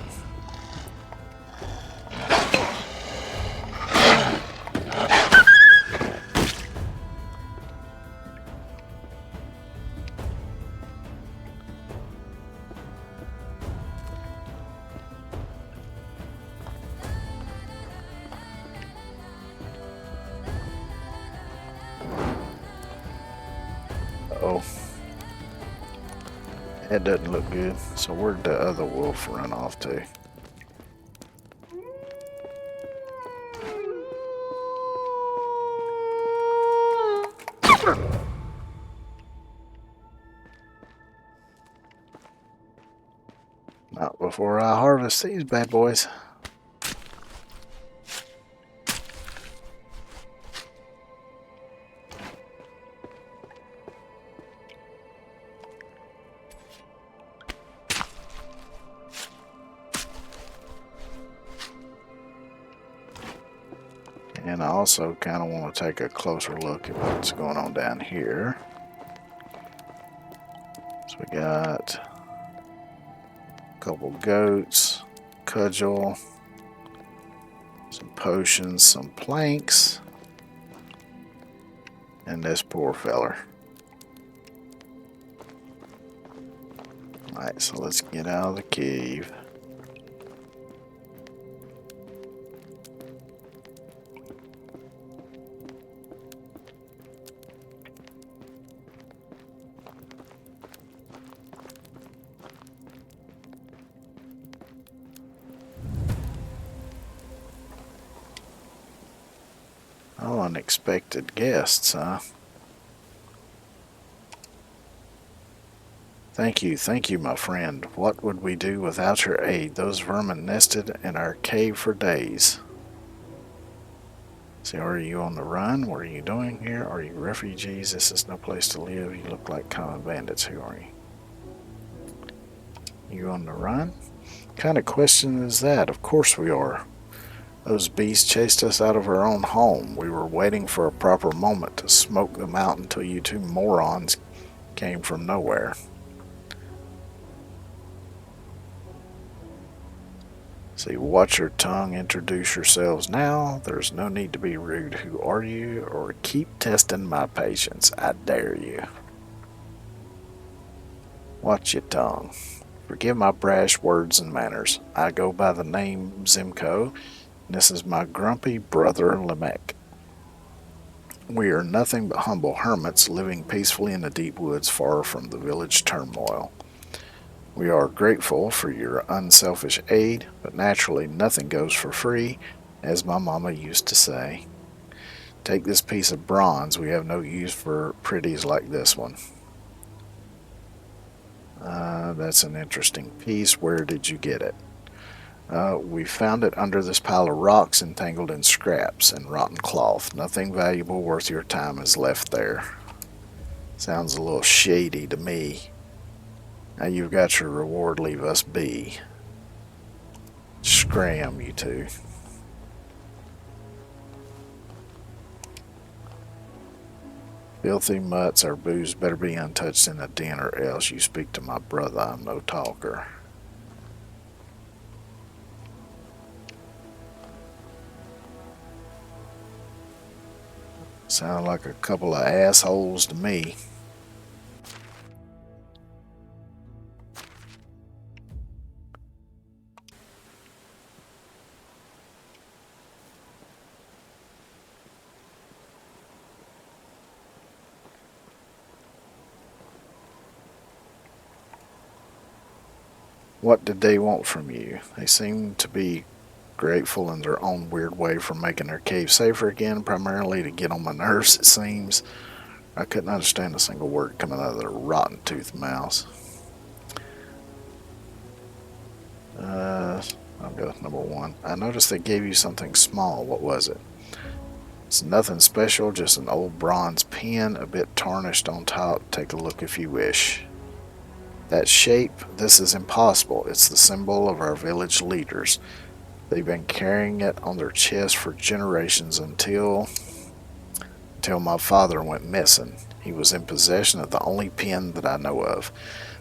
Uh-oh. That doesn't look good. So where'd the other wolf run off to? Not before I harvest these bad boys. And I also kind of want to take a closer look at what's going on down here. So we got a couple goats, cudgel, some potions, some planks, and this poor feller. Alright, so let's get out of the cave. Oh, unexpected guests, huh? Thank you, my friend. What would we do without your aid? Those vermin nested in our cave for days. So are you on the run? What are you doing here? Are you refugees? This is no place to live. You look like common bandits. Who are you? You on the run? What kind of question is that? Of course we are. Those beasts chased us out of our own home. We were waiting for a proper moment to smoke them out until you two morons came from nowhere. See, watch your tongue, introduce yourselves now. There's no need to be rude. Who are you? Or keep testing my patience. I dare you. Watch your tongue. Forgive my brash words and manners. I go by the name Zimko, and this is my grumpy brother Lamech. We are nothing but humble hermits living peacefully in the deep woods far from the village turmoil. We are grateful for your unselfish aid, but naturally nothing goes for free, as my mama used to say. Take this piece of bronze. We have no use for pretties like this one. That's an interesting piece. Where did you get it? We found it under this pile of rocks entangled in scraps and rotten cloth. Nothing valuable worth your time is left there. Sounds a little shady to me. Now you've got your reward, leave us be. Scram, you two. Filthy mutts, our booze better be untouched in the den, or else you speak to my brother. I'm no talker. Sound like a couple of assholes to me. What did they want from you? They seem to be grateful in their own weird way for making their cave safer again, primarily to get on my nerves, it seems. I couldn't understand a single word coming out of their rotten toothed mouths. I'll go with number one. I noticed they gave you something small. What was it? It's nothing special, just an old bronze pen, a bit tarnished on top. Take a look if you wish. That shape, this is impossible. It's the symbol of our village leaders. They've been carrying it on their chest for generations until my father went missing. He was in possession of the only pen that I know of.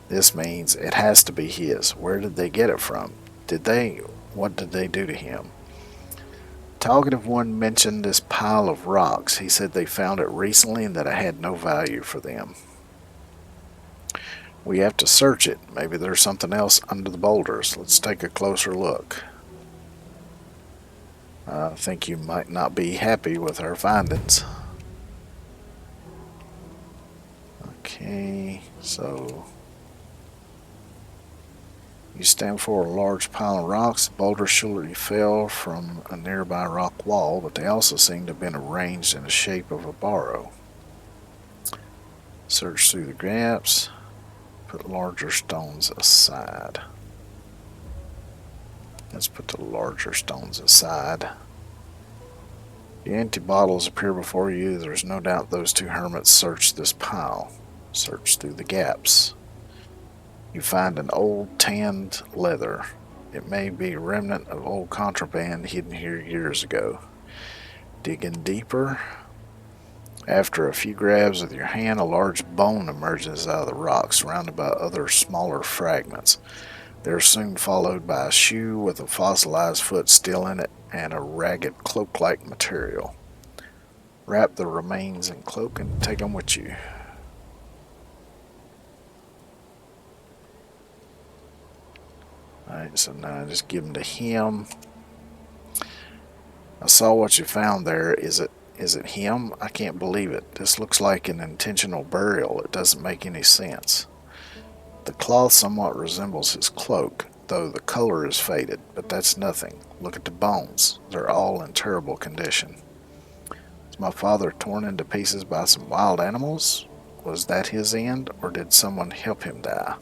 This means it has to be his. Where did they get it from? What did they do to him? Talkative one mentioned this pile of rocks. He said they found it recently and that it had no value for them. We have to search it. Maybe there's something else under the boulders. Let's take a closer look. I think you might not be happy with our findings. Okay, so you stand for a large pile of rocks. The boulders surely fell from a nearby rock wall, but they also seem to have been arranged in the shape of a barrow. Search through the gaps. Put larger stones aside. Let's put the larger stones aside. The empty bottles appear before you. There's no doubt those two hermits searched this pile. Search through the gaps. You find an old tanned leather. It may be a remnant of old contraband hidden here years ago. Digging deeper. After a few grabs with your hand, a large bone emerges out of the rock, surrounded by other smaller fragments. They're soon followed by a shoe with a fossilized foot still in it and a ragged cloak-like material. Wrap the remains in cloak and take them with you. Alright, so now I just give them to him. I saw what you found there. Is it him? I can't believe it. This looks like an intentional burial. It doesn't make any sense. The cloth somewhat resembles his cloak, though the color is faded, but that's nothing. Look at the bones. They're all in terrible condition. Was my father torn into pieces by some wild animals? Was that his end, or did someone help him die?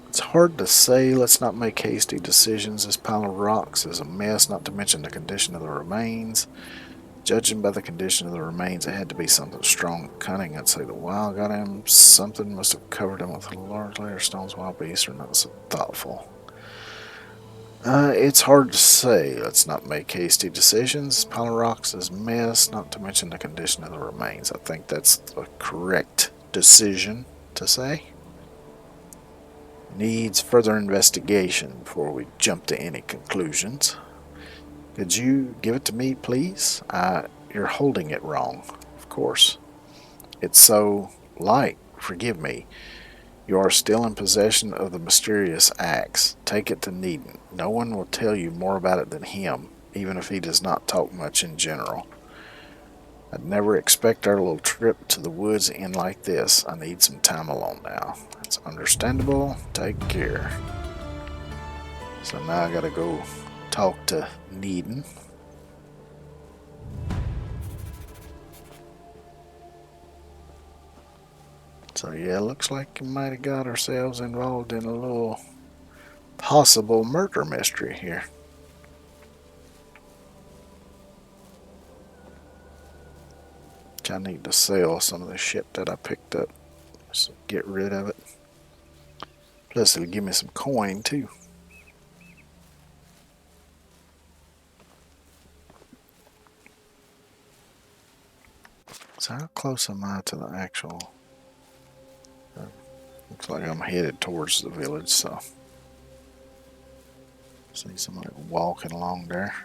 It's hard to say. Let's not make hasty decisions. This pile of rocks is a mess, not to mention the condition of the remains. Judging by the condition of the remains, it had to be something strong and cunning. I'd say the wild got him. Something must have covered him with a large layer of stones, wild beasts, or not so thoughtful. It's hard to say. Let's not make hasty decisions. Pile of rocks is mess, not to mention the condition of the remains. I think that's the correct decision to say. Needs further investigation before we jump to any conclusions. Could you give it to me, please? You're holding it wrong, of course. It's so light. Forgive me. You are still in possession of the mysterious axe. Take it to Needon. No one will tell you more about it than him, even if he does not talk much in general. I'd never expect our little trip to the woods to end like this. I need some time alone now. It's understandable. Take care. So now I gotta go talk to Needon. So yeah, looks like we might have got ourselves involved in a little possible murder mystery here. I need to sell some of the shit that I picked up. So get rid of it. Plus it'll give me some coin too. So how close am I to the actual... looks like I'm headed towards the village, so... See somebody walking along there.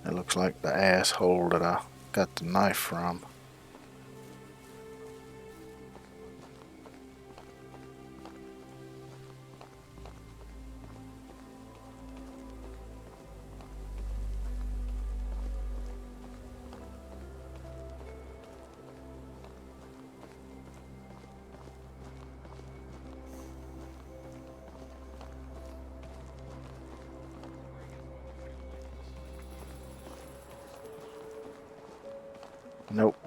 It looks like the asshole that I got the knife from. Nope.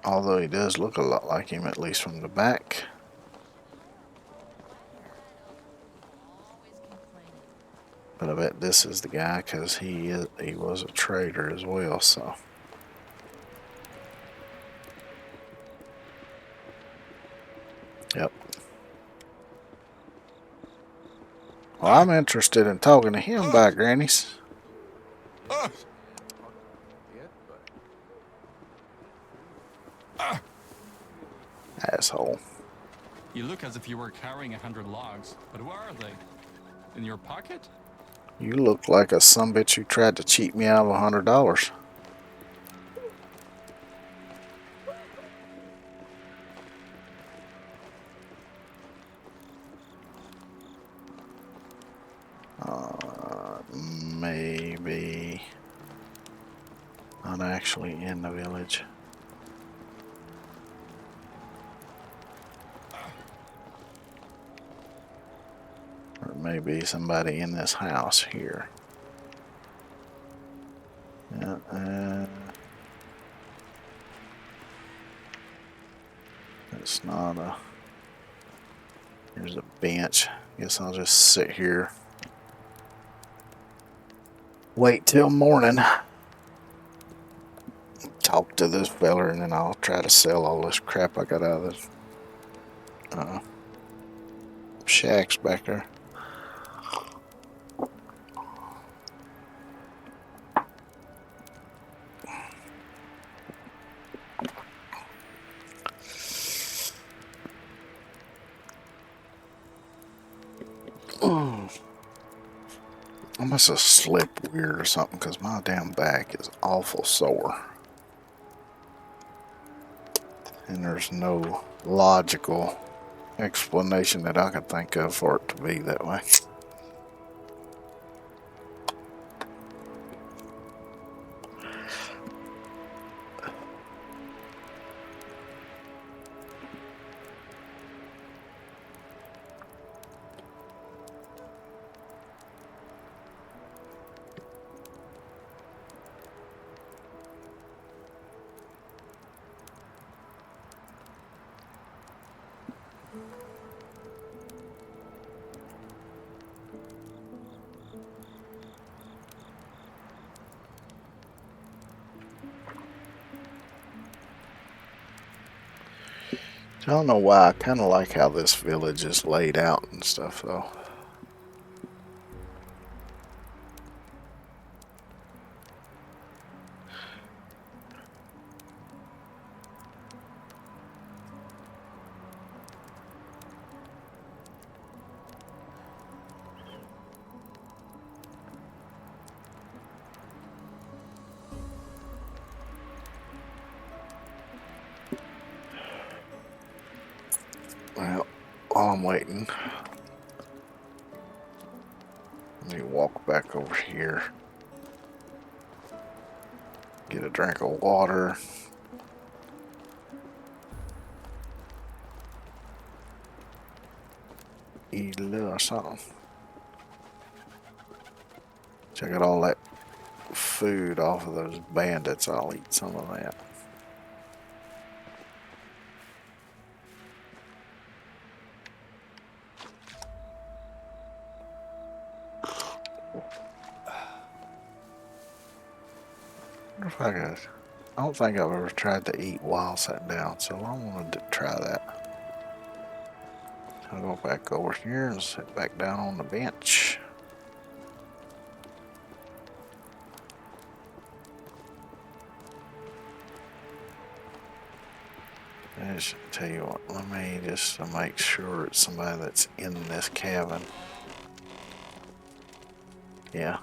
Although he does look a lot like him, at least from the back. But I bet this is the guy because he was a trader as well, so. Yep. Well, I'm interested in talking to him by grannies. Asshole. You look as if you were carrying 100 logs, but where are they? In your pocket? You look like a sumbitch who tried to cheat me out of $100. Maybe not actually in the village. Or maybe somebody in this house here. Yeah, it's not a... Here's a bench. Guess I'll just sit here. Wait till morning. Talk to this fella and then I'll try to sell all this crap I got out of this shacks back there. I must have slept weird or something because my damn back is awful sore. And there's no logical explanation that I can think of for it to be that way. I don't know why. I kind of like how this village is laid out and stuff, though. Well, while I'm waiting, let me walk back over here. Get a drink of water. Eat a little something. Check out all that food off of those bandits. I'll eat some of that. I don't think I've ever tried to eat while sitting down, so I wanted to try that. I'll go back over here and sit back down on the bench. I should tell you what, let me just make sure it's somebody that's in this cabin. Yeah.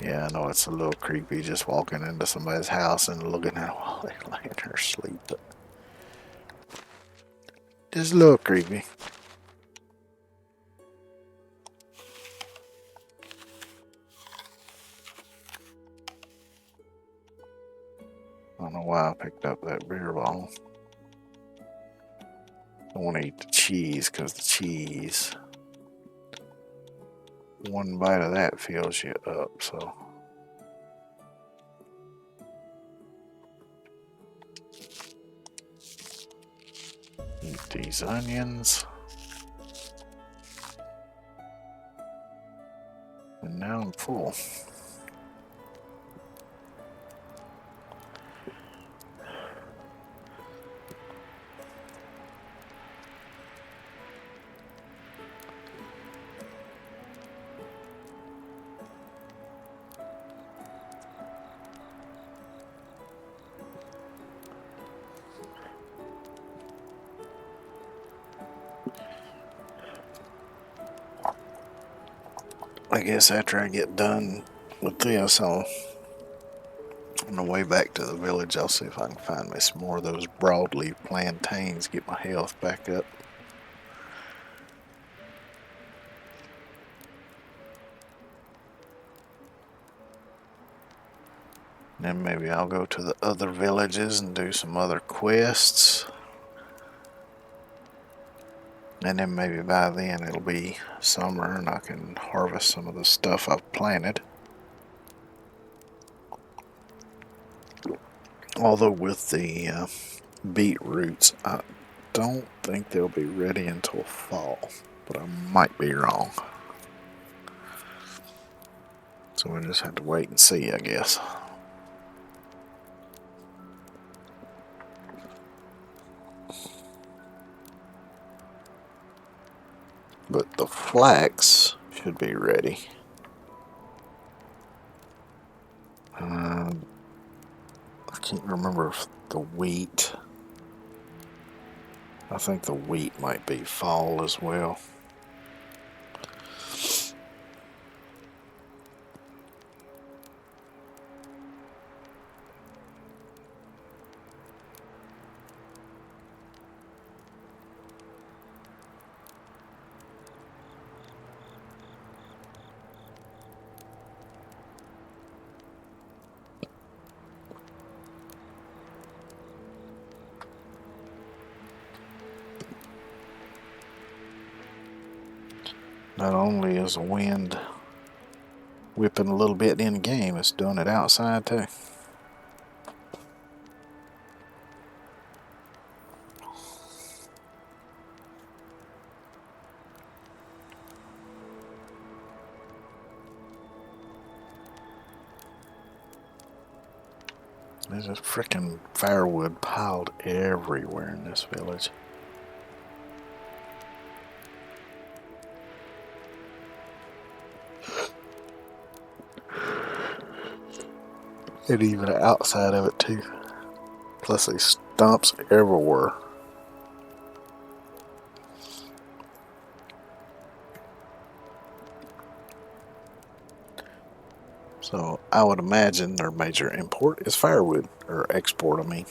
Yeah, I know it's a little creepy just walking into somebody's house and looking at them while they're laying there asleep, but just a little creepy. I don't know why I picked up that beer bottle. I want to eat the cheese because the cheese, one bite of that fills you up, so. Eat these onions. And now I'm full. I guess after I get done with this, on the way back to the village, I'll see if I can find me some more of those broadleaf plantains, get my health back up. Then maybe I'll go to the other villages and do some other quests. And then maybe by then it'll be summer and I can harvest some of the stuff I've planted. Although with the beetroots, I don't think they'll be ready until fall, but I might be wrong. So we'll just have to wait and see, I guess. But the flax should be ready. I can't remember if the wheat. I think the wheat might be fall as well. Not only is the wind whipping a little bit in the game, it's doing it outside too. There's a freaking firewood piled everywhere in this village. And even outside of it too. Plus these stumps everywhere. So I would imagine their major import is firewood, or export I mean.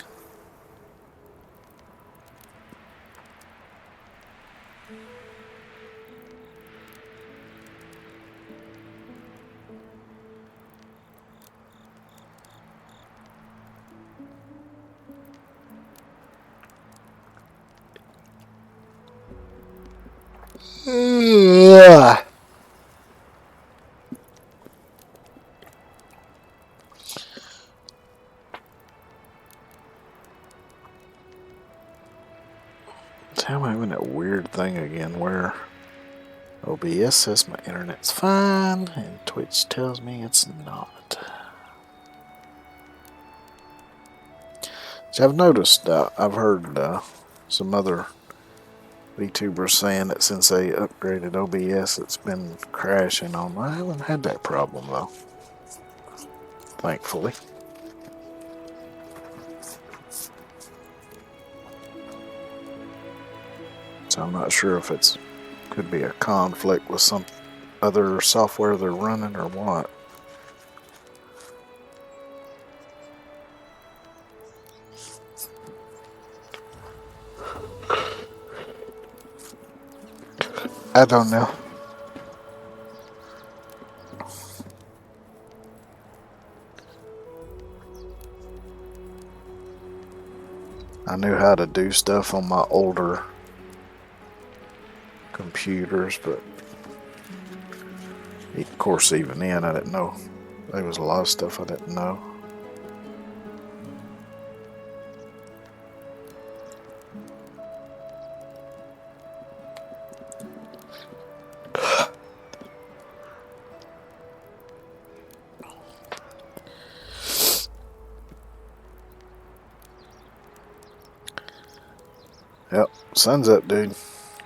Ugh. Tell me when that weird thing again where OBS says my internet's fine and Twitch tells me it's not. So I've noticed, I've heard some other VTubers saying that since they upgraded OBS it's been crashing on. I haven't had that problem though, thankfully. So I'm not sure if it's could be a conflict with some other software they're running or what. I don't know. I knew how to do stuff on my older computers, but of course even then I didn't know. There was a lot of stuff I didn't know. Yep, sun's up, dude.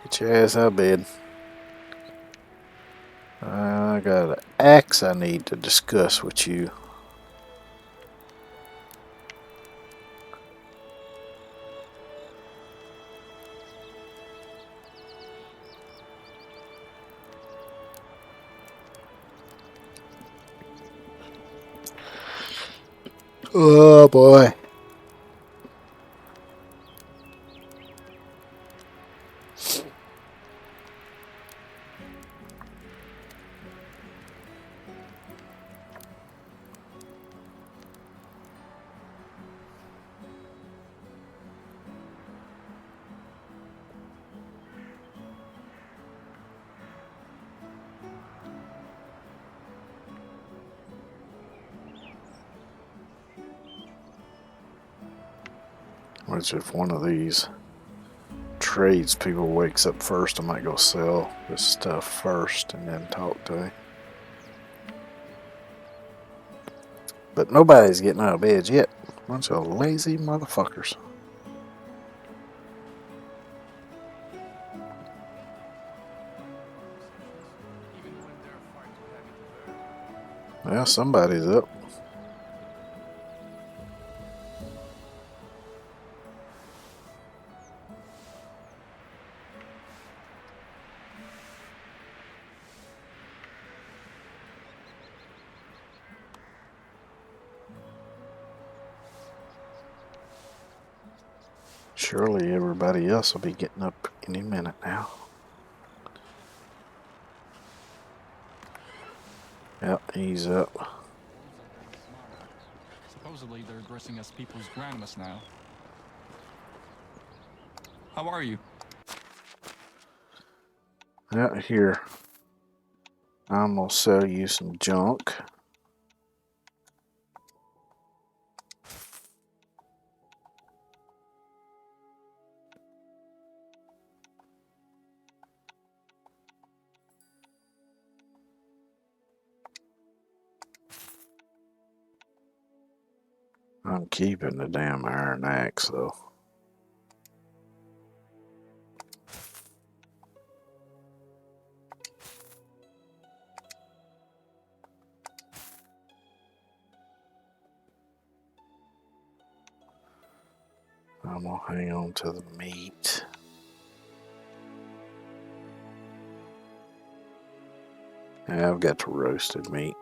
Get your ass out of bed. I got an axe I need to discuss with you. Oh boy. Which if one of these trades people wakes up first, I might go sell this stuff first and then talk to him. But nobody's getting out of bed yet. Bunch of lazy motherfuckers. Well, somebody's up. Surely everybody else will be getting up any minute now. Yep, he's up. Supposedly they're dressing as people's grandmas now. How are you? Out here. I'm gonna sell you some junk. I'm keeping the damn iron axe, though. I'm gonna hang on to the meat. Yeah, I've got the roasted meat.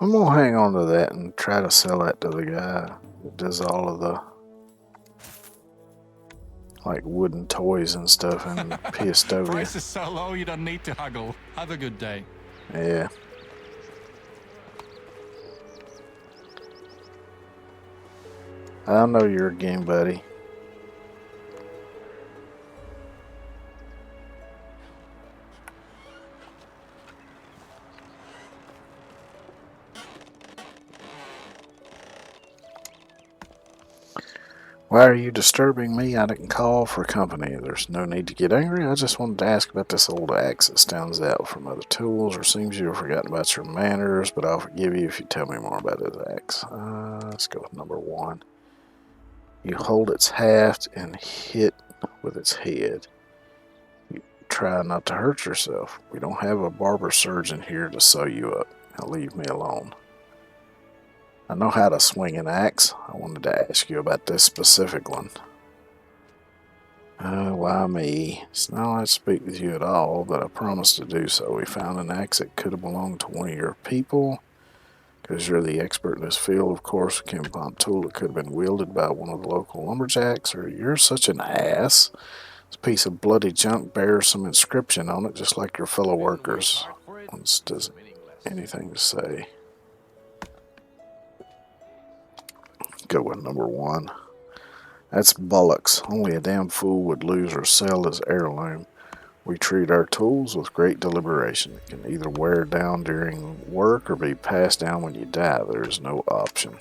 I'm gonna hang on to that and try to sell that to the guy that does all of the like wooden toys and stuff in Piastovia. Price is so low you don't need to haggle. Have a good day. Yeah. I know your game, buddy. Why are you disturbing me? I didn't call for company. There's no need to get angry. I just wanted to ask about this old axe that stands out from other tools, or seems you have forgotten about your manners, but I'll forgive you if you tell me more about this axe. Let's go with number 1. You hold its haft and hit with its head. You try not to hurt yourself. We don't have a barber surgeon here to sew you up. Now leave me alone. I know how to swing an axe. I wanted to ask you about this specific one. Why me? It's not like I speak with you at all, but I promised to do so. We found an axe that could have belonged to one of your people. Because you're the expert in this field, of course, it came upon a tool that could have been wielded by one of the local lumberjacks, or you're such an ass. This piece of bloody junk bears some inscription on it, just like your fellow workers. Once does anything to say. Go with number 1. That's bollocks. Only a damn fool would lose or sell his heirloom. We treat our tools with great deliberation. It can either wear down during work or be passed down when you die. There is no option.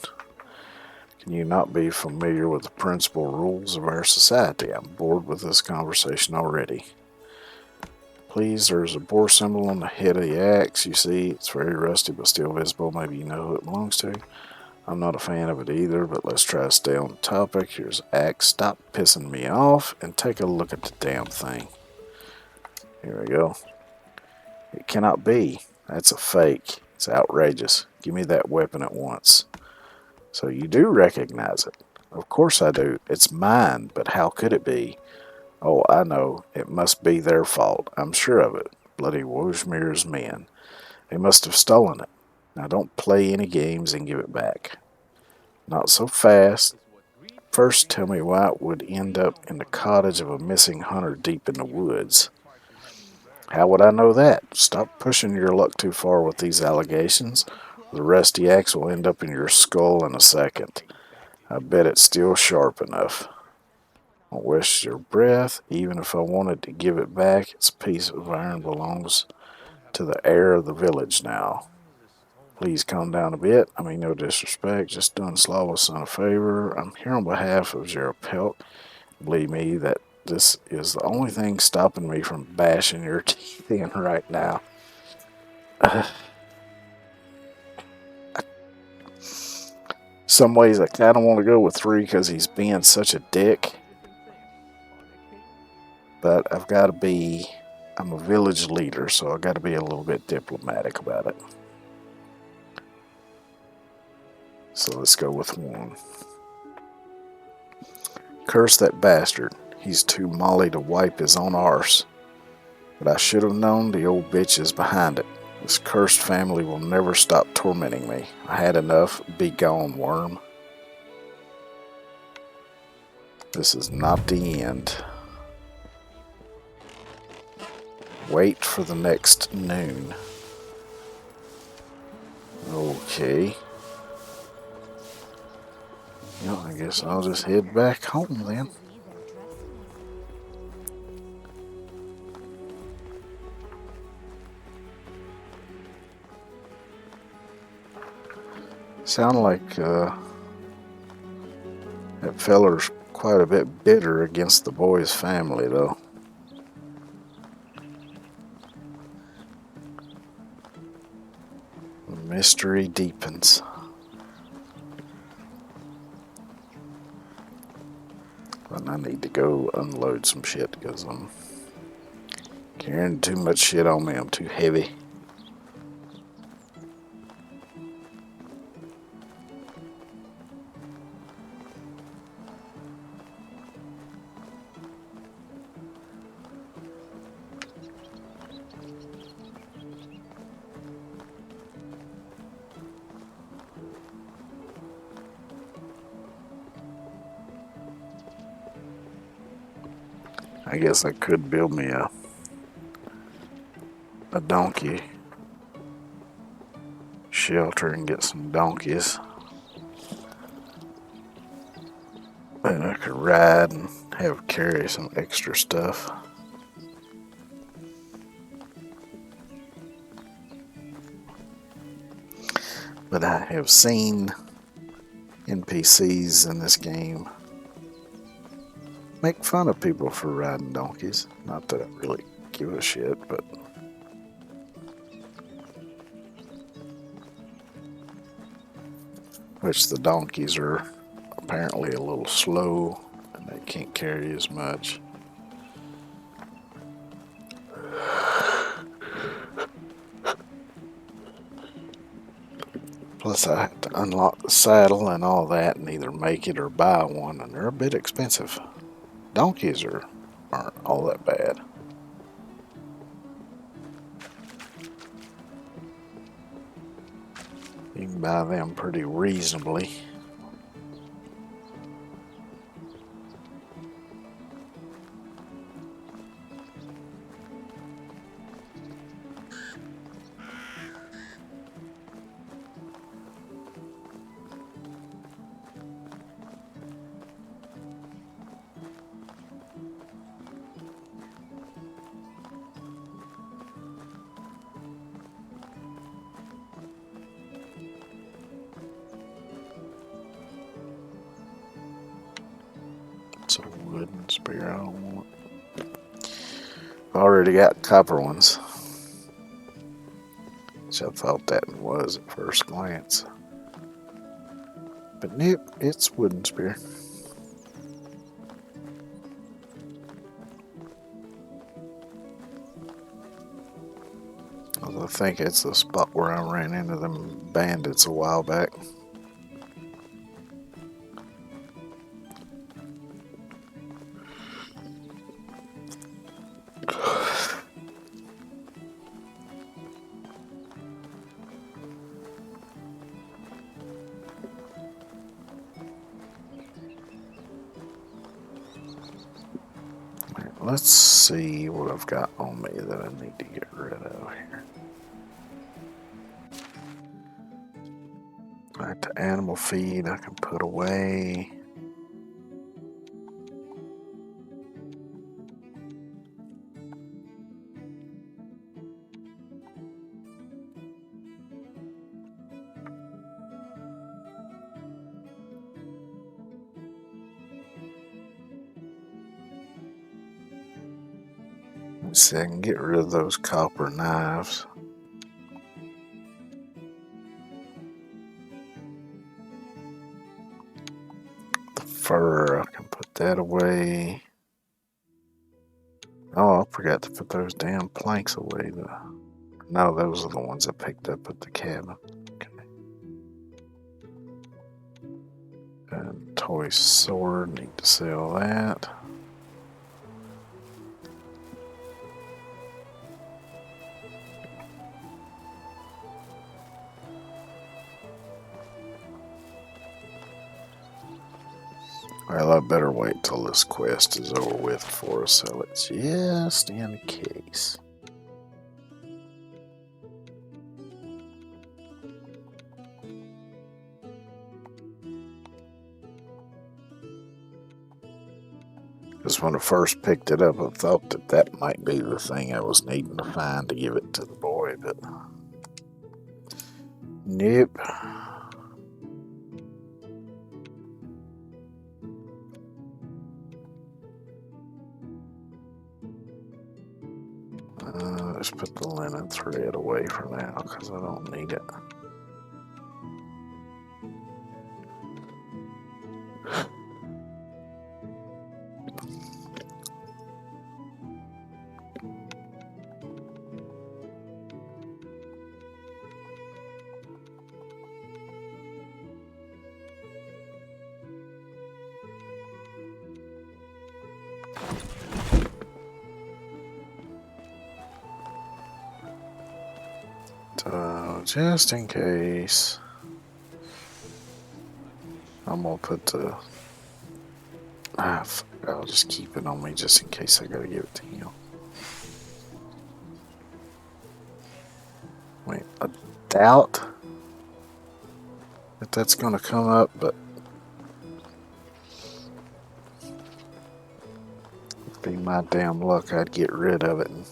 Can you not be familiar with the principal rules of our society? I'm bored with this conversation already. Please, there's a boar symbol on the head of the axe. You see, it's very rusty but still visible. Maybe you know who it belongs to. I'm not a fan of it either, but let's try to stay on the topic. Here's axe. Stop pissing me off and take a look at the damn thing. Here we go. It cannot be. That's a fake. It's outrageous. Give me that weapon at once. So you do recognize it. Of course I do. It's mine, but how could it be? Oh, I know. It must be their fault. I'm sure of it. Bloody Wojmir's men. They must have stolen it. Now don't play any games and give it back. Not so fast. First tell me why it would end up in the cottage of a missing hunter deep in the woods. How would I know that? Stop pushing your luck too far with these allegations. The rusty axe will end up in your skull in a second. I bet it's still sharp enough. Don't waste your breath. Even if I wanted to give it back, its piece of iron belongs to the heir of the village now. Please calm down a bit. I mean, no disrespect. Just doing Slava's son a favor. I'm here on behalf of Jarapelt. Believe me that this is the only thing stopping me from bashing your teeth in right now. Some ways I kind of want to go with 3 because he's being such a dick. But I've got to be... I'm a village leader, so I've got to be a little bit diplomatic about it. So let's go with 1. Curse that bastard. He's too molly to wipe his own arse. But I should have known the old bitch is behind it. This cursed family will never stop tormenting me. I had enough. Be gone, worm. This is not the end. Wait for the next noon. Okay. Well, I guess I'll just head back home then. Sound like that feller's quite a bit bitter against the boy's family, though. The mystery deepens. But I need to go unload some shit because I'm carrying too much shit on me. I'm too heavy. I guess I could build me a donkey shelter and get some donkeys. And I could ride and carry some extra stuff. But I have seen NPCs in this game make fun of people for riding donkeys. Not that I really give a shit, but which the donkeys are apparently a little slow and they can't carry as much. Plus I have to unlock the saddle and all that and either make it or buy one, and they're a bit expensive. Donkeys aren't all that bad. You can buy them pretty reasonably. It's a wooden spear I don't want. I already got copper ones, which I thought that was at first glance. But nope, it's wooden spear. I think it's the spot where I ran into them bandits a while back. Let's see what I've got on me that I need to get rid of here. Alright, the animal feed I can put away. Let's see, I can get rid of those copper knives. The fur, I can put that away. Oh, I forgot to put those damn planks away. No, those are the ones I picked up at the cabin. Okay. And toy sword, need to sell that. Well, I better wait till this quest is over with before I sell it, just in case. Because when I first picked it up, I thought that might be the thing I was needing to find to give it to the boy, but nope. Let's put the linen thread away for now because I don't need it. So, just in case, I'm gonna put the. I'll just keep it on me just in case I gotta give it to him. Wait, I doubt that that's gonna come up, but it'd be my damn luck I'd get rid of it. And,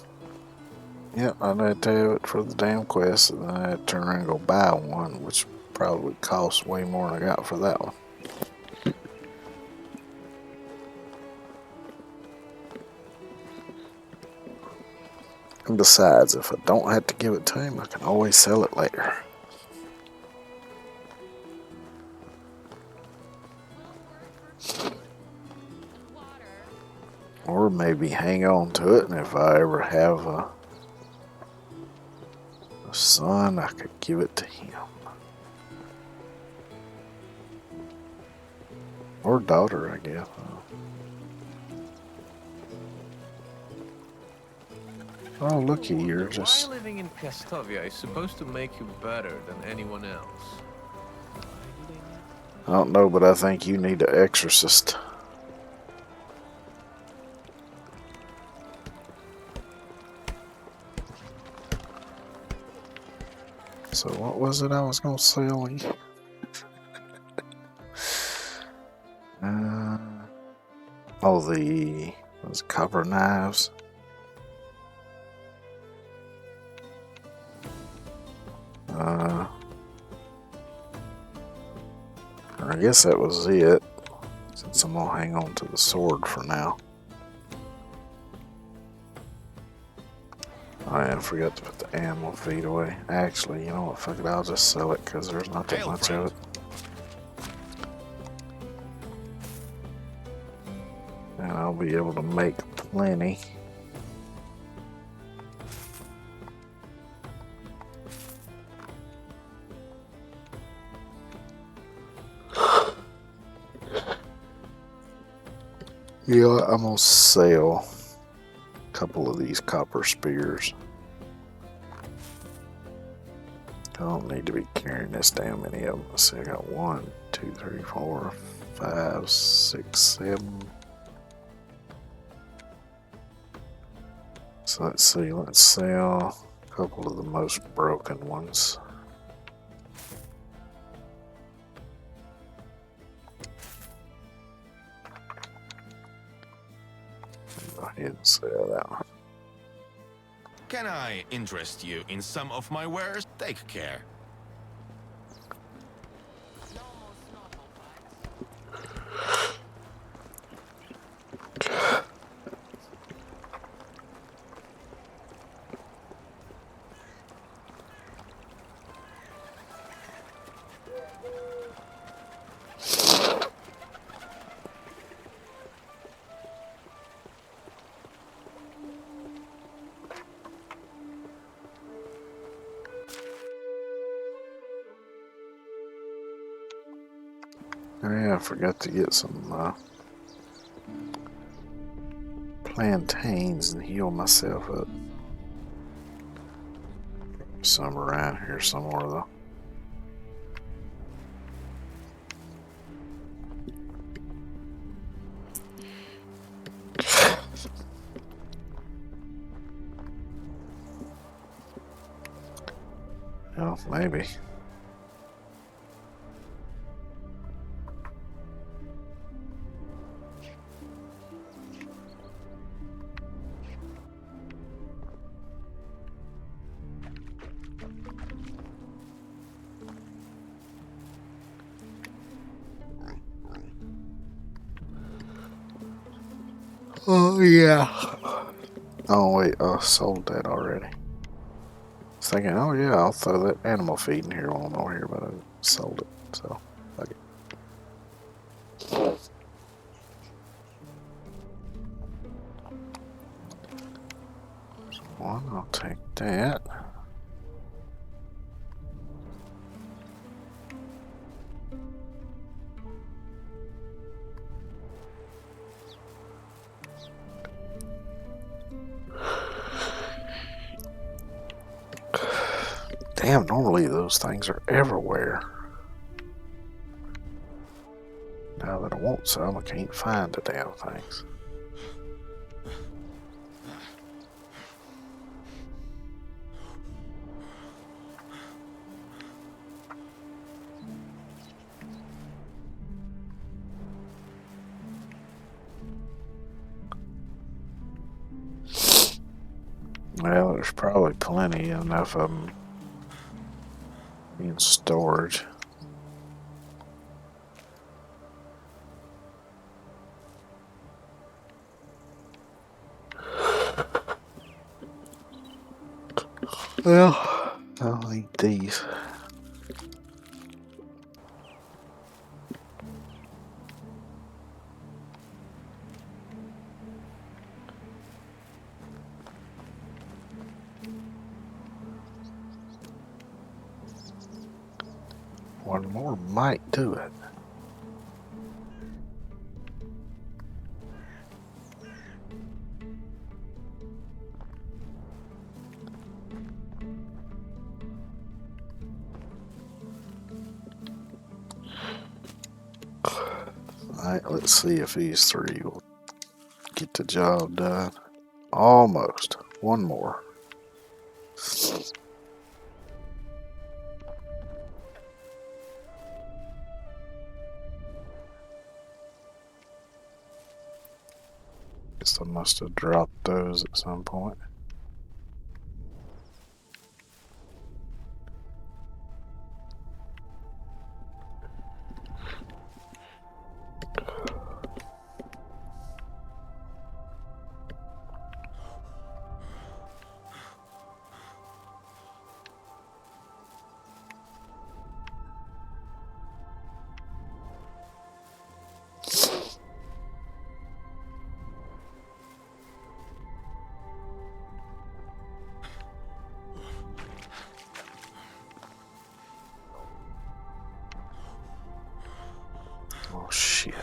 yep, I'd have to have it for the damn quest, and then I'd have to turn around and go buy one, which probably costs way more than I got for that one. And besides, if I don't have to give it to him, I can always sell it later. Or maybe hang on to it, and if I ever have a son, I could give it to him. Or daughter, I guess. Oh, looky, you're just... Why living in Castovia is supposed to make you better than anyone else? I don't know, but I think you need an exorcist. So what was it I was going to sell you? Those copper knives. I guess that was it, since I'm gonna hang on to the sword for now. Oh yeah, I forgot to put the animal feed away. Actually, you know what, fuck it, I'll just sell it because there's not that much of it. And I'll be able to make plenty. Yeah, I'm gonna sell a couple of these copper spears. I don't need to be carrying this damn many of them. Let's see, I got 1, 2, 3, 4, 5, 6, 7. So let's see, let's sell a couple of the most broken ones. Go ahead and sell that one. Can I interest you in some of my wares? Take care. Oh yeah, I forgot to get some plantains and heal myself up. Some around here somewhere though. Well, maybe. Oh yeah. Oh wait, I sold that already. thinking, oh yeah, I'll throw that animal feed in here while I'm over here, but I sold it, so fuck it. One, I'll take that. Damn, normally those things are everywhere. Now that I want some, I can't find the damn things. Well, there's probably plenty, enough of them in storage. Well, I'll eat these. One more might do it. Alright, let's see if these three will get the job done. Almost. One more. Guess I must have dropped those at some point. Oh shit.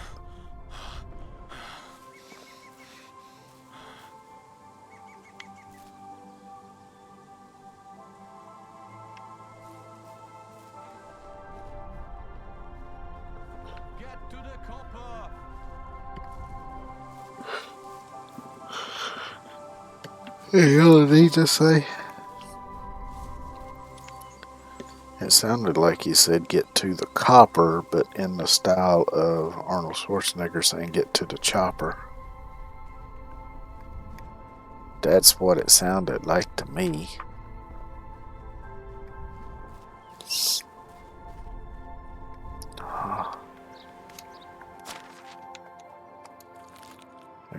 Get to the copper! Hey, what did he just say? It sounded like he said get to the copper, but in the style of Arnold Schwarzenegger saying get to the chopper. That's what it sounded like to me.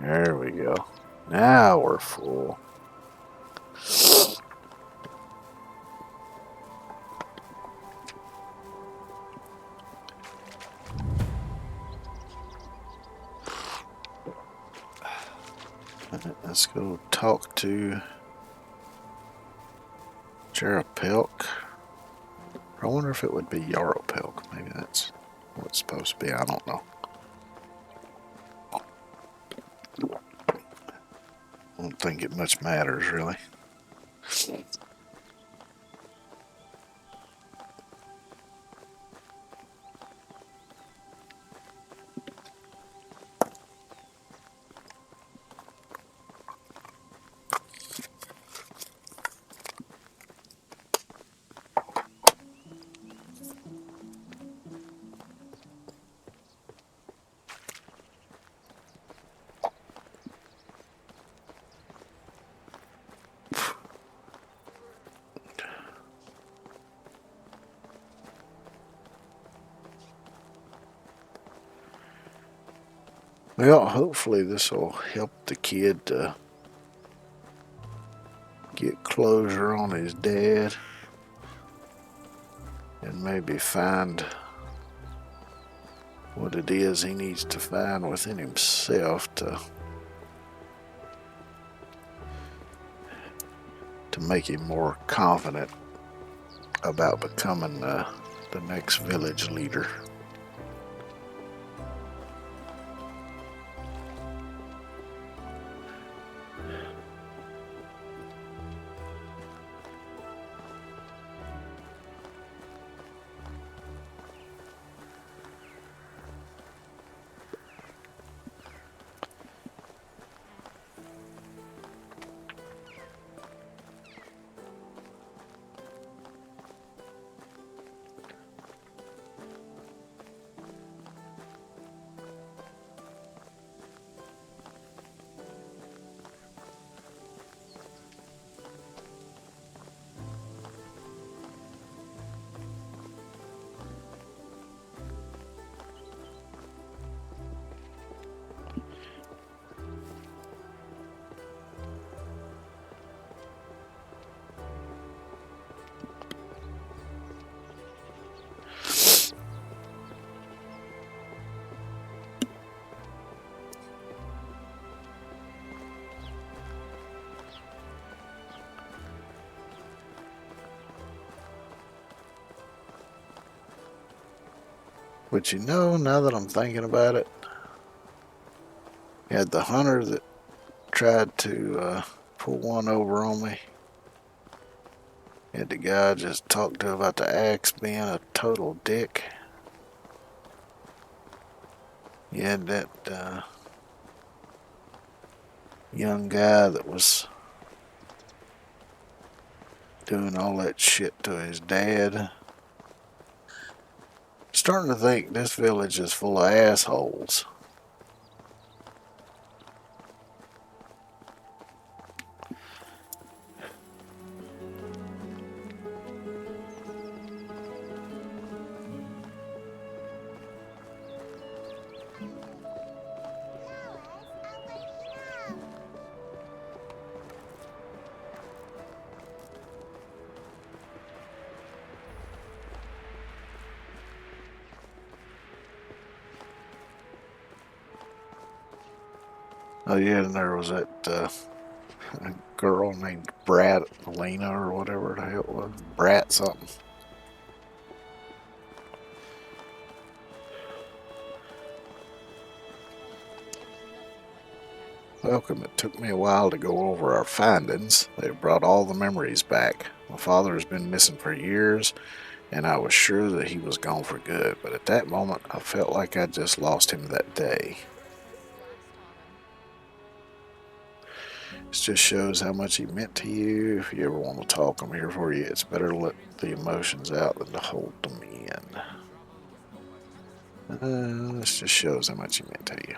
There we go. Now we're full. Let's go talk to Jarapelk. I wonder if it would be Yaropelk. Maybe that's what it's supposed to be. I don't know. I don't think it much matters, really. Well, hopefully this will help the kid get closure on his dad, and maybe find what it is he needs to find within himself to make him more confident about becoming the next village leader. But you know, now that I'm thinking about it, you had the hunter that tried to pull one over on me. You had the guy I just talked to about the axe being a total dick. You had that young guy that was doing all that shit to his dad. Starting to think this village is full of assholes. Oh yeah, and there was that girl named Brat Lena or whatever the hell it was. Brat something. Welcome. It took me a while to go over our findings. They brought all the memories back. My father has been missing for years, and I was sure that he was gone for good, but at that moment I felt like I just lost him that day. This just shows how much he meant to you. If you ever want to talk, I'm here for you. It's better to let the emotions out than to hold them in. This just shows how much he meant to you.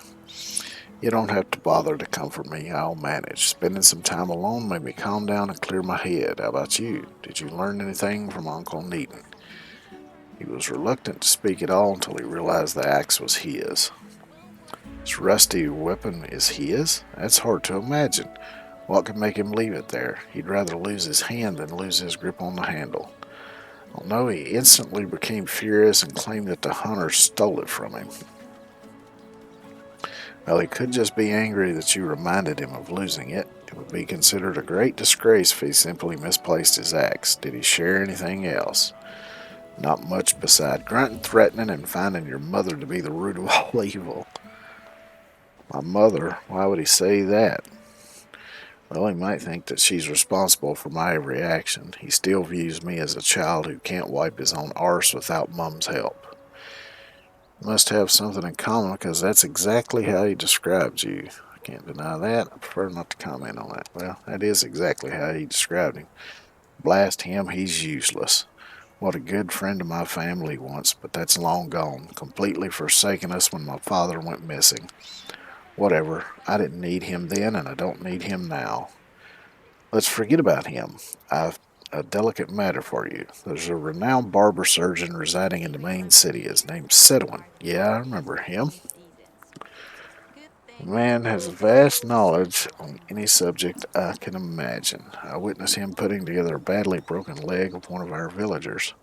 You don't have to bother to comfort me. I'll manage. Spending some time alone made me calm down and clear my head. How about you? Did you learn anything from Uncle Neaton? He was reluctant to speak at all until he realized the axe was his. This rusty weapon is his? That's hard to imagine. What could make him leave it there? He'd rather lose his hand than lose his grip on the handle. Oh no, he instantly became furious and claimed that the hunter stole it from him. Well, he could just be angry that you reminded him of losing it. It would be considered a great disgrace if he simply misplaced his axe. Did he share anything else? Not much beside grunting, threatening, and finding your mother to be the root of all evil. My mother? Why would he say that? Well, he might think that she's responsible for my every action. He still views me as a child who can't wipe his own arse without Mum's help. Must have something in common, because that's exactly how he described you. I can't deny that. I prefer not to comment on that. Well, that is exactly how he described him. Blast him, he's useless. What a good friend of my family once, but that's long gone. Completely forsaken us when my father went missing. Whatever. I didn't need him then, and I don't need him now. Let's forget about him. I've a delicate matter for you. There's a renowned barber surgeon residing in the main city. His name's Sedwin. Yeah, I remember him. The man has vast knowledge on any subject I can imagine. I witnessed him putting together a badly broken leg of one of our villagers.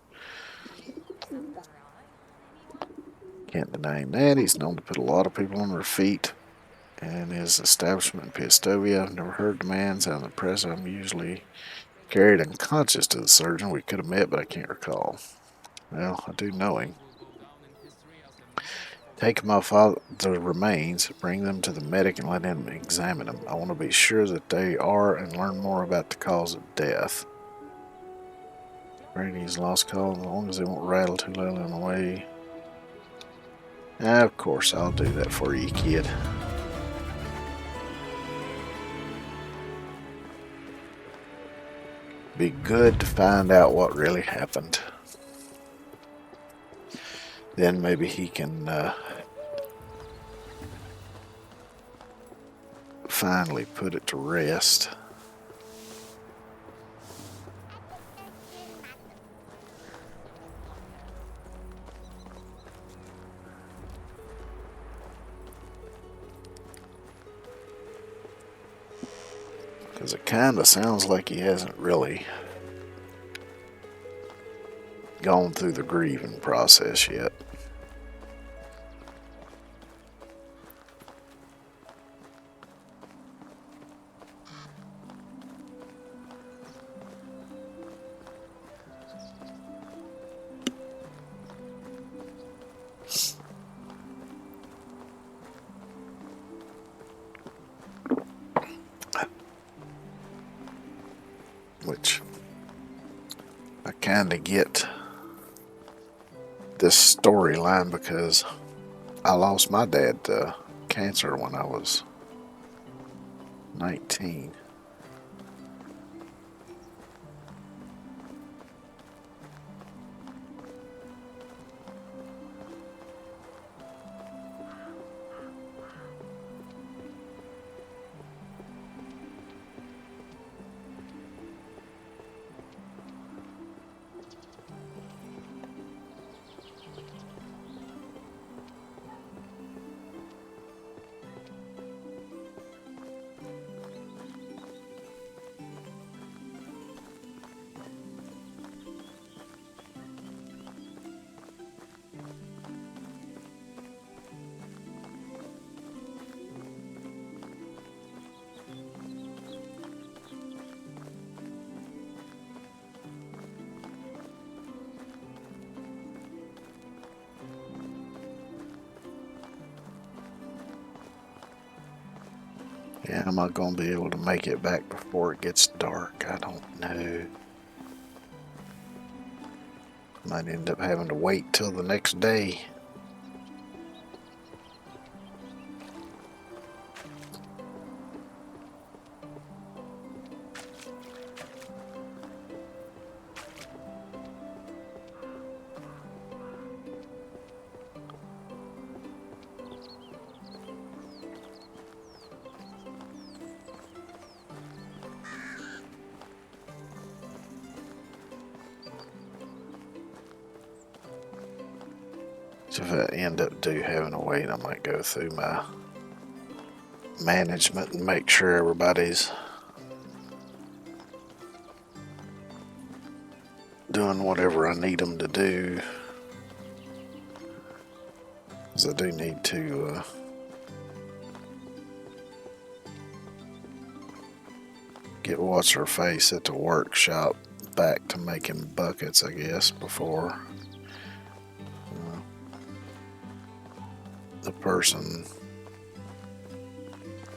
Can't deny him that. He's known to put a lot of people on their feet. And his establishment in Piestovia, I've never heard the man sound impressive. I'm usually carried unconscious to the surgeon we could have met, but I can't recall. Well, I do know him. Take my father's remains, bring them to the medic, and let him examine them. I want to be sure that they are and learn more about the cause of death. Brady's lost call as long as they won't rattle too loud on the way. Of course, I'll do that for you, kid. Be good to find out what really happened. Then maybe he can finally put it to rest. Because it kind of sounds like he hasn't really gone through the grieving process yet. Which I kind of get this storyline because I lost my dad to cancer when I was 19. Yeah, am I going to be able to make it back before it gets dark? I don't know. Might end up having to wait till the next day. So if I end up having to wait, I might go through my management and make sure everybody's doing whatever I need them to do. Because I do need to get what's her face at the workshop back to making buckets, I guess, before the person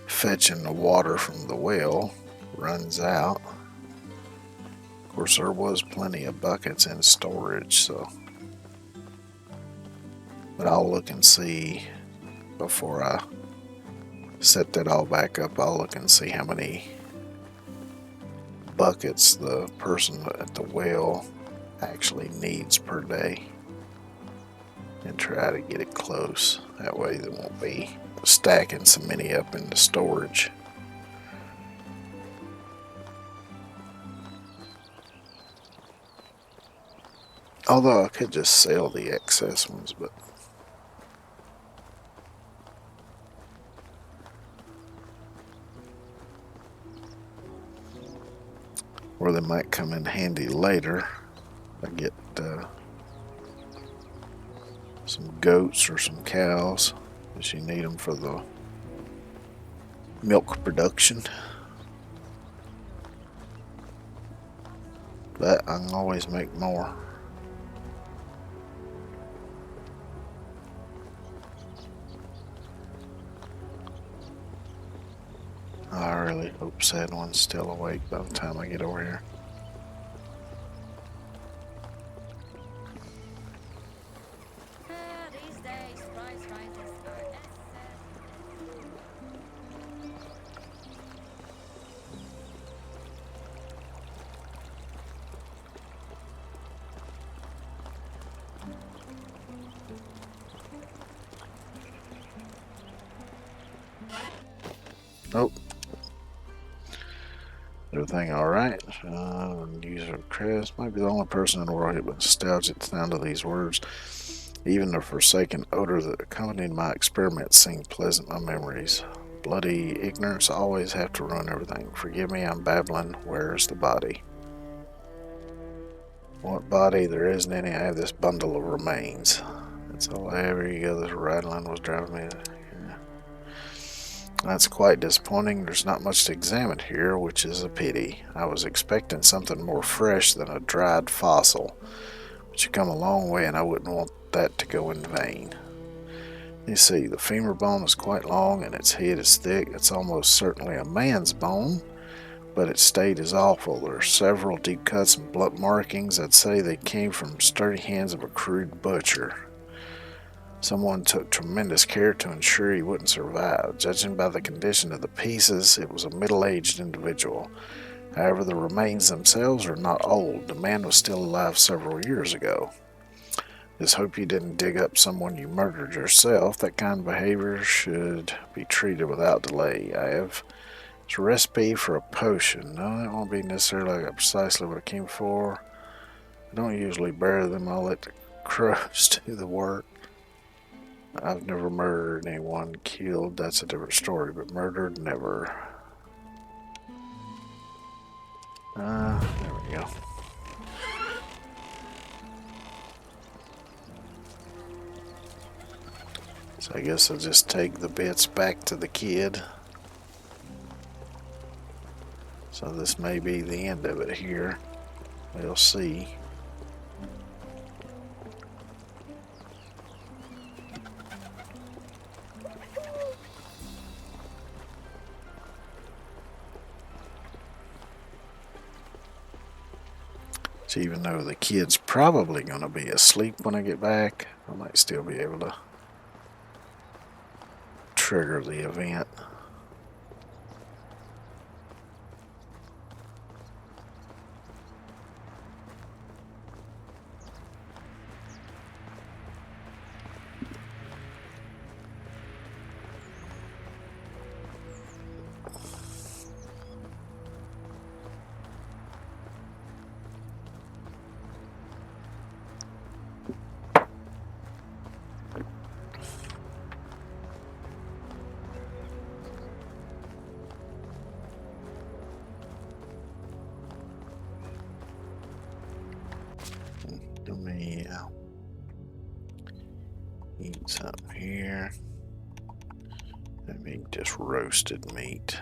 fetching the water from the well runs out. Of course, there was plenty of buckets in storage, so. But I'll look and see before I set that all back up. I'll look and see how many buckets the person at the well actually needs per day and try to get it close. That way there won't be stacking so many up into storage. Although I could just sell the excess ones, but or they might come in handy later. I get some goats or some cows, because you need them for the milk production. But I can always make more. I really hope Sad One's still awake by the time I get over here. These days, price rises are excess. Nope. Everything alright? User of Crest might be the only person in the world hit with nostalgic at the sound of these words. Even the forsaken odor that accompanied my experiments seemed pleasant in my memories. Bloody ignorance always have to ruin everything. Forgive me, I'm babbling. Where's the body? What body? There isn't any. I have this bundle of remains. That's all I have. Here you go. This rattling was driving me. That's quite disappointing. There's not much to examine here, which is a pity. I was expecting something more fresh than a dried fossil. But you come a long way, and I wouldn't want that to go in vain. You see, the femur bone is quite long, and its head is thick. It's almost certainly a man's bone, but its state is awful. There are several deep cuts and blunt markings. I'd say they came from sturdy hands of a crude butcher. Someone took tremendous care to ensure he wouldn't survive. Judging by the condition of the pieces, it was a middle-aged individual. However, the remains themselves are not old. The man was still alive several years ago. Just hope you didn't dig up someone you murdered yourself. That kind of behavior should be treated without delay. I have a recipe for a potion. No, it won't be necessarily precisely what it came for. I don't usually bury them. I'll let the crows do the work. I've never murdered anyone. Killed, that's a different story, but murdered, never. There we go. So I guess I'll just take the bits back to the kid. So this may be the end of it here. We'll see. So even though the kid's probably going to be asleep when I get back, I might still be able to trigger the event. Let me eat something here. Let me just roasted meat.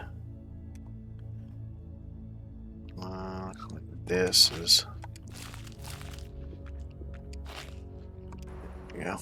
This is, yeah.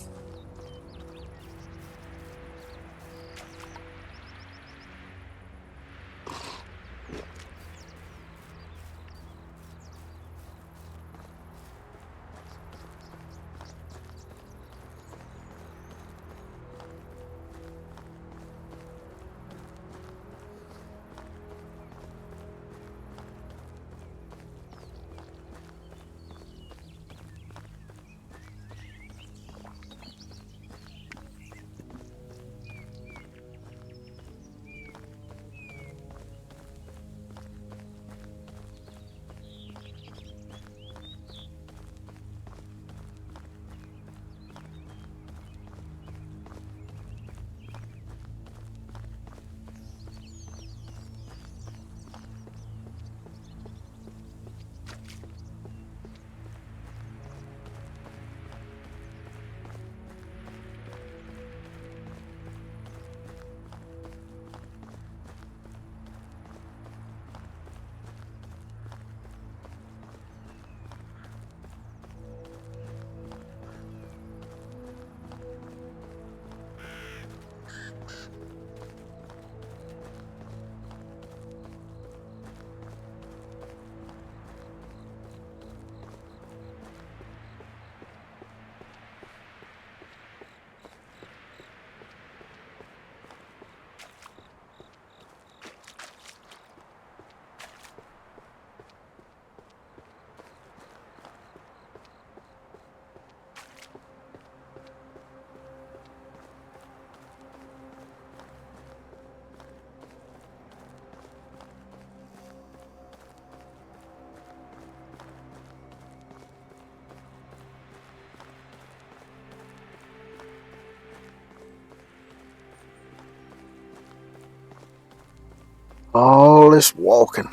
All this walking.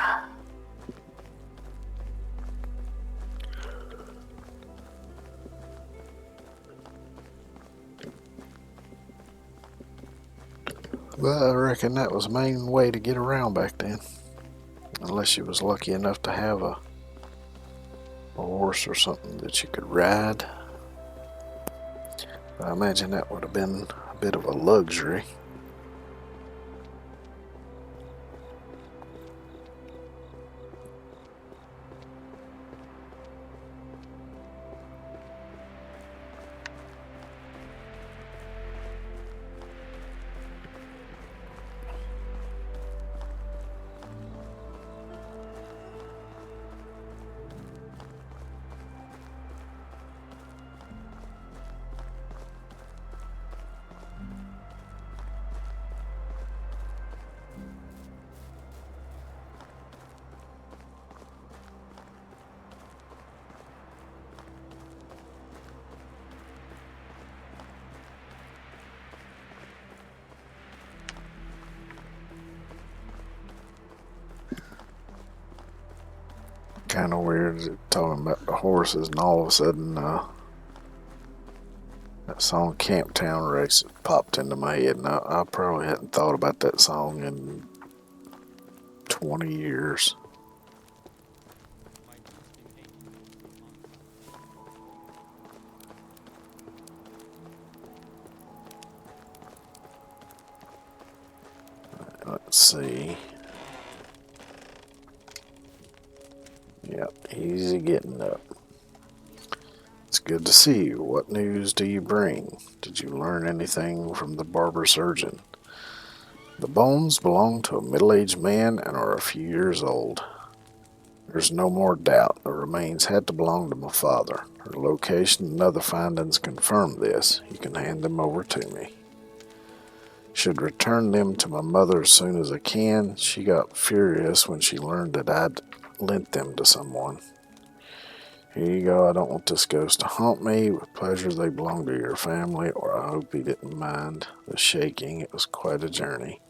Well, I reckon that was the main way to get around back then. Unless you was lucky enough to have a horse or something that you could ride. I imagine that would have been a bit of a luxury. Kind of weird talking about the horses, and all of a sudden that song Camptown Race popped into my head, and I probably hadn't thought about that song in 20 years. Let's see. Yep, easy getting up. It's good to see you. What news do you bring? Did you learn anything from the barber surgeon? The bones belong to a middle-aged man and are a few years old. There's no more doubt the remains had to belong to my father. Her location and other findings confirm this. You can hand them over to me. Should return them to my mother as soon as I can. She got furious when she learned that I'd lent them to someone. Here you go. I don't want this ghost to haunt me. With pleasure, they belong to your family, or I hope he didn't mind the shaking. It was quite a journey.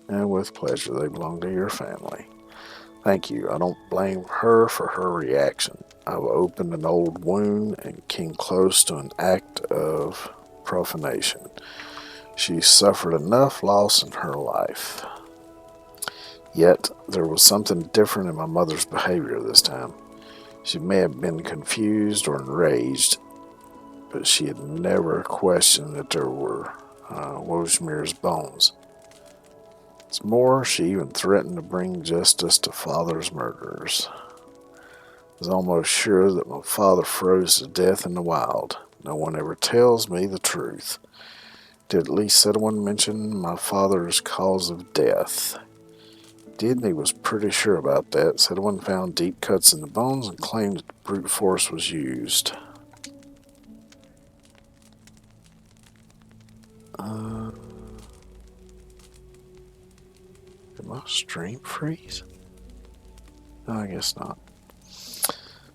And with pleasure, they belong to your family. Thank you. I don't blame her for her reaction. I've opened an old wound and came close to an act of profanation. She suffered enough loss in her life. Yet, there was something different in my mother's behavior this time. She may have been confused or enraged, but she had never questioned that there were Wojmir's bones. What's more, she even threatened to bring justice to father's murderers. I was almost sure that my father froze to death in the wild. No one ever tells me the truth. Did at least someone mention my father's cause of death? He was pretty sure about that. Said one found deep cuts in the bones and claimed that brute force was used. Did my stream freeze? No, I guess not.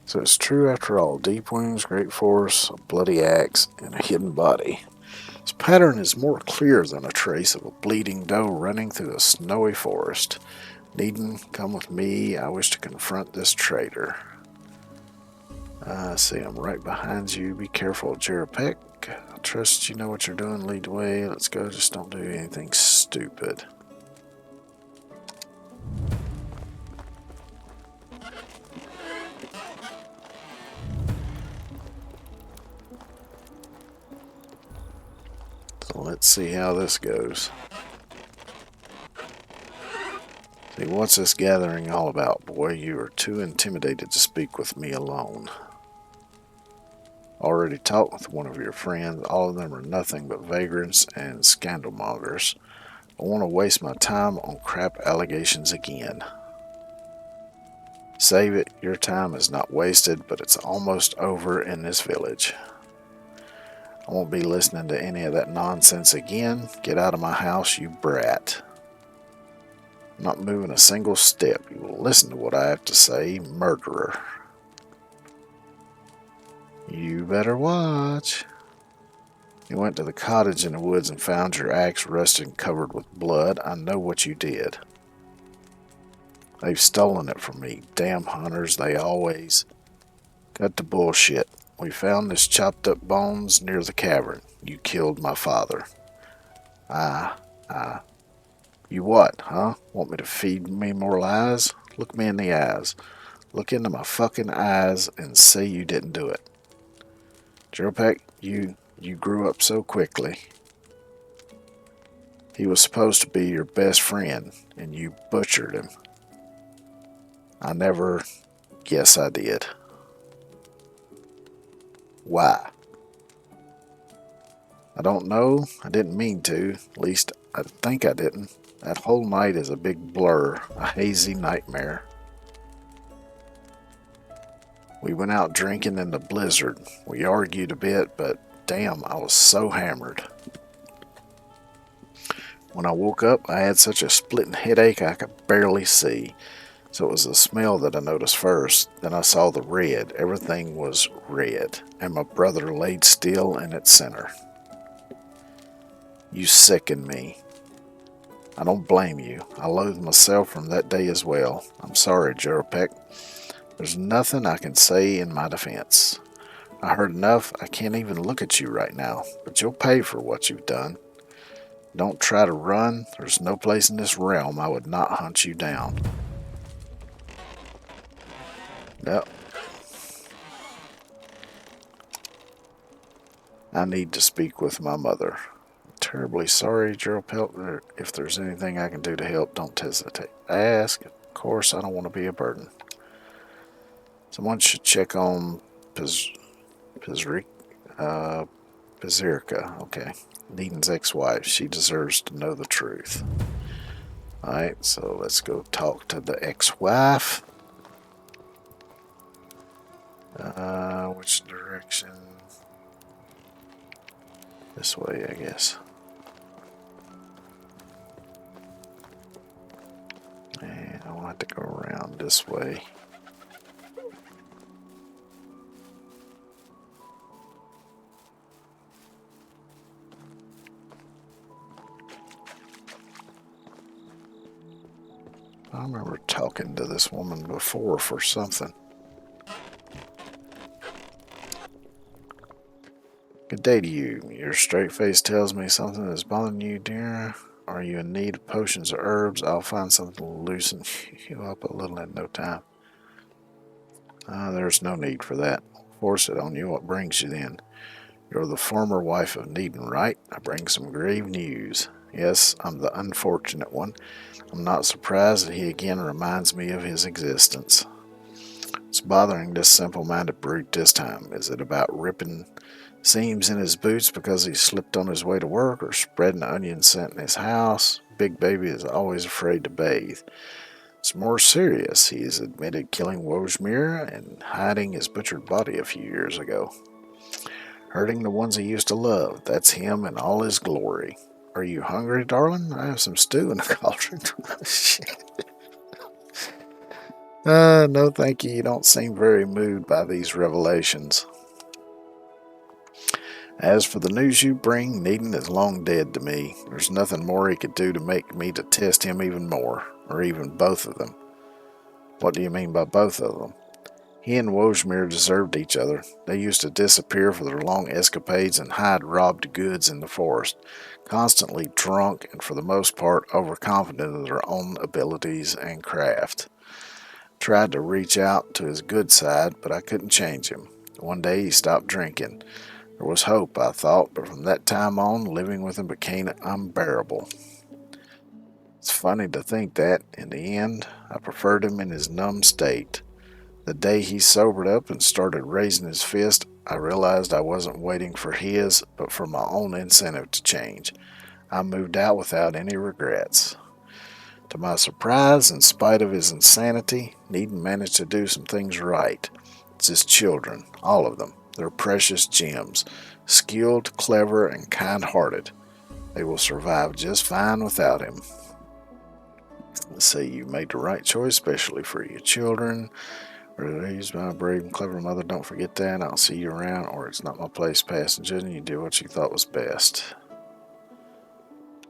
So it's true after all. Deep wounds, great force, a bloody axe, and a hidden body. This pattern is more clear than a trace of a bleeding doe running through a snowy forest. Needham, come with me. I wish to confront this traitor. I see I'm right behind you. Be careful, Jerapek. I trust you know what you're doing. Lead the way. Let's go. Just don't do anything stupid. So let's see how this goes. See, what's this gathering all about, boy? You are too intimidated to speak with me alone. Already talked with one of your friends. All of them are nothing but vagrants and scandalmongers. I want to waste my time on crap allegations again. Save it. Your time is not wasted, but it's almost over in this village. I won't be listening to any of that nonsense again. Get out of my house, you brat. I'm not moving a single step. You will listen to what I have to say, murderer. You better watch. You went to the cottage in the woods and found your axe rusted and covered with blood. I know what you did. They've stolen it from me. Damn hunters, they always. Cut the bullshit. We found his chopped up bones near the cavern. You killed my father. Ah. You what, huh? Want me to feed me more lies? Look me in the eyes. Look into my fucking eyes and say you didn't do it. Jerpek, you grew up so quickly. He was supposed to be your best friend, and you butchered him. I never. Yes, I did. Why? I don't know. I didn't mean to. At least, I think I didn't. That whole night is a big blur, a hazy nightmare. We went out drinking in the blizzard. We argued a bit, but damn, I was so hammered. When I woke up, I had such a splitting headache I could barely see. So it was the smell that I noticed first. Then I saw the red. Everything was red, and my brother laid still in its center. You sickened me. I don't blame you. I loathe myself from that day as well. I'm sorry, Jerpek. There's nothing I can say in my defense. I heard enough. I can't even look at you right now, but you'll pay for what you've done. Don't try to run. There's no place in this realm I would not hunt you down. No. I need to speak with my mother. I'm terribly sorry, Gerald Peltner. If there's anything I can do to help, don't hesitate. Ask. Of course, I don't want to be a burden. Someone should check on Pizrica. Okay. Needon's ex-wife. She deserves to know the truth. Alright, so let's go talk to the ex-wife. Which direction? This way, I guess. And I want to go around this way. I remember talking to this woman before for something. Good day to you. Your straight face tells me something is bothering you, dear. Are you in need of potions or herbs? I'll find something to loosen you up a little in no time. There's no need for that. Force it on you. What brings you then? You're the former wife of Needon, right? I bring some grave news. Yes, I'm the unfortunate one. I'm not surprised that he again reminds me of his existence. What's bothering this simple-minded brute this time? Is it about ripping seams in his boots because he slipped on his way to work, or spreading onion scent in his house? Big Baby is always afraid to bathe. It's more serious. He has admitted killing Wojmir and hiding his butchered body a few years ago. Hurting the ones he used to love. That's him in all his glory. Are you hungry, darling? I have some stew in the cauldron. Shit. No thank you. You don't seem very moved by these revelations. As for the news you bring, Needon is long dead to me. There's nothing more he could do to make me to test him even more, or even both of them. What do you mean by both of them? He and Wojmir deserved each other. They used to disappear for their long escapades and hide robbed goods in the forest, constantly drunk and for the most part overconfident of their own abilities and craft. Tried to reach out to his good side, but I couldn't change him. One day he stopped drinking. There was hope, I thought, but from that time on, living with him became unbearable. It's funny to think that, in the end, I preferred him in his numb state. The day he sobered up and started raising his fist, I realized I wasn't waiting for his, but for my own incentive to change. I moved out without any regrets. To my surprise, in spite of his insanity, Needon managed to do some things right. It's his children, all of them. They're precious gems, skilled, clever, and kind-hearted. They will survive just fine without him. Let's see, you made the right choice, especially for your children. Raised by a brave and clever mother, don't forget that. I'll see you around, or it's not my place passing judging. You did what you thought was best.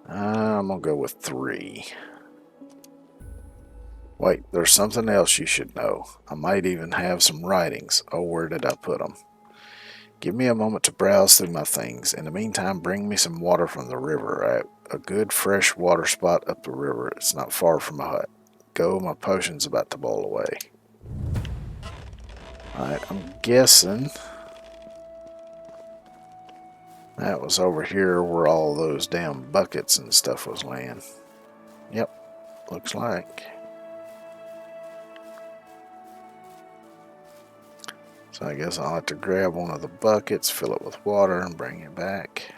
I'm going to go with 3. Wait, there's something else you should know. I might even have some writings. Oh, where did I put them? Give me a moment to browse through my things. In the meantime, bring me some water from the river. I have a good fresh water spot up the river. It's not far from my hut. Go, my potion's about to boil away. Alright, I'm guessing that was over here where all those damn buckets and stuff was laying. Yep, looks like. So I guess I'll have to grab one of the buckets, fill it with water, and bring it back.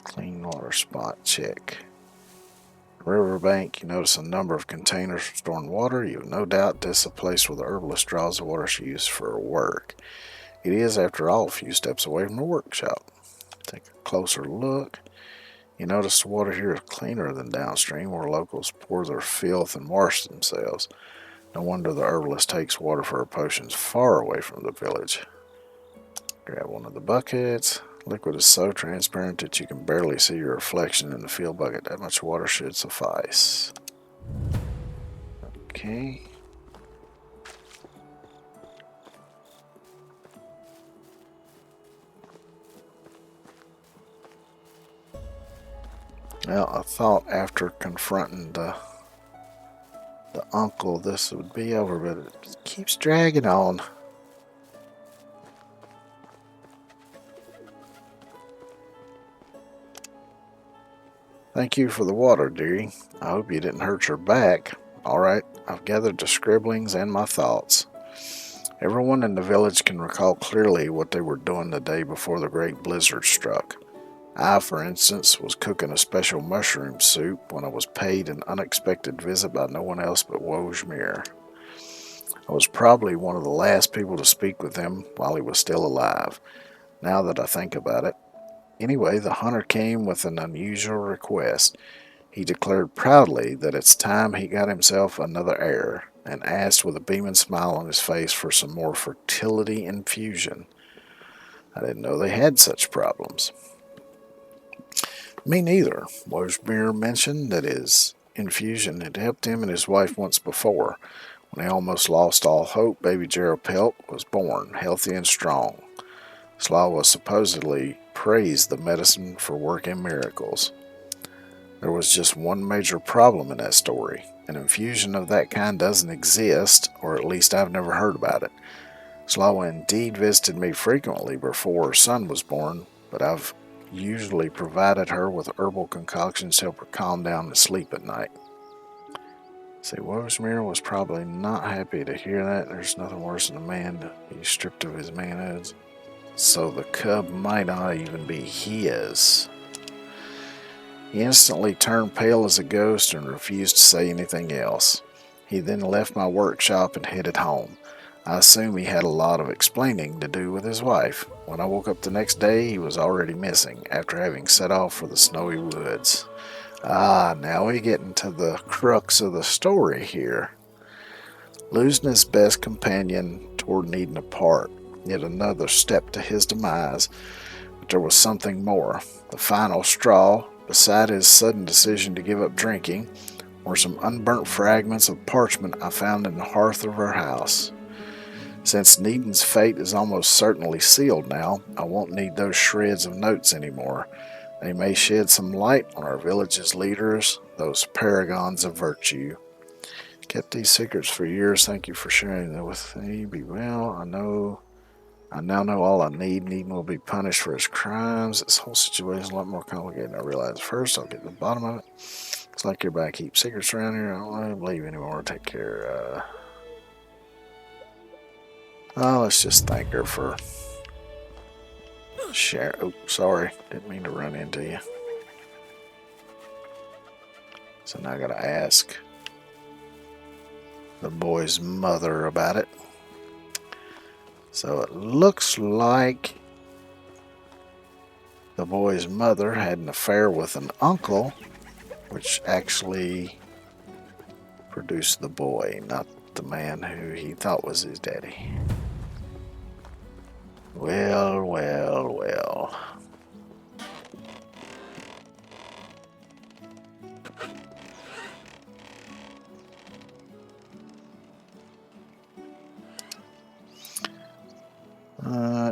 Clean water spot, check. Riverbank, you notice a number of containers for storing water. You have no doubt this is a place where the herbalist draws the water she uses for her work. It is, after all, a few steps away from the workshop. Take a closer look. You notice the water here is cleaner than downstream, where locals pour their filth and wash themselves. No wonder the herbalist takes water for her potions far away from the village. Grab one of the buckets. Liquid is so transparent that you can barely see your reflection in the fill bucket. That much water should suffice. Okay. Well, I thought after confronting the uncle this would be over, but it keeps dragging on. Thank you for the water, dearie. I hope you didn't hurt your back. Alright, I've gathered the scribblings and my thoughts. Everyone in the village can recall clearly what they were doing the day before the great blizzard struck. I, for instance, was cooking a special mushroom soup when I was paid an unexpected visit by no one else but Wojmir. I was probably one of the last people to speak with him while he was still alive, now that I think about it. Anyway, the hunter came with an unusual request. He declared proudly that it's time he got himself another heir, and asked with a beaming smile on his face for some more fertility infusion. I didn't know they had such problems. Me neither. Wojmir mentioned that his infusion had helped him and his wife once before. When they almost lost all hope, baby Gerald was born, healthy and strong. Slawa supposedly praised the medicine for working miracles. There was just one major problem in that story. An infusion of that kind doesn't exist, or at least I've never heard about it. Slawa indeed visited me frequently before her son was born, but I've usually provided her with herbal concoctions to help her calm down and sleep at night. See, Wojmir was probably not happy to hear that. There's nothing worse than a man to be stripped of his manhood. So the cub might not even be his. He instantly turned pale as a ghost and refused to say anything else. He then left my workshop and headed home. I assume he had a lot of explaining to do with his wife. When I woke up the next day, he was already missing, after having set off for the snowy woods. Ah, now we get into the crux of the story here. Losing his best companion toward needing a part, yet another step to his demise. But there was something more. The final straw, beside his sudden decision to give up drinking, were some unburnt fragments of parchment I found in the hearth of our house. Since Needon's fate is almost certainly sealed now, I won't need those shreds of notes anymore. They may shed some light on our village's leaders, those paragons of virtue. Kept these secrets for years. Thank you for sharing them with me. Be well. I now know all I need. Needon will be punished for his crimes. This whole situation is a lot more complicated than I realized. First, I'll get to the bottom of it. It's like everybody keeps secrets around here. I don't want to believe anymore. Take care. Let's just thank her for sharing. Oh, sorry. Didn't mean to run into you. So now I gotta ask the boy's mother about it. So it looks like the boy's mother had an affair with an uncle, which actually produced the boy, not the man who he thought was his daddy. Well, well, well.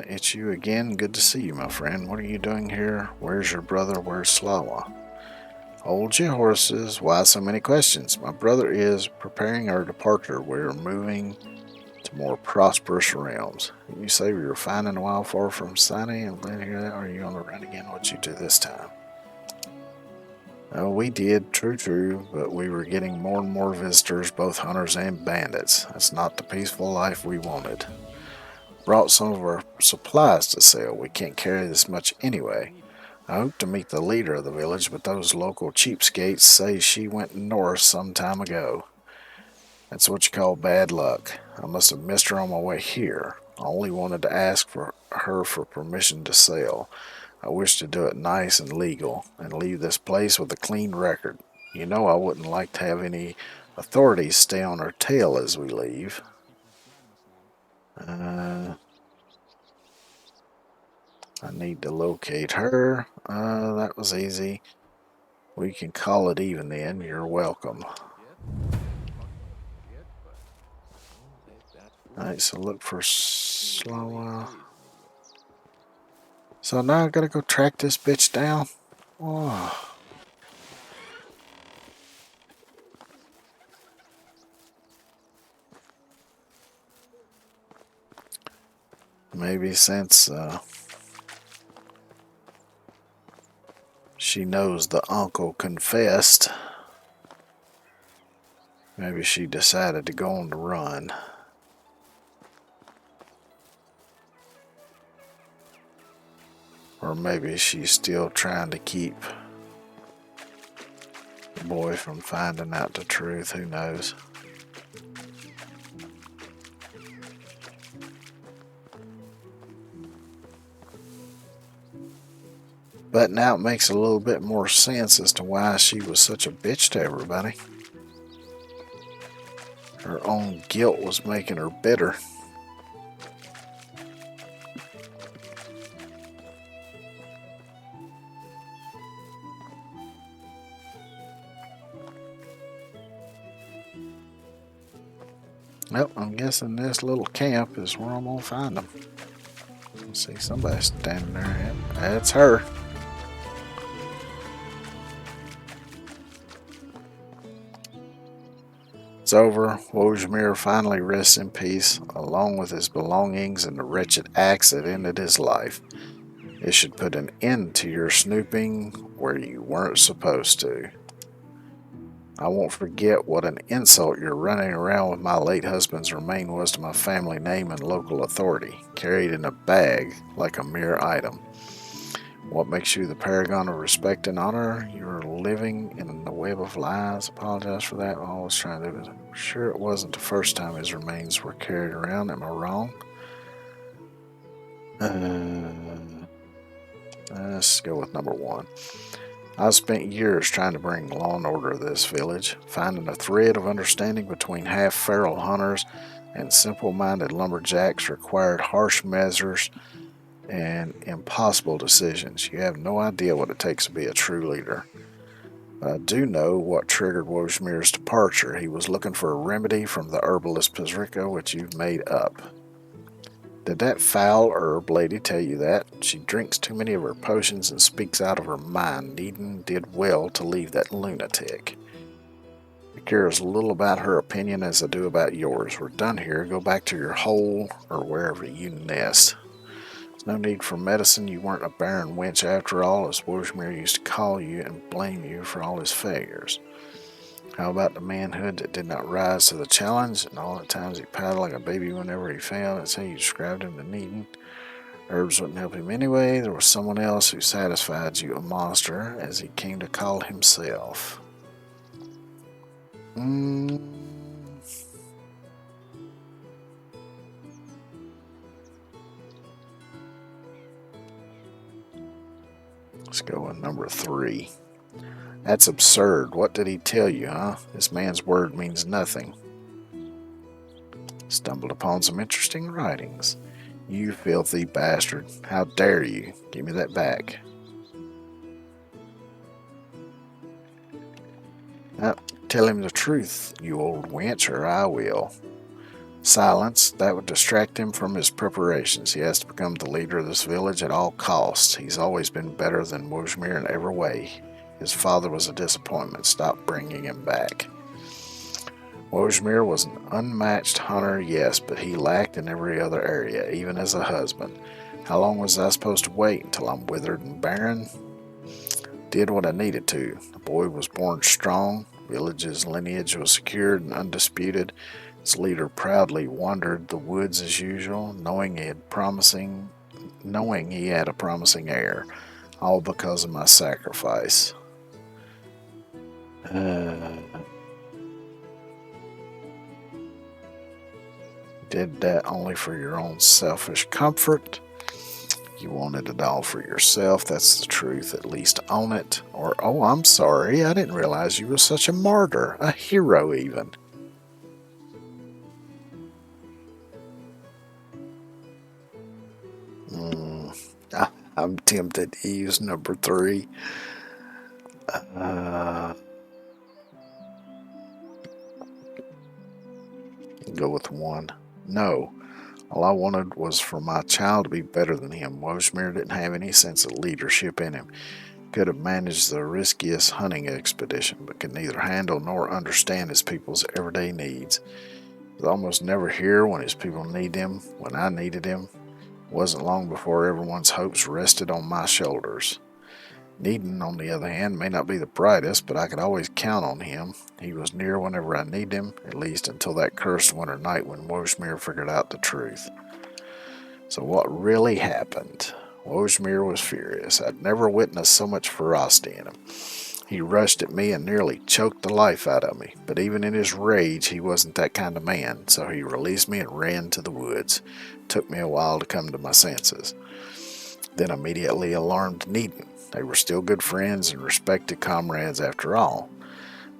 It's you again. Good to see you, my friend. What are you doing here? Where's your brother? Where's Slawa? Hold your horses. Why so many questions? My brother is preparing our departure. We're moving to more prosperous realms. You say we were finding a while far from sunny. I'm glad to hear that. Are you on the run again? What'd you do this time? Oh, we did, true, but we were getting more and more visitors, both hunters and bandits. That's not the peaceful life we wanted. Brought some of our supplies to sell. We can't carry this much anyway. I hope to meet the leader of the village, but those local cheapskates say she went north some time ago. That's what you call bad luck. I must have missed her on my way here. I only wanted to ask for her for permission to sell. I wish to do it nice and legal, and leave this place with a clean record. You know I wouldn't like to have any authorities stay on our tail as we leave. I need to locate her. That was easy. We can call it even then. You're welcome. Alright, so look for Slowa. So now I gotta go track this bitch down? Oh. Maybe since she knows the uncle confessed, maybe she decided to go on the run. Or maybe she's still trying to keep the boy from finding out the truth. Who knows? But now it makes a little bit more sense as to why she was such a bitch to everybody. Her own guilt was making her bitter. Well, I'm guessing this little camp is where I'm gonna find them. Let's see, somebody's standing there. That's her. It's over. Wojmir finally rests in peace, along with his belongings and the wretched acts that ended his life. It should put an end to your snooping where you weren't supposed to. I won't forget what an insult your running around with my late husband's remain was to my family name and local authority, carried in a bag like a mere item. What makes you the paragon of respect and honor? You're living in the web of lies. Apologize for that. I was trying to. I'm sure it wasn't the first time his remains were carried around. Am I wrong? Let's go with number one. I've spent years trying to bring law and order to this village, finding a thread of understanding between half-feral hunters and simple-minded lumberjacks required harsh measures and impossible decisions. You have no idea what it takes to be a true leader. But I do know what triggered Wojmir's departure. He was looking for a remedy from the herbalist Pizrica, which you've made up. Did that foul herb lady tell you that? She drinks too many of her potions and speaks out of her mind. Needham did well to leave that lunatic. I care as little about her opinion as I do about yours. We're done here. Go back to your hole or wherever you nest. There's no need for medicine. You weren't a barren wench after all, as Wojmir used to call you and blame you for all his failures. How about the manhood that did not rise to the challenge, and all the times he pouted like a baby whenever he failed? That's how you described him to Needham. Herbs wouldn't help him anyway. There was someone else who satisfied you, a monster, as he came to call himself. Let's go with number 3. That's absurd. What did he tell you, huh? This man's word means nothing. Stumbled upon some interesting writings. You filthy bastard. How dare you? Give me that back. Tell him the truth, you old wench, or I will. Silence. That would distract him from his preparations. He has to become the leader of this village at all costs. He's always been better than Wojmir in every way. His father was a disappointment. Stop bringing him back. Wojmir was an unmatched hunter, yes, but he lacked in every other area, even as a husband. How long was I supposed to wait until I'm withered and barren? Did what I needed to. The boy was born strong. Village's lineage was secured and undisputed. Its leader proudly wandered the woods as usual, knowing he had a promising heir, all because of my sacrifice. Did that only for your own selfish comfort? You wanted it all for yourself. That's the truth. At least own it. Or, oh, I'm sorry. I didn't realize you were such a martyr. A hero, even. I'm tempted to use number 3. Go with 1. No. All I wanted was for my child to be better than him. Wojmir didn't have any sense of leadership in him. Could have managed the riskiest hunting expedition, but could neither handle nor understand his people's everyday needs. He was almost never here when his people needed him, when I needed him. It wasn't long before everyone's hopes rested on my shoulders. Needon, on the other hand, may not be the brightest, but I could always count on him. He was near whenever I needed him, at least until that cursed winter night when Wojmir figured out the truth. So what really happened? Wojmir was furious. I'd never witnessed so much ferocity in him. He rushed at me and nearly choked the life out of me, but even in his rage he wasn't that kind of man, so he released me and ran to the woods. It took me a while to come to my senses. Then immediately alarmed Needon. They were still good friends and respected comrades after all.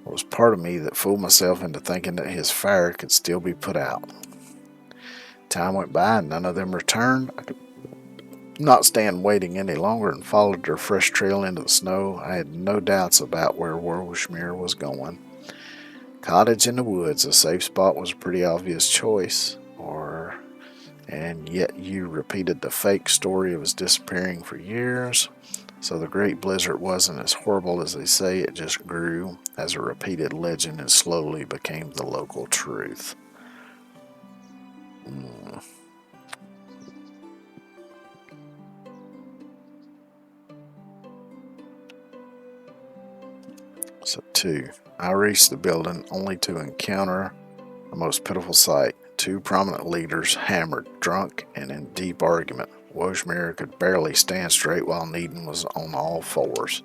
It was part of me that fooled myself into thinking that his fire could still be put out. Time went by and none of them returned. I could not stand waiting any longer and followed their fresh trail into the snow. I had no doubts about where Wojmir was going. Cottage in the woods, a safe spot, was a pretty obvious choice. And yet you repeated the fake story of his disappearing for years. So the great blizzard wasn't as horrible as they say. It just grew as a repeated legend and slowly became the local truth. So 2. I reached the building only to encounter a most pitiful sight. 2 prominent leaders hammered, drunk, and in deep argument. Wojmir could barely stand straight while Needon was on all fours.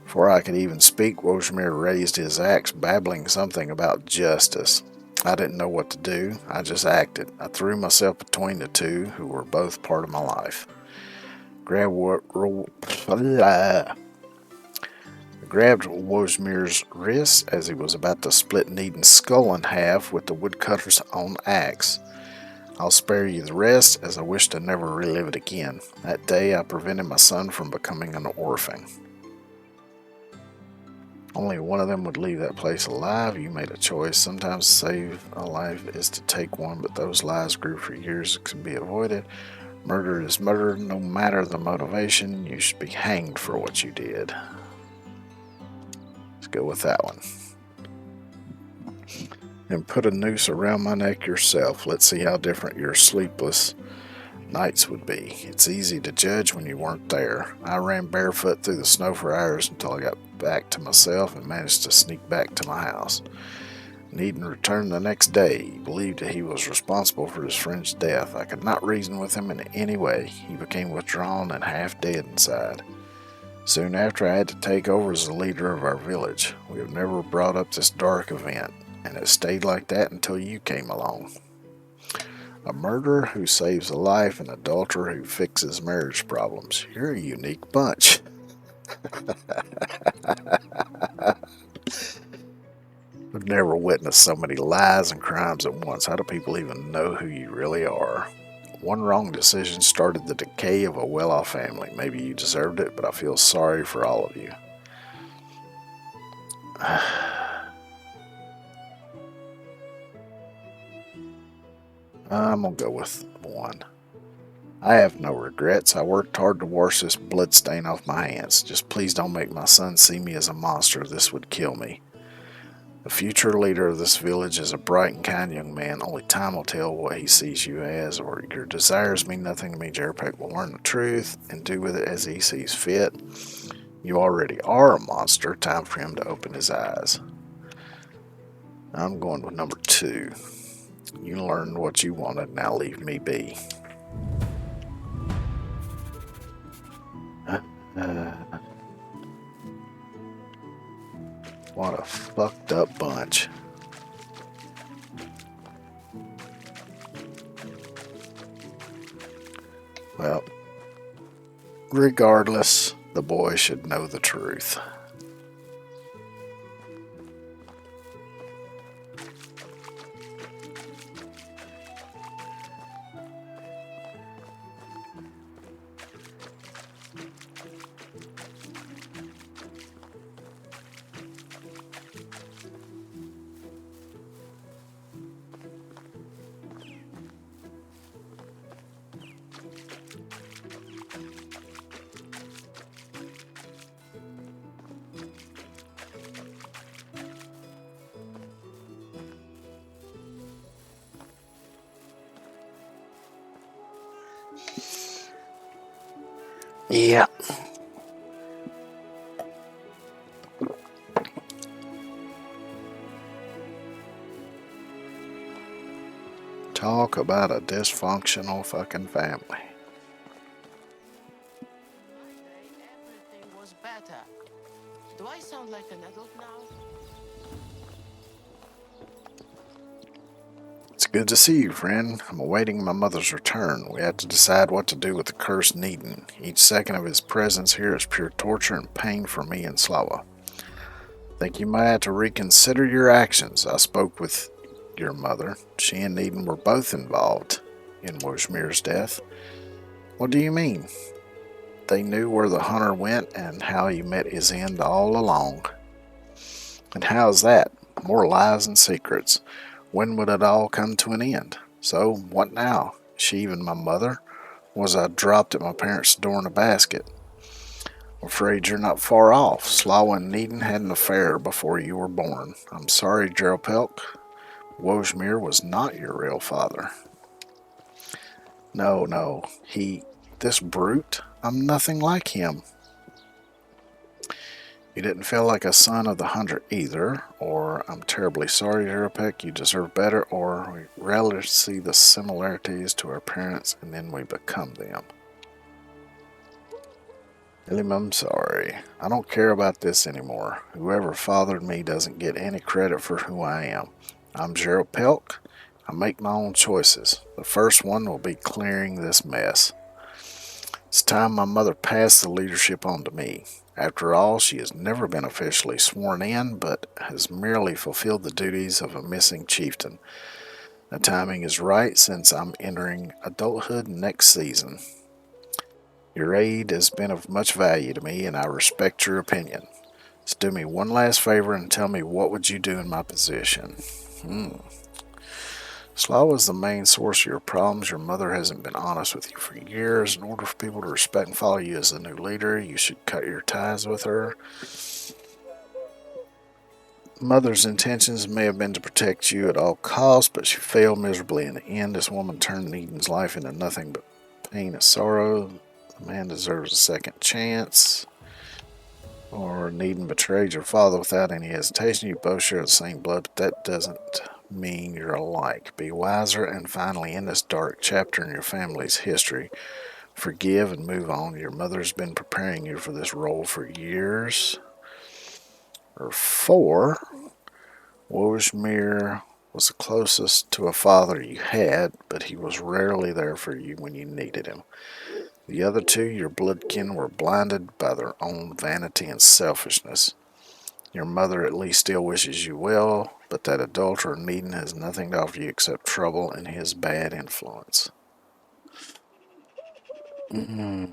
Before I could even speak, Wojmir raised his axe, babbling something about justice. I didn't know what to do. I just acted. I threw myself between the 2, who were both part of my life. Grabbed Wojmir's wrist as he was about to split Needon's skull in half with the woodcutter's own axe. I'll spare you the rest, as I wish to never relive it again. That day I prevented my son from becoming an orphan. Only one of them would leave that place alive. You made a choice. Sometimes to save a life is to take one, but those lives grew for years. It can be avoided. Murder is murder, no matter the motivation. You should be hanged for what you did. Let's go with that one. And put a noose around my neck yourself. Let's see how different your sleepless nights would be. It's easy to judge when you weren't there. I ran barefoot through the snow for hours until I got back to myself and managed to sneak back to my house. Needon returned the next day. He believed that he was responsible for his friend's death. I could not reason with him in any way. He became withdrawn and half dead inside. Soon after, I had to take over as the leader of our village. We have never brought up this dark event, and it stayed like that until you came along. A murderer who saves a life, an adulterer who fixes marriage problems. You're a unique bunch. I've never witnessed so many lies and crimes at once. How do people even know who you really are? One wrong decision started the decay of a well-off family. Maybe you deserved it, but I feel sorry for all of you. I'm gonna go with 1. I have no regrets. I worked hard to wash this blood stain off my hands. Just please don't make my son see me as a monster. This would kill me. The future leader of this village is a bright and kind young man. Only time will tell what he sees you as, or your desires mean nothing to me. Jerpek will learn the truth and do with it as he sees fit. You already are a monster. Time for him to open his eyes. I'm going with number 2. You learned what you wanted, now leave me be. What a fucked up bunch. Well, regardless, the boy should know the truth. Yeah. Talk about a dysfunctional fucking family. Everything was better. Do I sound like an adult now? It's good to see you, friend. I'm awaiting my mother's return. We have to decide what to do with the cursed Needon. Each second of his presence here is pure torture and pain for me and Slava. Think you might have to reconsider your actions. I spoke with your mother. She and Needon were both involved in Wojmir's death. What do you mean? They knew where the hunter went and how he met his end all along. And how's that? More lies and secrets. When would it all come to an end? So, what now? Is she even my mother? Was I dropped at my parents' door in a basket? I'm afraid you're not far off. Slawa and Needon had an affair before you were born. I'm sorry, Jerpelk. Wojmir was not your real father. No, this brute, I'm nothing like him. You didn't feel like a son of the hunter either, or I'm terribly sorry, Jerpek, you deserve better, or we rather see the similarities to our parents and then we become them. Elim, I'm sorry. I don't care about this anymore. Whoever fathered me doesn't get any credit for who I am. I'm Gerald Pelk. I make my own choices. The first one will be clearing this mess. It's time my mother passed the leadership on to me. After all, she has never been officially sworn in, but has merely fulfilled the duties of a missing chieftain. The timing is right since I'm entering adulthood next season. Your aid has been of much value to me, and I respect your opinion. Just do me one last favor and tell me what would you do in my position. Slava is the main source of your problems. Your mother hasn't been honest with you for years. In order for people to respect and follow you as the new leader, you should cut your ties with her. Mother's intentions may have been to protect you at all costs, but she failed miserably in the end. This woman turned Needon's life into nothing but pain and sorrow. The man deserves a second chance. Or Needon betrayed your father without any hesitation. You both share the same blood, but that doesn't mean you're alike. Be wiser, and finally, in this dark chapter in your family's history, forgive and move on. Your mother's been preparing you for this role for years. Or 4, Wojmir was the closest to a father you had, but he was rarely there for you when you needed him. The other 2, your bloodkin, were blinded by their own vanity and selfishness. Your mother at least still wishes you well, but that adulterer Needon has nothing to offer you except trouble and his bad influence. Mm.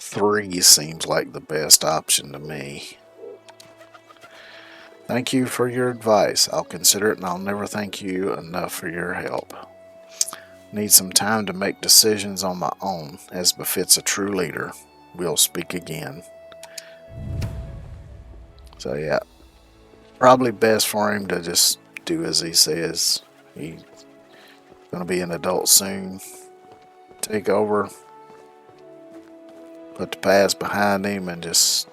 Three seems like the best option to me. Thank you for your advice. I'll consider it and I'll never thank you enough for your help. Need some time to make decisions on my own, as befits a true leader. We'll speak again. So yeah, probably best for him to just do as he says. He's gonna be an adult soon. Take over, put the past behind him, and just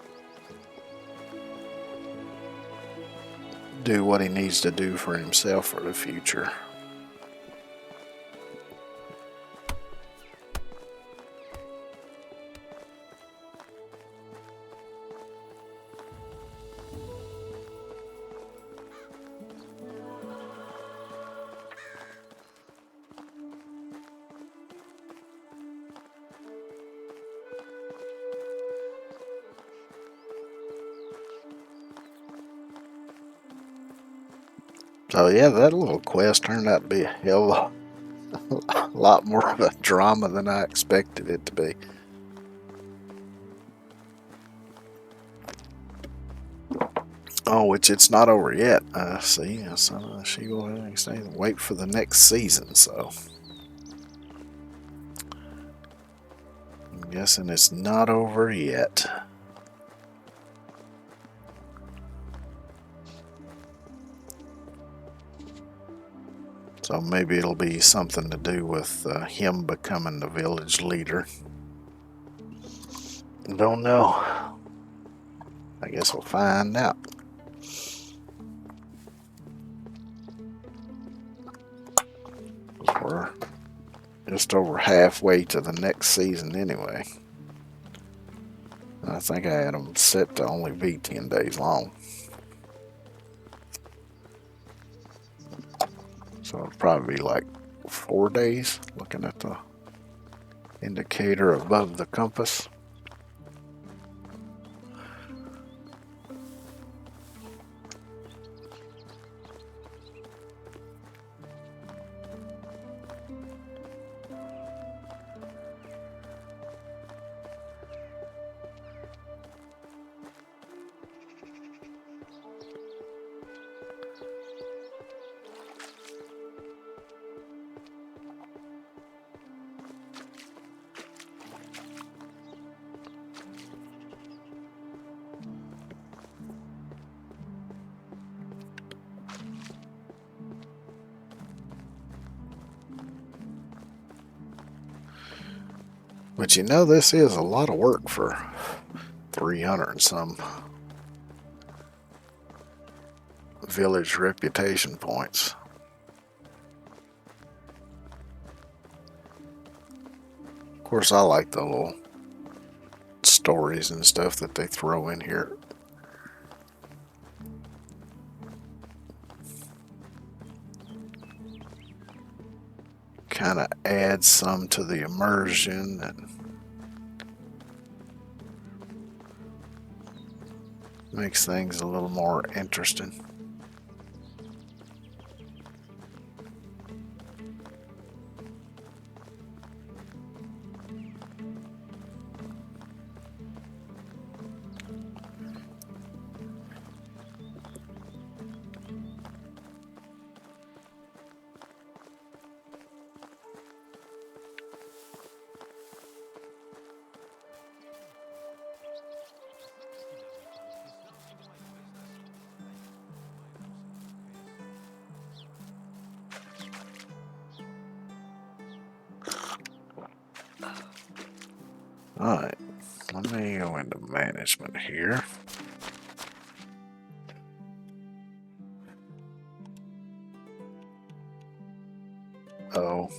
do what he needs to do for himself for the future. So yeah, that little quest turned out to be a hell of a lot more of a drama than I expected it to be. Oh, which it's not over yet. See, so she will say wait for the next season. So I'm guessing it's not over yet. So maybe it'll be something to do with him becoming the village leader. Don't know. I guess we'll find out. We're just over halfway to the next season anyway. I think I had them set to only be 10 days long. So it'll probably be like 4 days, looking at the indicator above the compass. But you know, this is a lot of work for 300 and some village reputation points. Of course, I like the little stories and stuff that they throw in here. Kind of adds some to the immersion and makes things a little more interesting. Alright, let me go into management here. Oh.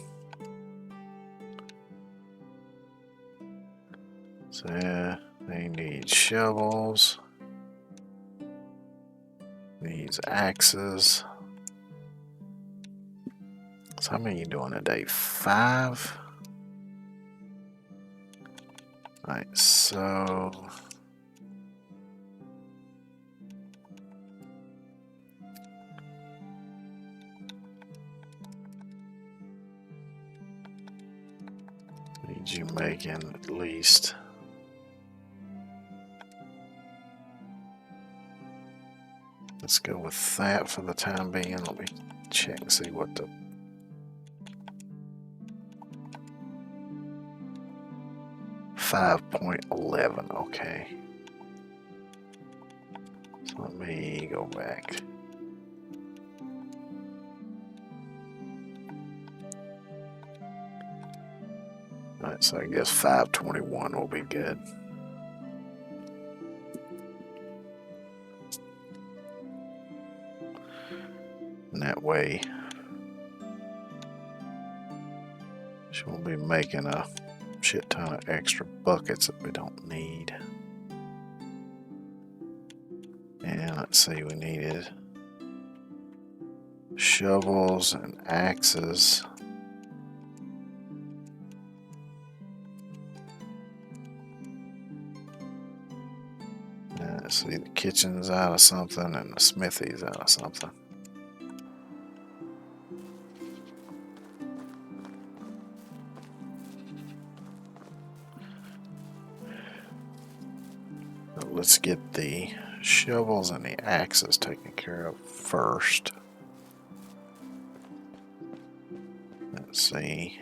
So yeah, they need shovels. Needs axes. So how many are you doing a day? 5? Alright, so need you making at least let's go with that for the time being. Let me check and see what the 5.11. Okay. So let me go back. Alright, so I guess 521 will be good. And that way, she won't be making a shit ton of extra buckets that we don't need. And let's see, we needed shovels and axes. Let's see, the kitchen's out of something and the smithy's out of something. Let's get the shovels and the axes taken care of first. Let's see.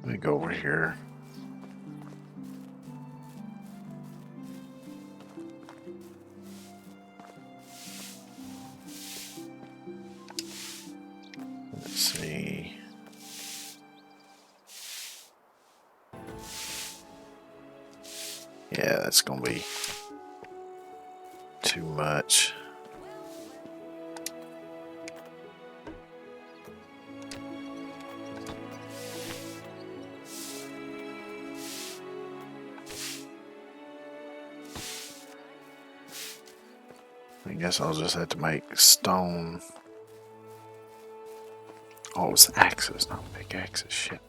Let me go over here. Let's see. Yeah, that's gonna be too much. I guess I'll just have to make stone. Oh, it's axes, not pickaxes. Shit.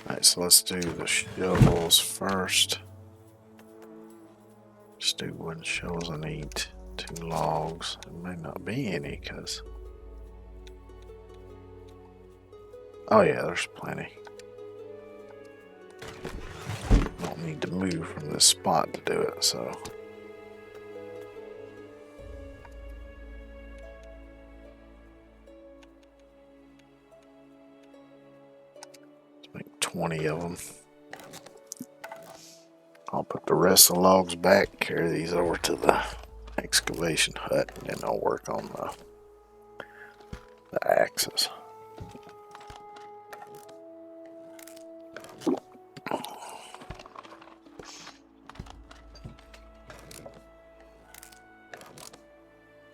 Alright, so let's do the shovels first. Just do wooden shovels. I need 2 logs. There may not be any because. Oh, yeah, there's plenty. Don't need to move from this spot to do it, so. Let's make 20 of them. I'll put the rest of the logs back, carry these over to the excavation hut, and then I'll work on the axes.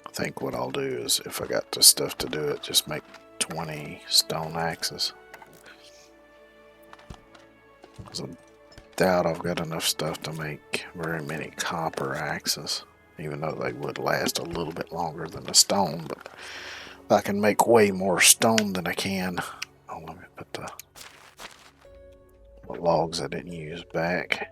I think what I'll do is, if I got the stuff to do it, just make 20 stone axes. Because I doubt I've got enough stuff to make very many copper axes, even though they would last a little bit longer than the stone. But I can make way more stone than I can. Oh, let me put the logs I didn't use back.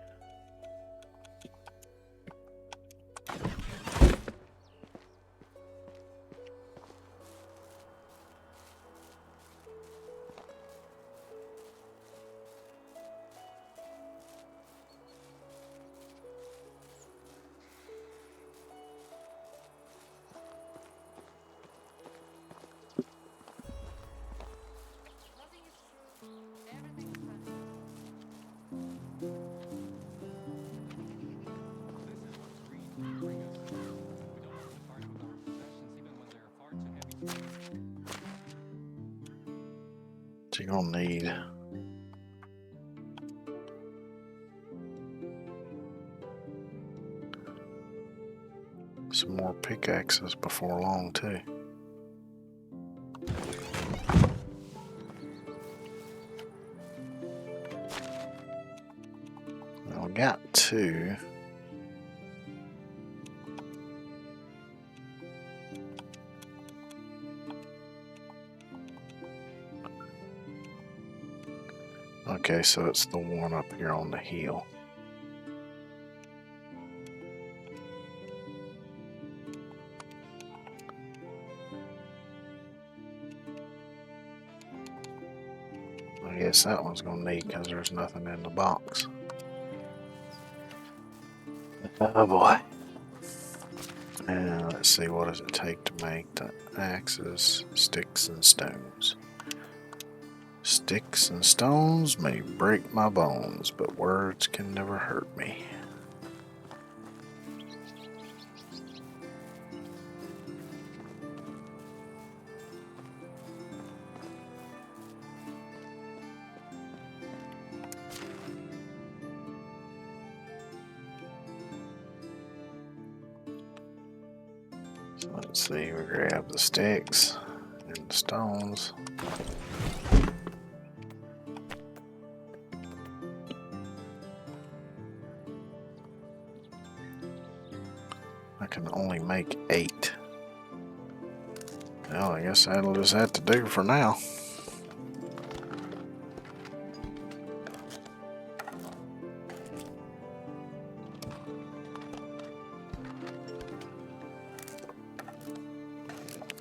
So you're gonna need some more pickaxes before long too. got two. Okay, so it's the one up here on the hill. I guess that one's gonna need because there's nothing in the box. Oh boy. And let's see, what does it take to make the axes, sticks, and stones? Sticks and stones may break my bones, but words can never hurt me. So let's see, we grab the sticks and the stones. I can only make 8. Well, I guess that'll just have to do for now.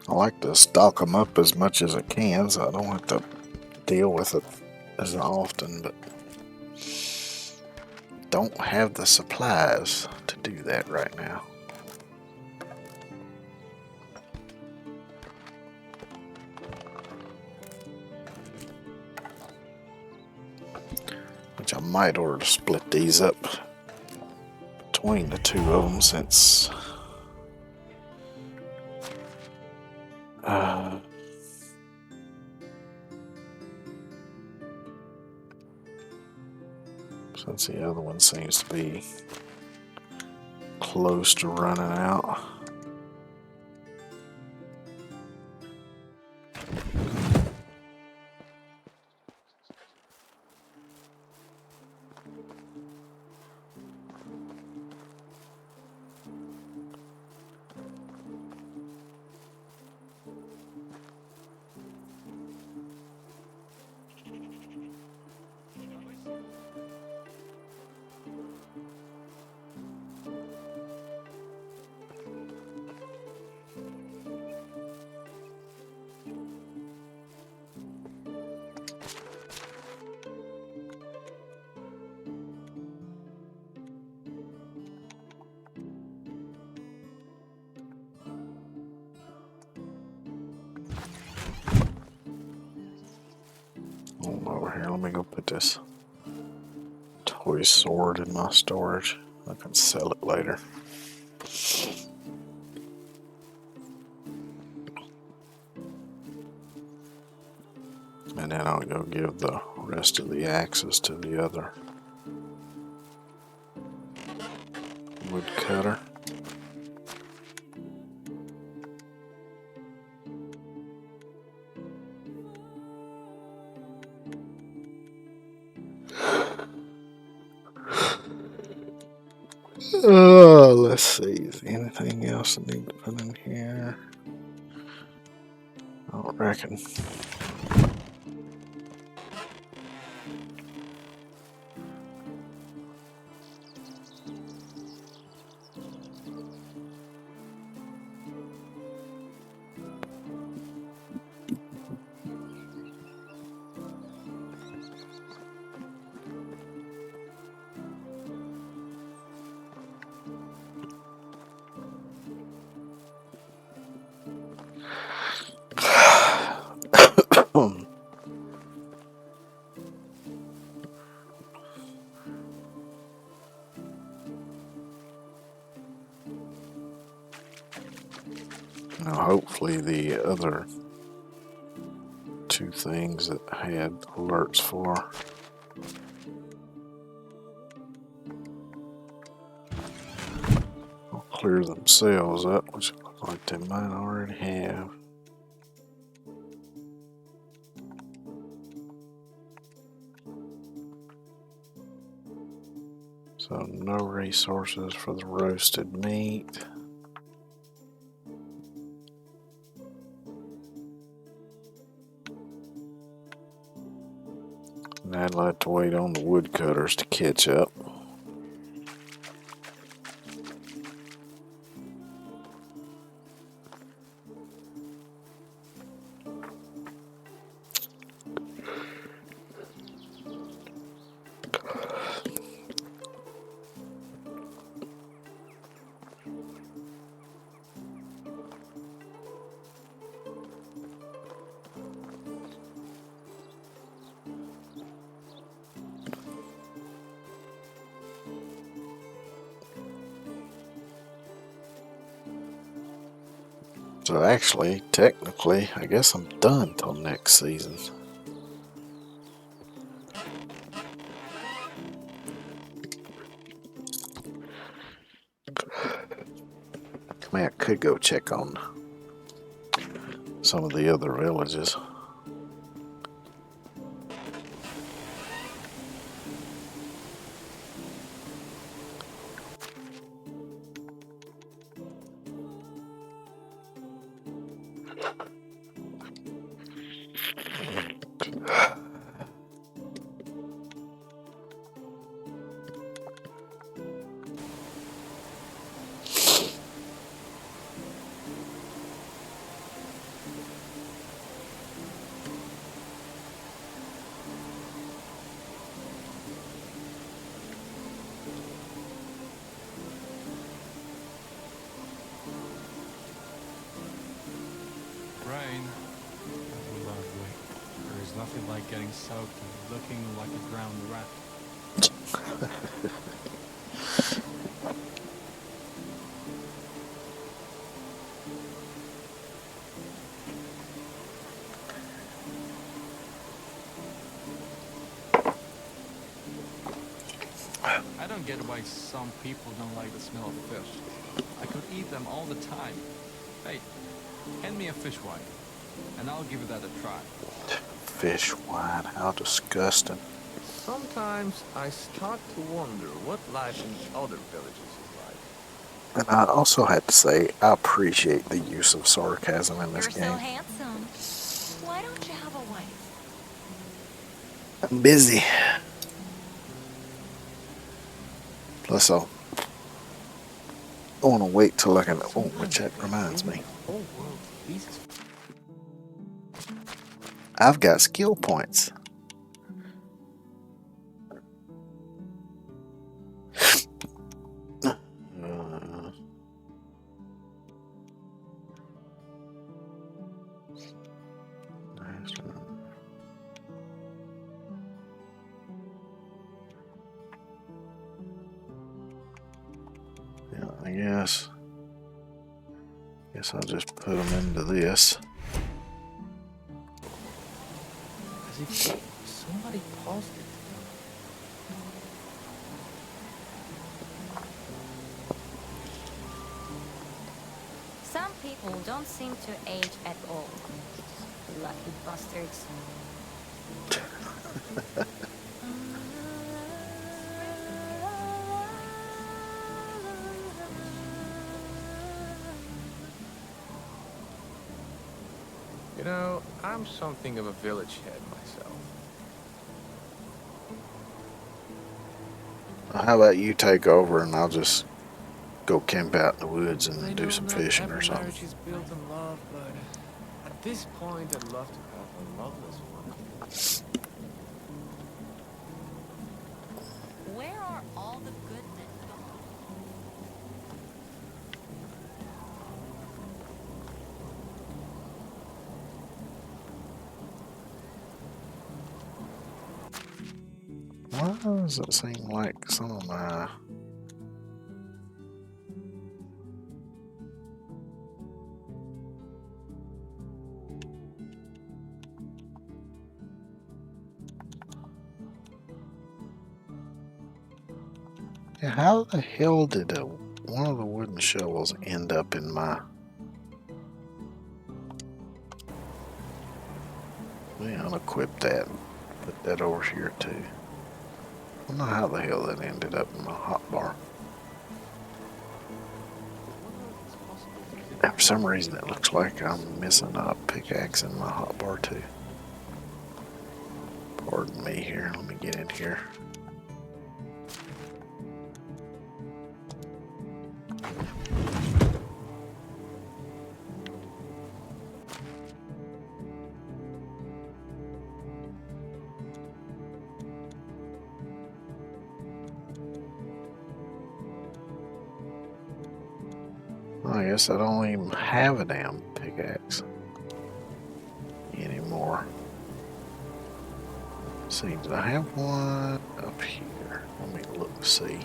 I like to stock them up as much as I can so I don't have to deal with it as often, but don't have the supplies to do that right now. Which I might order to split these up between the two of them since the other one seems to be close to running out. Over here, let me go put this toy sword in my storage. I can sell it later. And then I'll go give the rest of the axes to the other woodcutter. Let's see, is there anything else I need to put in here? I don't reckon. Now, hopefully the other two things that I had alerts for will clear themselves up, which it looks like they might already have. So no resources for the roasted meat. And I'd like to wait on the woodcutters to catch up. So actually, technically, I guess I'm done till next season. I mean, I could go check on some of the other villages. Rain. Oh, lovely. There is nothing like getting soaked and looking like a drowned rat. I don't get why some people don't like the smell of fish. I could eat them all the time. Hey, hand me a fish wine, and I'll give that a try. Fish wine, how disgusting. Sometimes I start to wonder what life in other villages is like. And I also had to say, I appreciate the use of sarcasm in this You're so game. handsome. Why don't you have a wife? I'm busy. Plus, I want to wait till I can. Oh, which that reminds me. Whole world pieces. I've got skill points. Yeah, I guess. Guess I'll just put them into this. As if somebody paused it. Some people don't seem to age at all. Lucky bastards. You know, I'm something of a village head myself. How about you take over and I'll just go camp out in the woods I and do know some not fishing every or something. marriage is built on love, but at this point, I'd love to have a loveless one. Where are all the good men gone? Why does it seem like some of my... Yeah, how the hell did one of the wooden shovels end up in my... Let me unequip that. Put that over here too. I don't know how the hell that ended up in my hotbar. And for some reason it looks like I'm missing a pickaxe in my hotbar too. Pardon me here, let me get in here. I guess I don't even have a damn pickaxe anymore. Seems I have one up here. Let me look, see.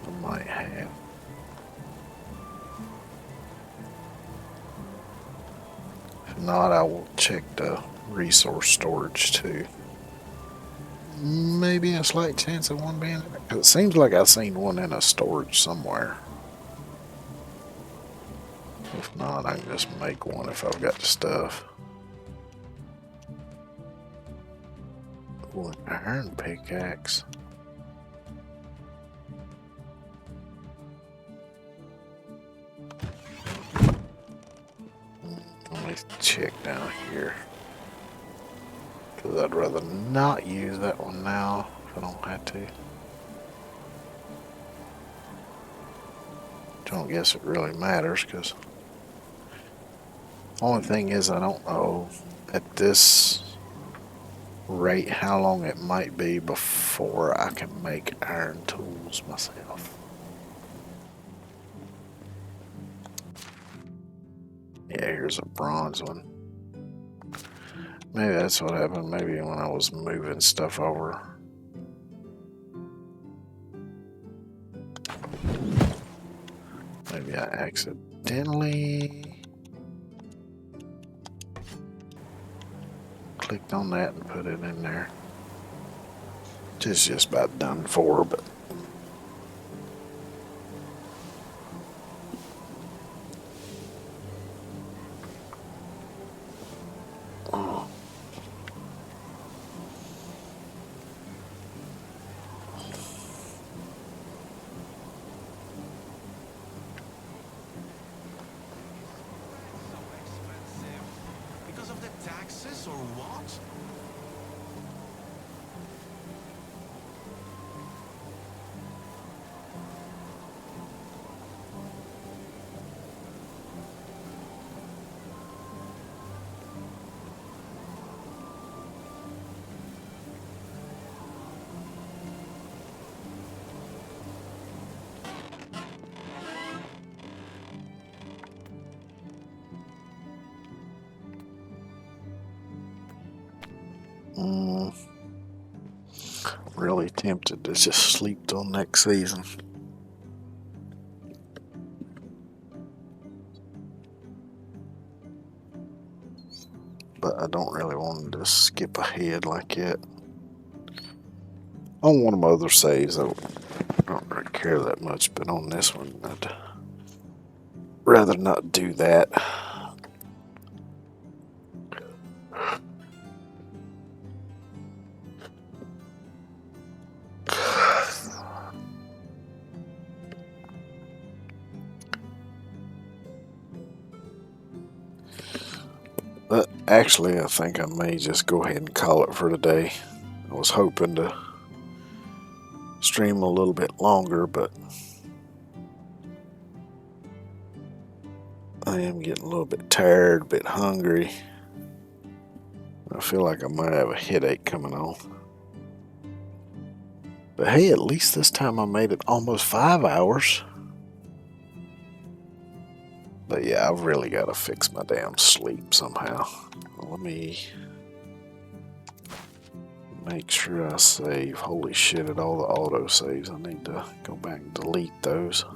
I might have. If not, I will check the resource storage too. Maybe a slight chance of one being in it. 'Cause it seems like I've seen one in a storage somewhere. If not, I can just make one if I've got the stuff. Ooh, an iron pickaxe. Let me check down here. Because I'd rather not use that one now if I don't have to. Don't guess it really matters because only thing is I don't know at this rate how long it might be before I can make iron tools myself. Yeah, here's a bronze one. Maybe that's what happened. Maybe when I was moving stuff over. Maybe I accidentally clicked on that and put it in there. Just about done for, but oh. Because of the taxes or what? Really tempted to just sleep till next season. But I don't really want to just skip ahead like that. On one of my other saves, I don't really care that much, but on this one, I'd rather not do that. But actually, I think I may just go ahead and call it for today. I was hoping to stream a little bit longer, but I am getting a little bit tired, a bit hungry. I feel like I might have a headache coming on. But hey, at least this time I made it almost 5 hours. But yeah, I've really got to fix my damn sleep somehow. Let me make sure I save. Holy shit, at all the auto saves. I need to go back and delete those.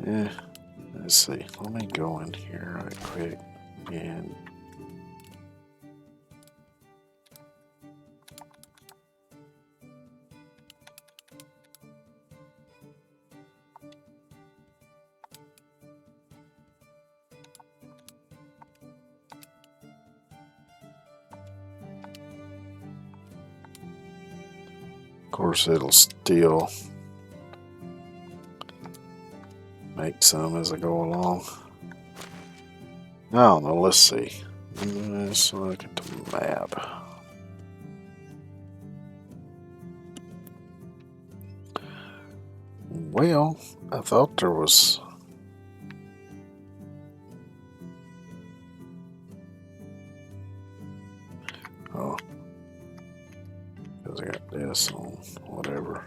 Yeah, let's see. Let me go in here right quick and course, it'll still make some as I go along. I don't know, let's see. Let's look at the map. Well, I thought there was... Oh. Because I got this on whatever.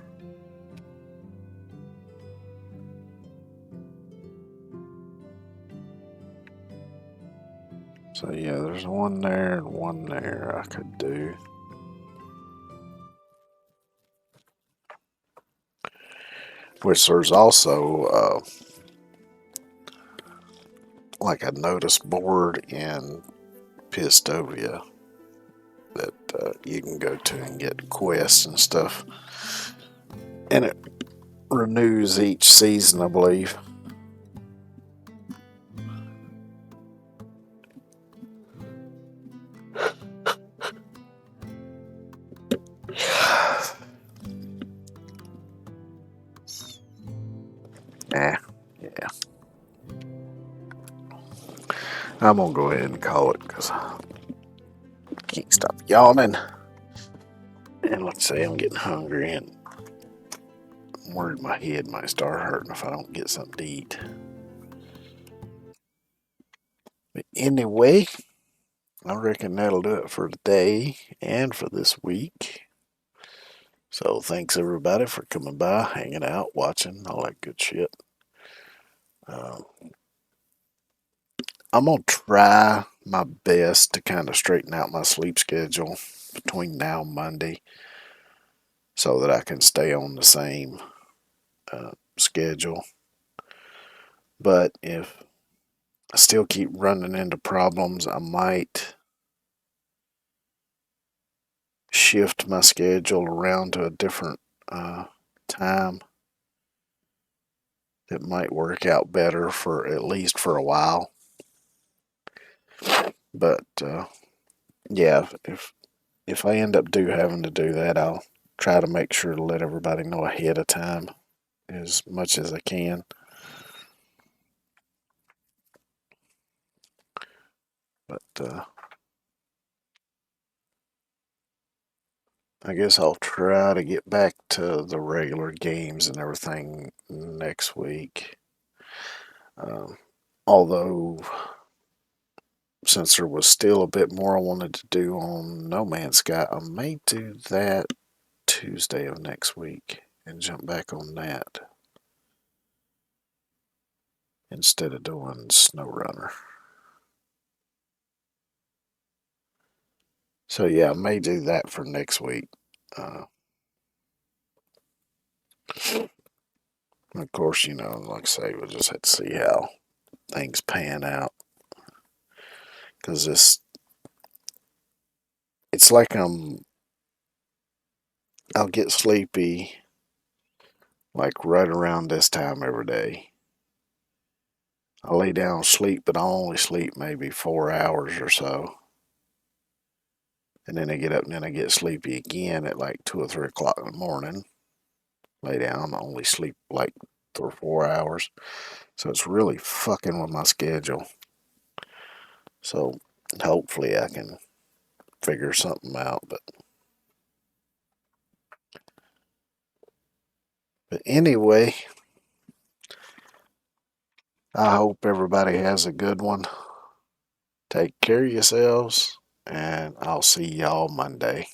So yeah, there's one there and one there I could do. Which there's also like a notice board in Pistovia that you can go to and get quests and stuff. And it renews each season, I believe. Yeah. I'm gonna go ahead and call it because I can't stop yawning. And let's say I'm getting hungry and I'm worried my head might start hurting if I don't get something to eat. But anyway, I reckon that'll do it for today and for this week. So thanks everybody for coming by, hanging out, watching, all that good shit. I'm going to try my best to kind of straighten out my sleep schedule between now and Monday so that I can stay on the same schedule. But if I still keep running into problems, I might shift my schedule around to a different time that might work out better for at least for a while. But yeah, if I end up having to do that, I'll try to make sure to let everybody know ahead of time as much as I can. But I guess I'll try to get back to the regular games and everything next week. Although, since there was still a bit more I wanted to do on No Man's Sky, I may do that Tuesday of next week and jump back on that instead of doing SnowRunner. So yeah, I may do that for next week. Of course, like I say, we'll just have to see how things pan out. Because it's like I'll get sleepy like right around this time every day. I lay down and sleep, but I'll only sleep maybe 4 hours or so. And then I get up and then I get sleepy again at like 2 or 3 o'clock in the morning. Lay down, I only sleep like 3 or 4 hours. So it's really fucking with my schedule. So hopefully I can figure something out. But anyway, I hope everybody has a good one. Take care of yourselves, and I'll see y'all Monday.